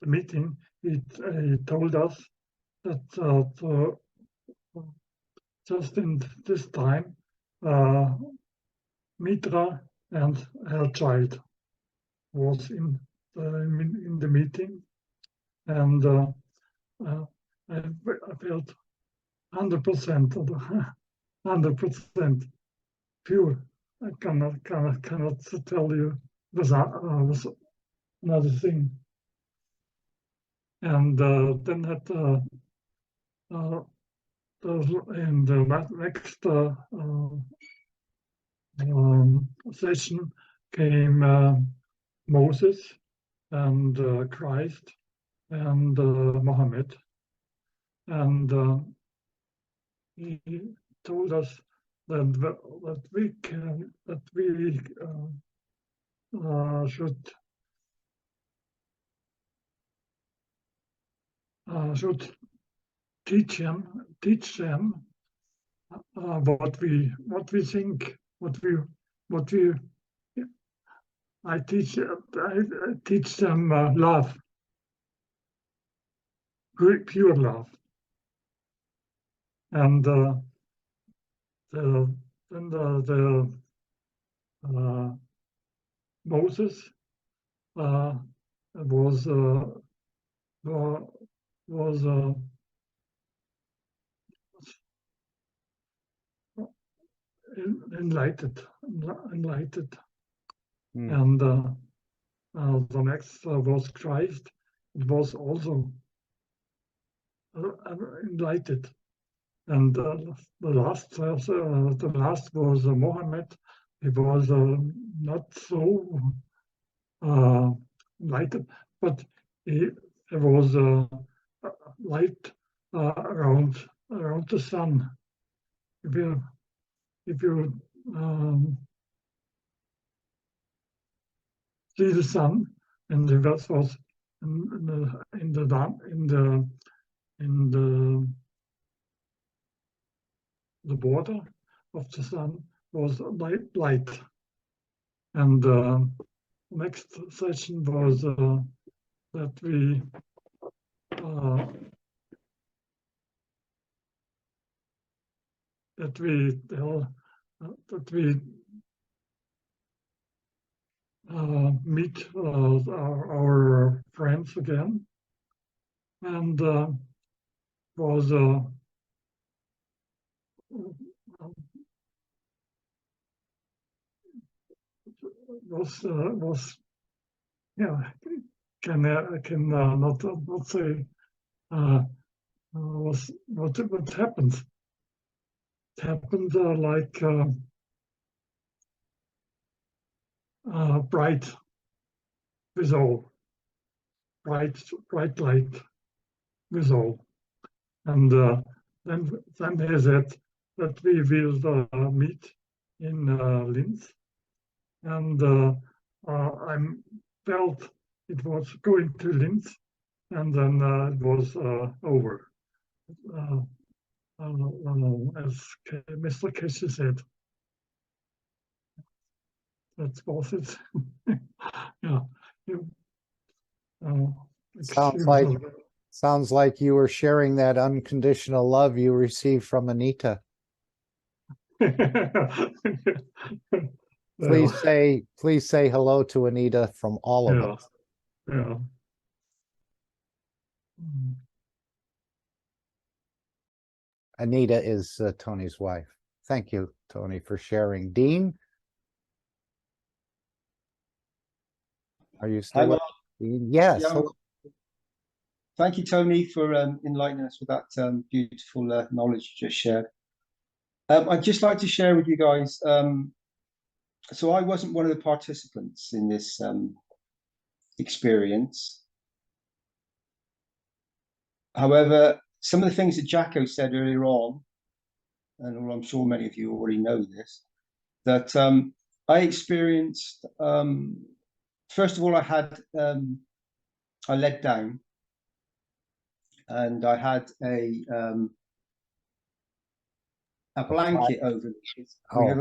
meeting, he told us that just in this time, Mitra and her child was in the meeting, and I felt 100%, 100% pure. I cannot tell you was another thing. And then in the next session came Moses and Christ and Mohammed, and he told us that we should teach them what we think, I teach them love, pure love, and Moses was enlightened, and the next was Christ. It was also enlightened, and the last was Mohammed. He was not so enlightened, but it was light around the sun. If you see the sun, and the verse was in the border of the sun was light, and next session was that we meet our friends again, and was yeah, I can not say what happened. It happened like bright with all, bright light with all, and then he said that we will meet in Linz, and I felt it was going to Linz, and then it was over. As Mr. Casey said, that was it. Yeah. Sounds like you were sharing that unconditional love you received from Anita. Please say hello to Anita from all of us. Yeah. Anita is Tony's wife. Thank you, Tony, for sharing. Dean? Are you still with Dean? Yes. Yeah. Thank you, Tony, for enlightening us with that beautiful knowledge you just shared. I'd just like to share with you guys, so I wasn't one of the participants in this experience. However, some of the things that Jacko said earlier on, and I'm sure many of you already know this, that I experienced, first of all, I led down, and I had a blanket over me because I knew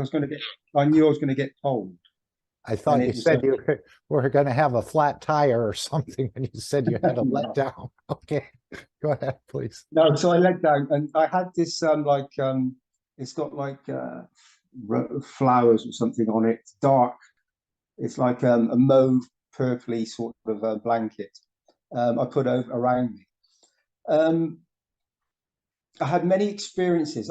I was going to get cold. I thought And you it was said you were going to have a flat tire or something when you said you had to let down. Okay, go ahead, please. no, so I let down, and I had this it's got like flowers or something on it, dark. It's like a mauve purpley sort of blanket I put over around me. I had many experiences.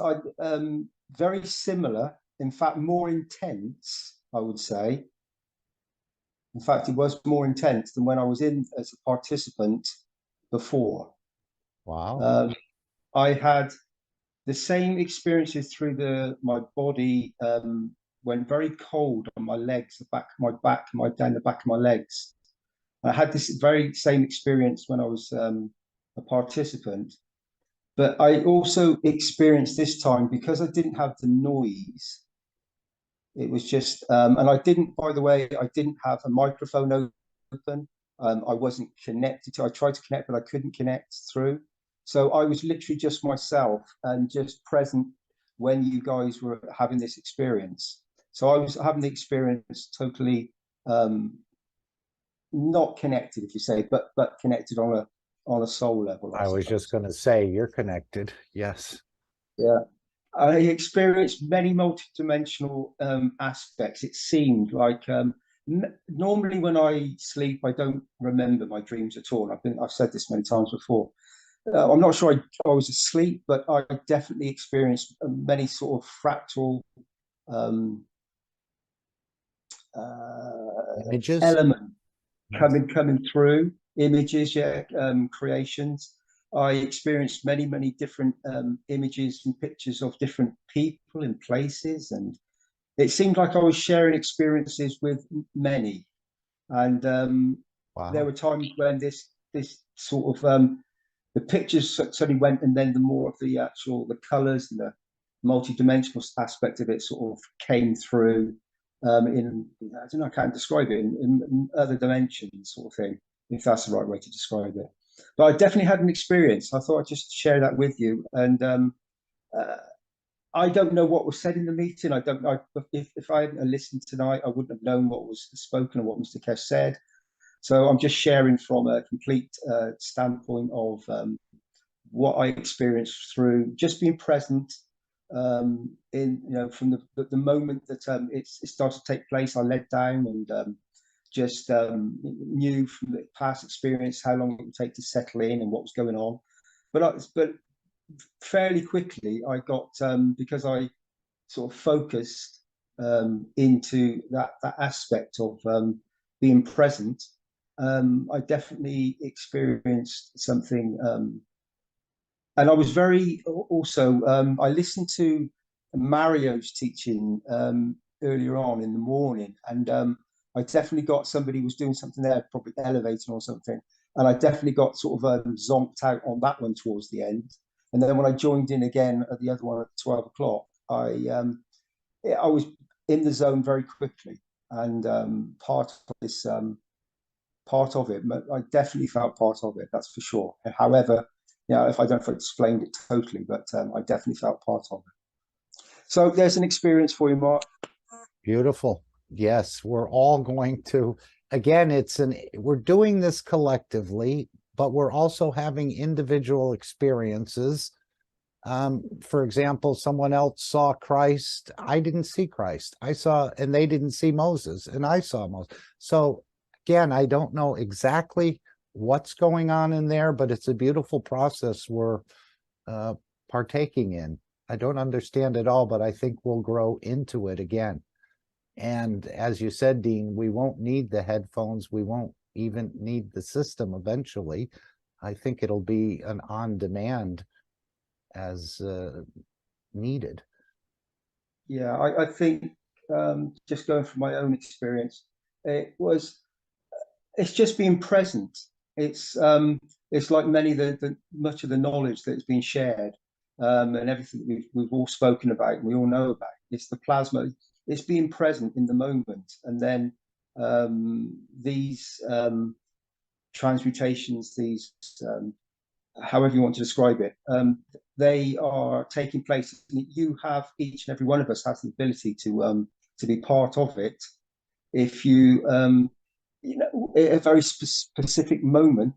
Very similar, in fact, more intense, I would say. In fact, it was more intense than when I was in as a participant before. Wow. I had the same experiences through my body went very cold on my legs, down the back of my legs. I had this very same experience when I was a participant, but I also experienced this time because I didn't have the noise. It was just, and I didn't, by the way, I didn't have a microphone open. I wasn't connected to, I tried to connect, but I couldn't connect through. So I was literally just myself and just present when you guys were having this experience. So I was having the experience totally not connected, if you say, but connected on a soul level. I was just going to say, you're connected. Yes. Yeah. I experienced many multidimensional aspects. It seemed like normally when I sleep, I don't remember my dreams at all. I've said this many times before. I'm not sure I was asleep, but I definitely experienced many sort of fractal images, element coming through, images, creations. I experienced many different images and pictures of different people and places, and it seemed like I was sharing experiences with many. And wow. There were times when this sort of the pictures suddenly went, and then the colors and the multi-dimensional aspect of it sort of came through I don't know, I can't describe it, in other dimensions, sort of thing, if that's the right way to describe it. But I definitely had an experience. I thought I'd just share that with you. And I don't know what was said in the meeting. I don't know if I hadn't listened tonight, I wouldn't have known what was spoken or what Mr. Kesh said. So I'm just sharing from a complete standpoint of what I experienced through just being present. From the moment that it started to take place, I let down and just knew from the past experience how long it would take to settle in and what was going on. But fairly quickly, I got because I sort of focused into that aspect of being present. I definitely experienced something. And I was very also, I listened to Mario's teaching earlier on in the morning, and I definitely got somebody was doing something there, probably elevating or something. And I definitely got sort of zonked out on that one towards the end. And then when I joined in again at the other one at 12 o'clock, I was in the zone very quickly. And part of it, I definitely felt part of it, that's for sure. However, if I don't know if I explained it totally, but I definitely felt part of it. So there's an experience for you, Mark. Beautiful. Yes, we're all going to, again, we're doing this collectively, but we're also having individual experiences. For example, someone else saw Christ. I didn't see Christ. And they didn't see Moses, and I saw Moses. So again, I don't know exactly what's going on in there, but it's a beautiful process we're partaking in. I don't understand it all, but I think we'll grow into it again. And as you said, Dean, we won't need the headphones. We won't even need the system eventually. I think it'll be an on-demand as needed. Yeah, I think just going from my own experience, it's just being present. It's like much of the knowledge that's been shared and everything that we've all spoken about and we all know about. It's the plasma. It's being present in the moment, and then these transmutations, these however you want to describe it, they are taking place. You have, each and every one of us has the ability to be part of it, if you, you know, a very specific moment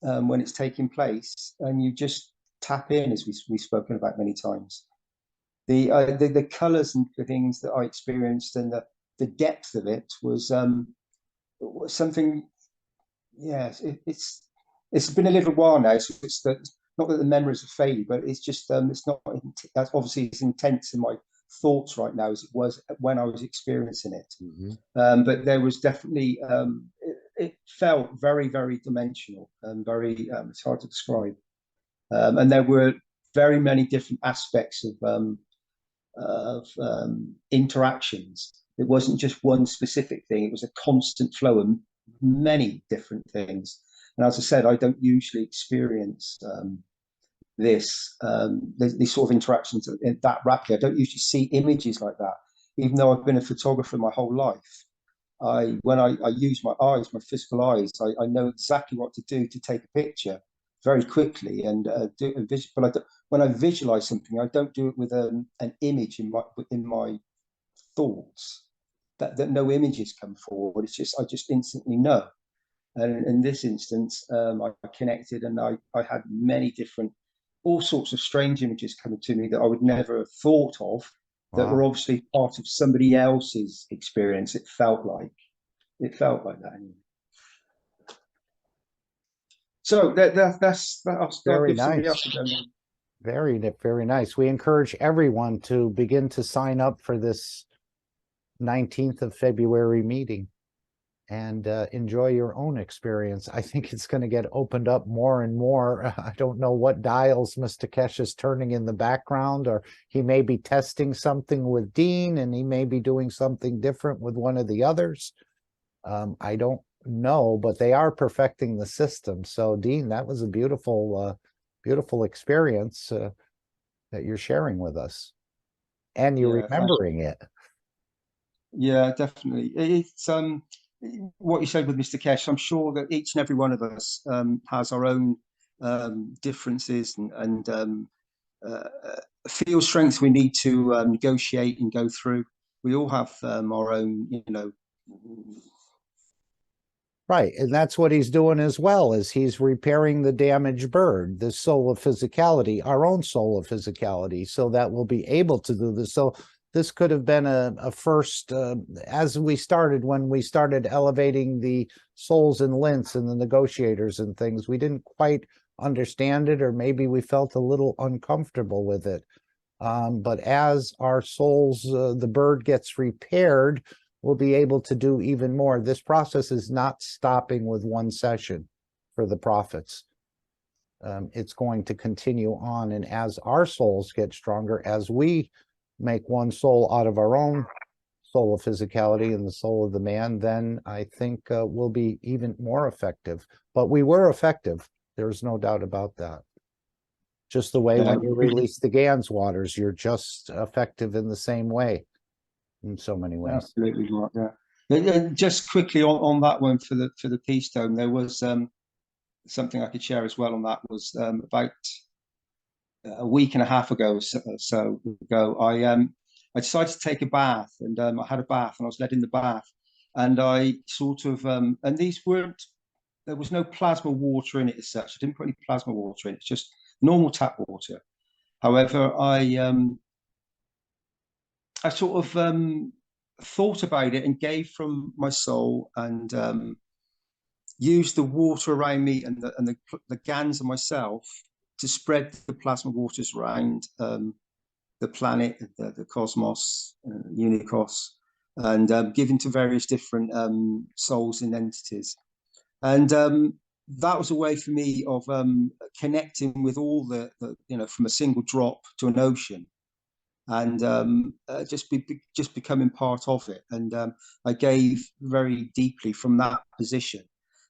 when it's taking place, and you just tap in, as we've spoken about many times. The colors and the things that I experienced and the depth of it was something. Yes, it's been a little while now, so it's not that the memories are fading, but it's just it's not that's obviously as intense in my thoughts right now as it was when I was experiencing it. But there was definitely it felt very, very dimensional and very it's hard to describe. And there were very many different aspects of interactions. It wasn't just one specific thing. It was a constant flow of many different things. And as I said, I don't usually experience these sort of interactions that rapidly. I don't usually see images like that, even though I've been a photographer my whole life. When I use my eyes, my physical eyes, I know exactly what to do to take a picture very quickly and do a visual. But when I visualize something, I don't do it with an image in my thoughts. That no images come forward. It's just I just instantly know. And in this instance, I connected, and I had many different, all sorts of strange images coming to me that I would never have thought of, that were obviously part of somebody else's experience. It felt like that. Anyway. So that's very nice. Very nice. We encourage everyone to begin to sign up for this 19th of February meeting and enjoy your own experience. I think it's going to get opened up more and more. I don't know what dials Mr. Kesh is turning in the background, or he may be testing something with Dean, and he may be doing something different with one of the others. I don't know, but they are perfecting the system. So Dean, that was a beautiful, beautiful experience that you're sharing with us, and you're remembering it. Yeah, definitely. It's what you said with Mr. Kesh. I'm sure that each and every one of us has our own differences and field strengths we need to negotiate and go through. We all have our own, you know. Right, and that's what he's doing as well, is he's repairing the damaged bird, the soul of physicality, our own soul of physicality, so that we'll be able to do this. So this could have been a first, as we started, when we started elevating the souls and lints and the negotiators and things, we didn't quite understand it, or maybe we felt a little uncomfortable with it. But as our souls, the bird gets repaired, we'll be able to do even more. This process is not stopping with one session for the prophets. It's going to continue on, and as our souls get stronger, as we make one soul out of our own soul of physicality and the soul of the man, then I think we'll be even more effective. But we were effective. There's no doubt about that. Just the way when you release the Gans waters, you're just effective in the same way, in so many ways. Absolutely right. Yeah. Just quickly on that one for the Keystone, there was something I could share as well on that. Was about a week and a half ago or so ago, I decided to take a bath, and I had a bath, and I was led in the bath, and I sort of and these weren't, there was no plasma water in it as such. I didn't put any plasma water in it. It's just normal tap water. However, I sort of thought about it and gave from my soul, and used the water around me and the Gans of myself to spread the plasma waters around the planet, the cosmos, Unicos, and given to various different souls and entities. And that was a way for me of connecting with all the, you know, from a single drop to an ocean, and just becoming part of it. And I gave very deeply from that position.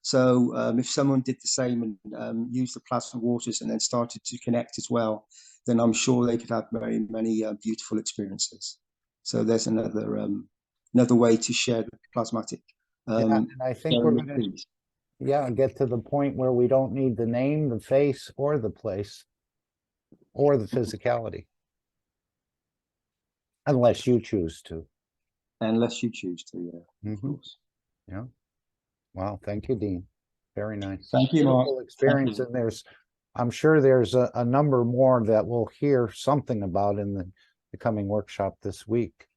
So if someone did the same and used the plasma waters and then started to connect as well, then I'm sure they could have very many beautiful experiences. So there's another way to share the plasmatic. And I think we're going to get to the point where we don't need the name, the face, or the place, or the physicality, unless you choose to. unless you choose to, yeah, of Mhm. course. Yeah. Wow. Thank you, Dean. Very nice. Thank you, Mark. Beautiful experience. Thank And I'm sure there's a number more that we'll hear something about in the coming workshop this week,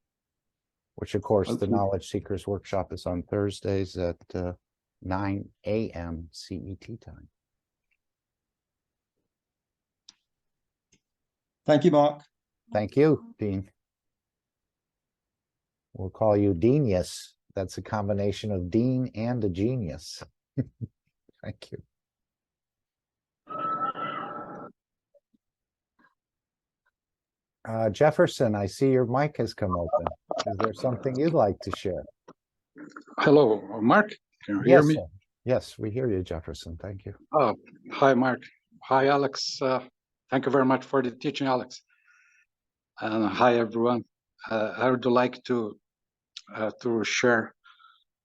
which of course the Okay. Knowledge Seekers workshop is on Thursdays at 9 a.m. CET time. Thank you, Mark. Thank you, Dean. We'll call you Deanius. That's a combination of Dean and a genius. Thank you. Jefferson, I see your mic has come open. Is there something you'd like to share? Hello, Mark. Can you hear Yes, me? sir. Yes, we hear you, Jefferson. Thank you. Hi, Mark. Hi, Alex. Thank you very much for the teaching, Alex. And hi, everyone. I would like to share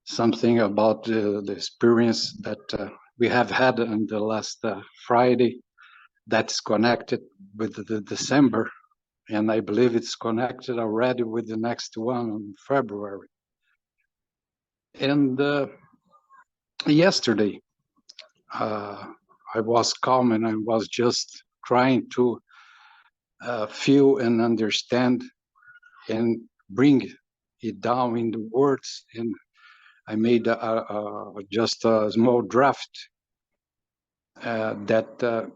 something about the experience that we have had on the last Friday that's connected with the December, and I believe it's connected already with the next one in February. And yesterday, I was calm and I was just trying to feel and understand and bring it down in the words. And I made just a small draft that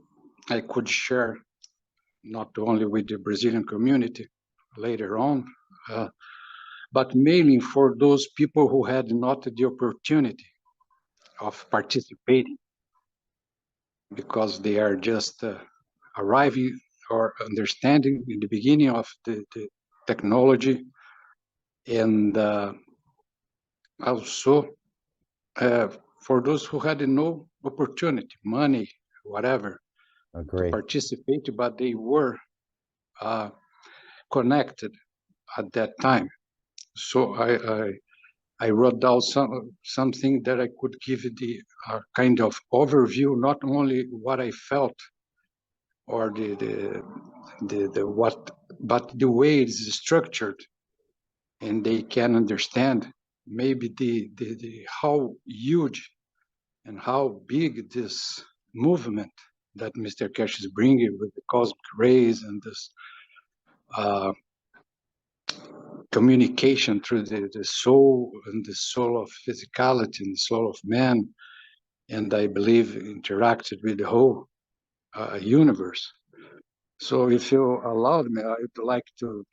I could share not only with the Brazilian community later on, but mainly for those people who had not the opportunity of participating because they are just arriving or understanding in the beginning of the technology, and also for those who had no opportunity, money, whatever, to participate, but they were connected at that time. So I wrote down something that I could give the kind of overview, not only what I felt or the what, but the way it's structured, and they can understand maybe the how huge and how big this movement that Mr. Cash is bringing with the cosmic rays and this communication through the soul and the soul of physicality and the soul of man, and I believe interacted with the whole universe. So if you allowed me, I would like to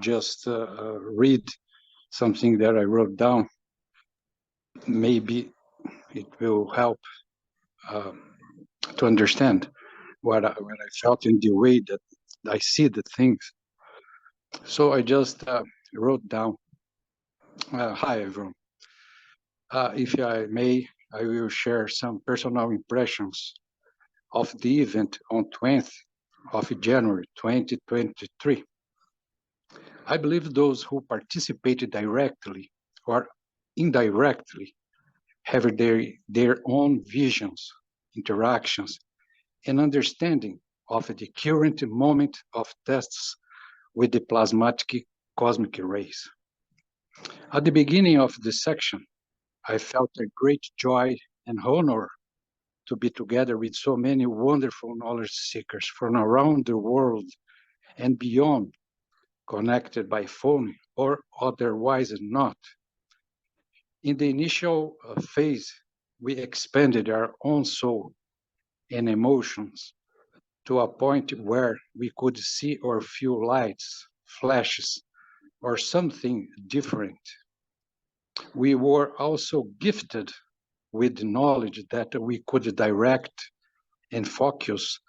just read something that I wrote down. Maybe it will help to understand what I felt in the way that I see the things. So I just wrote down, hi everyone. If I may, I will share some personal impressions of the event on 20th of January 2023. I believe those who participated directly or indirectly have their own visions, interactions, and understanding of the current moment of tests with the plasmatic cosmic rays. At the beginning of the section, I felt a great joy and honor to be together with so many wonderful knowledge seekers from around the world and beyond, connected by phone or otherwise not. In the initial phase, we expanded our own soul and emotions to a point where we could see or feel lights, flashes, or something different. We were also gifted with the knowledge that we could direct and focus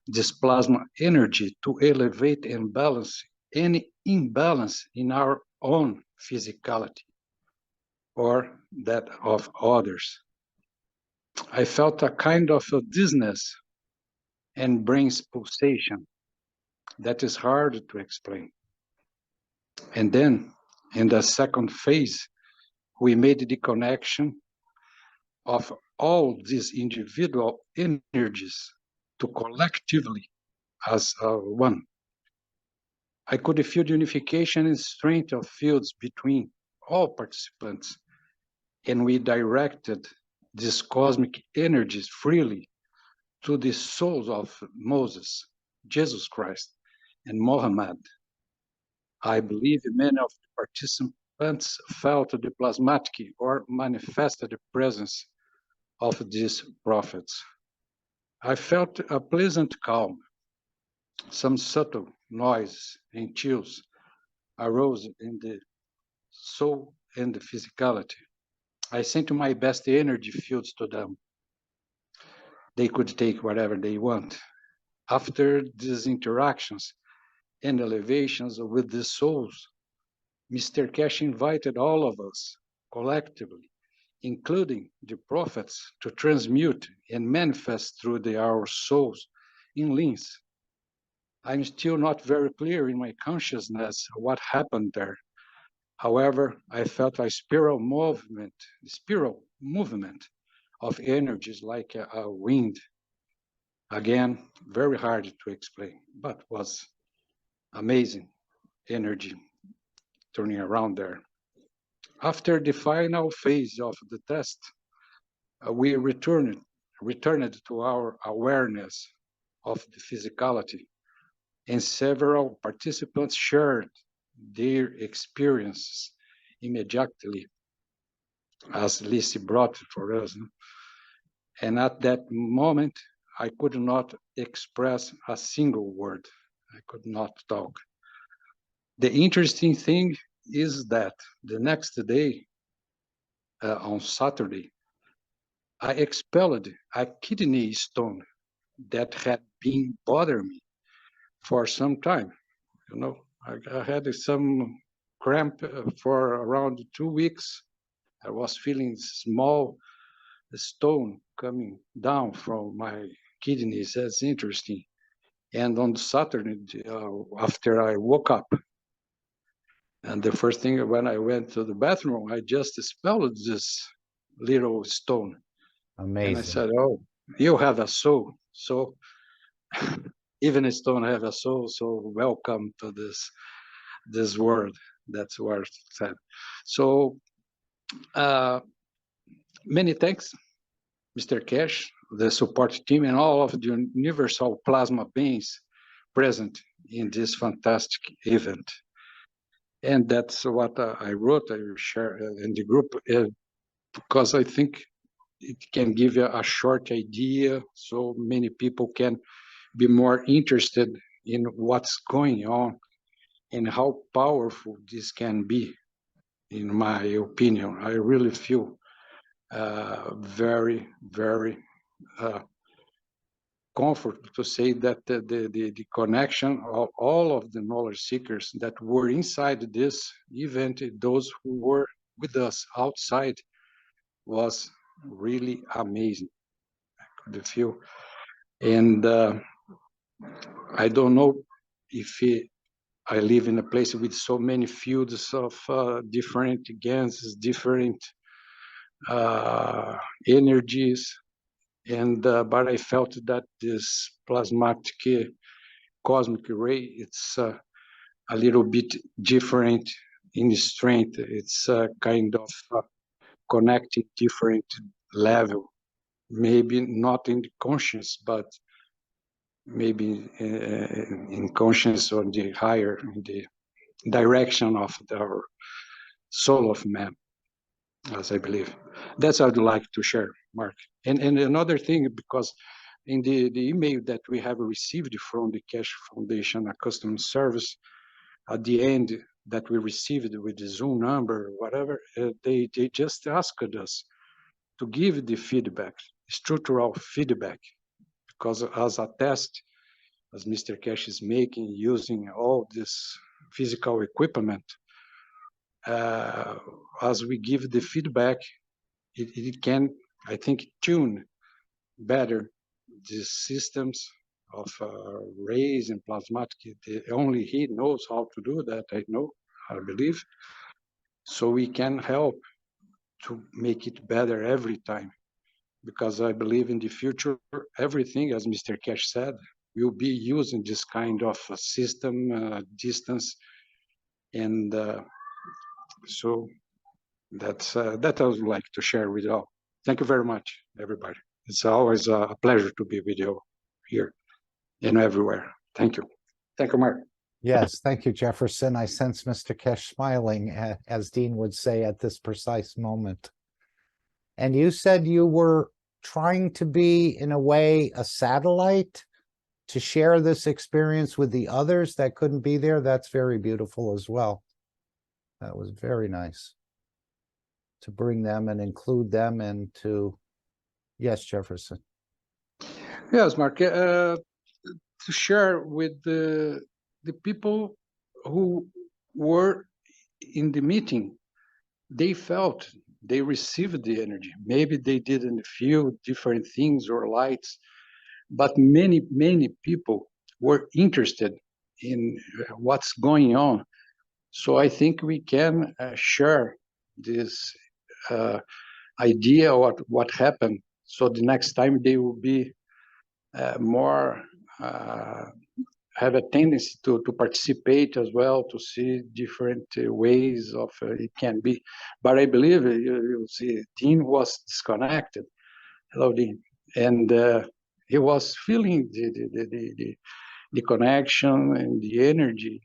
this plasma energy to elevate and balance any imbalance in our own physicality or that of others. I felt a kind of a dizziness and brain's pulsation that is hard to explain. And then in the second phase, we made the connection of all these individual energies to collectively as one. I could feel the unification and strength of fields between all participants, and we directed these cosmic energies freely to the souls of Moses, Jesus Christ, and Muhammad. I believe many of the participants felt the plasmatic or manifested the presence of these prophets. I felt a pleasant calm. Some subtle noise and chills arose in the soul and the physicality. I sent my best energy fields to them. They could take whatever they want. After these interactions and elevations with the souls, Mr. Cash invited all of us collectively, including the prophets, to transmute and manifest through our souls in links. I'm still not very clear in my consciousness what happened there. However, I felt a spiral movement of energies like a wind. Again, very hard to explain, but was amazing energy turning around there. After the final phase of the test, we returned to our awareness of the physicality, and several participants shared their experiences immediately, as Lissy brought for us. And at that moment, I could not express a single word. I could not talk. The interesting thing is that the next day, on Saturday, I expelled a kidney stone that had been bothering me for some time. You know, I had some cramp for around 2 weeks. I was feeling small stone coming down from my kidneys. That's interesting. And on Saturday, after I woke up, and the first thing when I went to the bathroom, I just expelled this little stone. Amazing. And I said, "Oh, you have a soul. So even a stone have a soul. So welcome to this world." That's what it said. So many thanks, Mr. Cash, the support team, and all of the universal plasma beings present in this fantastic event. And that's what I wrote, I share in the group, because I think it can give you a short idea so many people can be more interested in what's going on and how powerful this can be, in my opinion. I really feel very, very comfortable to say that the connection of all of the knowledge seekers that were inside this event, those who were with us outside, was really amazing. I could feel. And I don't know if I live in a place with so many fields of different gases, different energies, and but I felt that this plasmatic cosmic ray, it's a little bit different in strength. It's kind of connecting different level, maybe not in the conscience, but maybe in conscience or the higher, in the direction of our soul of man, as I believe. That's what I'd like to share, Mark. And another thing, because in the email that we have received from the Cash Foundation, a customer service, at the end that we received with the Zoom number, whatever, they just asked us to give the feedback, structural feedback, because as a test, as Mr. Cash is making, using all this physical equipment, as we give the feedback, it can, I think, tune better the systems of rays and plasmatic. Only he knows how to do that, I believe. So we can help to make it better every time, because I believe in the future, everything, as Mr. Cash said, will be using this kind of system, distance, and so that I would like to share with you all. Thank you very much, everybody. It's always a pleasure to be with you here and everywhere. Thank you. Thank you, Mark. Yes, thank you, Jefferson. I sense Mr. Kesh smiling, as Dean would say, at this precise moment. And you said you were trying to be, in a way, a satellite to share this experience with the others that couldn't be there. That's very beautiful as well. That was very nice to bring them and include them and to, yes, Jefferson. Yes, Mark, to share with the people who were in the meeting, they felt, they received the energy. Maybe they didn't feel different things or lights, but many people were interested in what's going on. So I think we can share this idea of what happened. So the next time they will be more have a tendency to participate as well, to see different ways of it can be. But I believe you see, Dean was disconnected. Hello, Dean, and he was feeling the connection and the energy,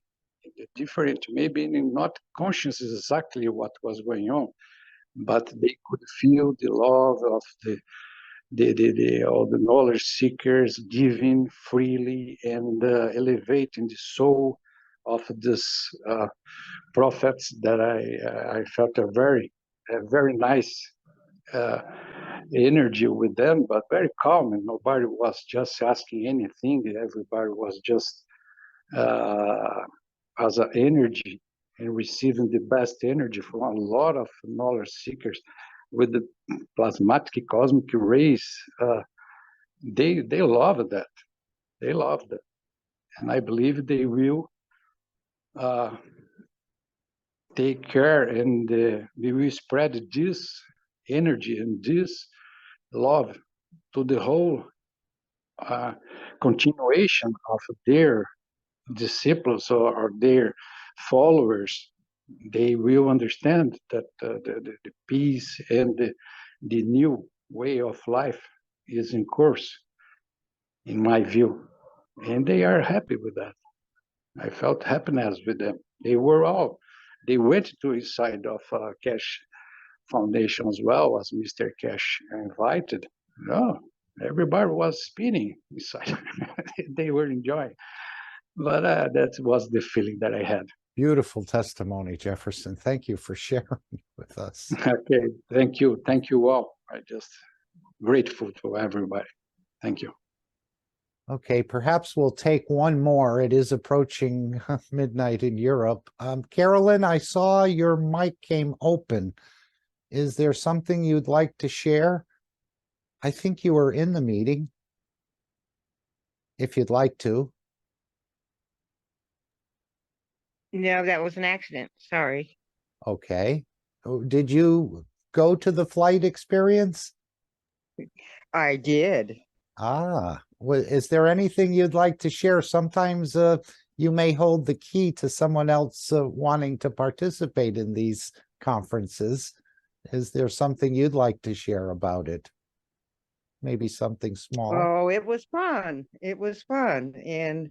the different, maybe not conscious exactly what was going on, but they could feel the love of all the knowledge seekers giving freely and elevating the soul of this prophets that I felt a very nice energy with them, but very calm, and nobody was just asking anything. Everybody was just as an energy and receiving the best energy from a lot of knowledge seekers with the plasmatic cosmic rays. They love that. They love that, and I believe they will take care, and we will spread this energy and this love to the whole continuation of their disciples or their followers. They will understand that the peace and the new way of life is in course, in my view, and they are happy with that. I felt happiness with them. They went to inside of Cash Foundation as well, as Mr. Cash invited. No, everybody was spinning inside. They were enjoying. But that was the feeling that I had. Beautiful testimony, Jefferson. Thank you for sharing with us. Okay, thank you. Thank you all. I just grateful to everybody. Thank you. Okay, perhaps we'll take one more. It is approaching midnight in Europe. Carolyn, I saw your mic came open. Is there something you'd like to share? I think you were in the meeting, if you'd like to. No, that was an accident. Sorry. Okay. Did you go to the flight experience? I did. Ah, well, is there anything you'd like to share? Sometimes you may hold the key to someone else wanting to participate in these conferences. Is there something you'd like to share about it? Maybe something small. Oh, it was fun. It was fun. And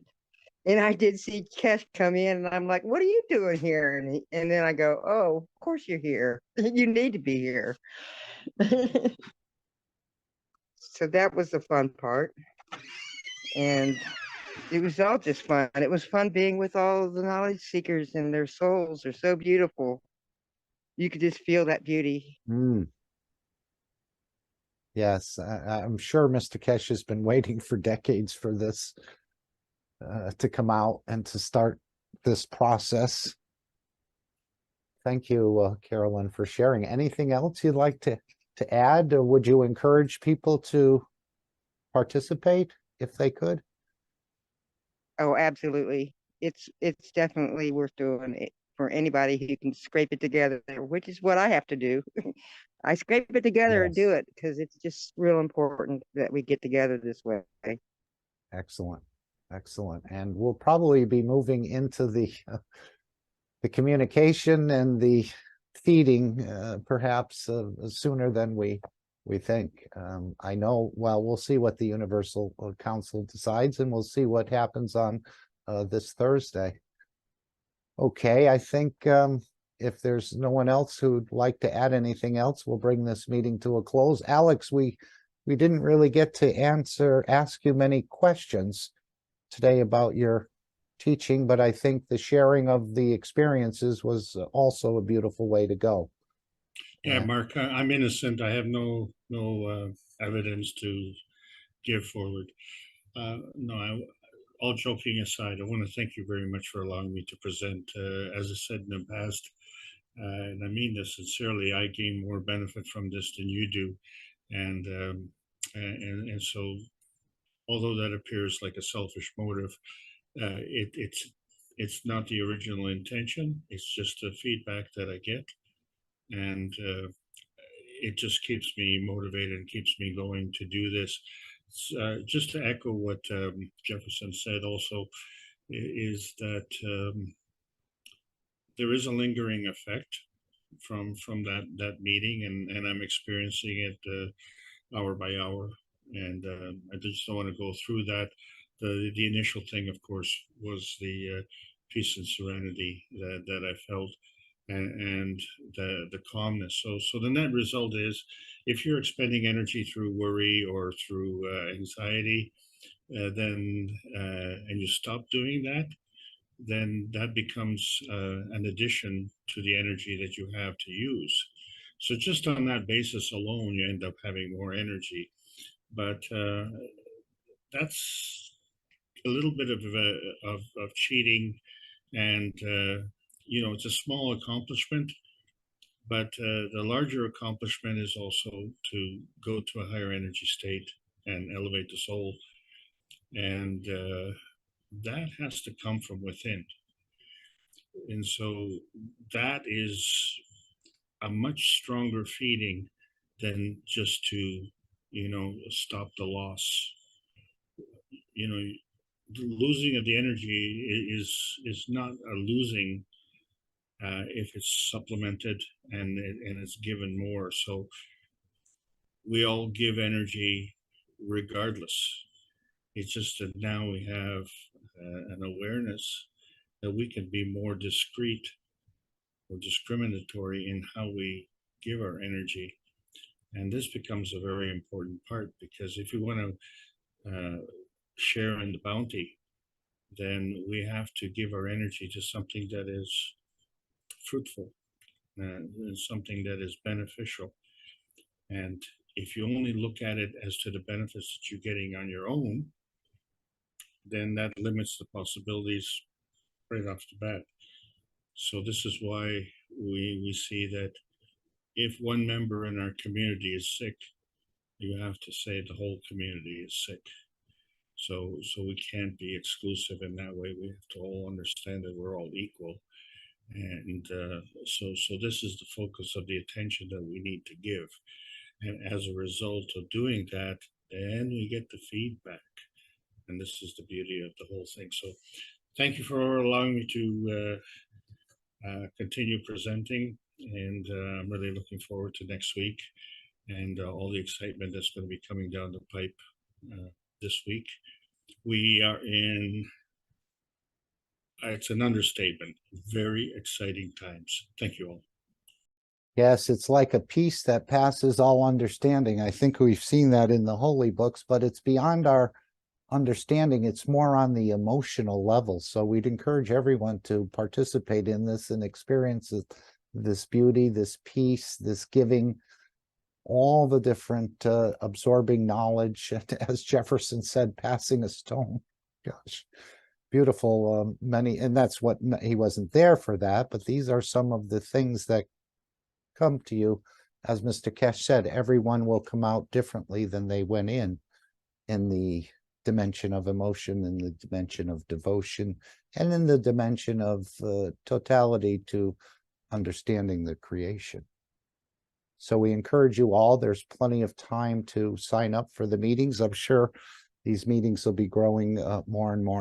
I did see Kesh come in, and I'm like, what are you doing here? And then I go, oh, of course you're here. You need to be here. So that was the fun part. And it was all just fun. It was fun being with all the knowledge seekers, and their souls are so beautiful. You could just feel that beauty. Yes, I'm sure Mr. Kesh has been waiting for decades for this to come out and to start this process. Thank you, Carolyn, for sharing. Anything else you'd like to add, or would you encourage people to participate if they could? Oh, absolutely. It's definitely worth doing it for anybody who can scrape it together, which is what I have to do. I scrape it together and do it because it's just real important that we get together this way. Excellent. Excellent. And we'll probably be moving into the communication and the feeding perhaps sooner than we think. I know, well, we'll see what the Universal Council decides, and we'll see what happens on this Thursday. Okay, I think if there's no one else who'd like to add anything else, we'll bring this meeting to a close. Alex, we didn't really get to ask you many questions today about your teaching, but I think the sharing of the experiences was also a beautiful way to go. Yeah, Mark, I'm innocent. I have no evidence to give forward. No, all joking aside, I want to thank you very much for allowing me to present. As I said in the past, and I mean this sincerely, I gain more benefit from this than you do, and so, although that appears like a selfish motive, it's not the original intention. It's just the feedback that I get, and it just keeps me motivated and keeps me going to do this. Just to echo what Jefferson said also, is that there is a lingering effect from that meeting, and I'm experiencing it hour by hour, and I just don't want to go through that. The initial thing, of course, was the peace and serenity that I felt, and the calmness. So the net result is, if you're expending energy through worry or through anxiety, then and you stop doing that, then that becomes an addition to the energy that you have to use. So just on that basis alone, you end up having more energy. But that's a little bit of cheating, and it's a small accomplishment. But the larger accomplishment is also to go to a higher energy state and elevate the soul, and that has to come from within. And so that is a much stronger feeding than just to, stop the loss. The losing of the energy is not a losing if it's supplemented and it's given more. So we all give energy regardless. It's just that now we have an awareness that we can be more discreet or discriminatory in how we give our energy. And this becomes a very important part, because if we want to share in the bounty, then we have to give our energy to something that is fruitful, something that is beneficial. And if you only look at it as to the benefits that you're getting on your own, then that limits the possibilities right off the bat. So this is why we see that if one member in our community is sick, you have to say the whole community is sick. So we can't be exclusive in that way. We have to all understand that we're all equal. And so this is the focus of the attention that we need to give. And as a result of doing that, then we get the feedback. And this is the beauty of the whole thing. So thank you for allowing me to continue presenting. And I'm really looking forward to next week and all the excitement that's going to be coming down the pipe this week. We are in, it's an understatement, very exciting times. Thank you all. Yes, it's like a peace that passes all understanding. I think we've seen that in the holy books, but it's beyond our understanding. It's more on the emotional level. So we'd encourage everyone to participate in this and experience this beauty, this peace, this giving, all the different absorbing knowledge, as Jefferson said, passing a stone. Gosh, beautiful. Many, and that's what, he wasn't there for that, but these are some of the things that come to you. As Mr. Kesh said, everyone will come out differently than they went in the dimension of emotion, in the dimension of devotion, and in the dimension of totality to understanding the creation. So we encourage you all. There's plenty of time to sign up for the meetings. I'm sure These meetings will be growing more and more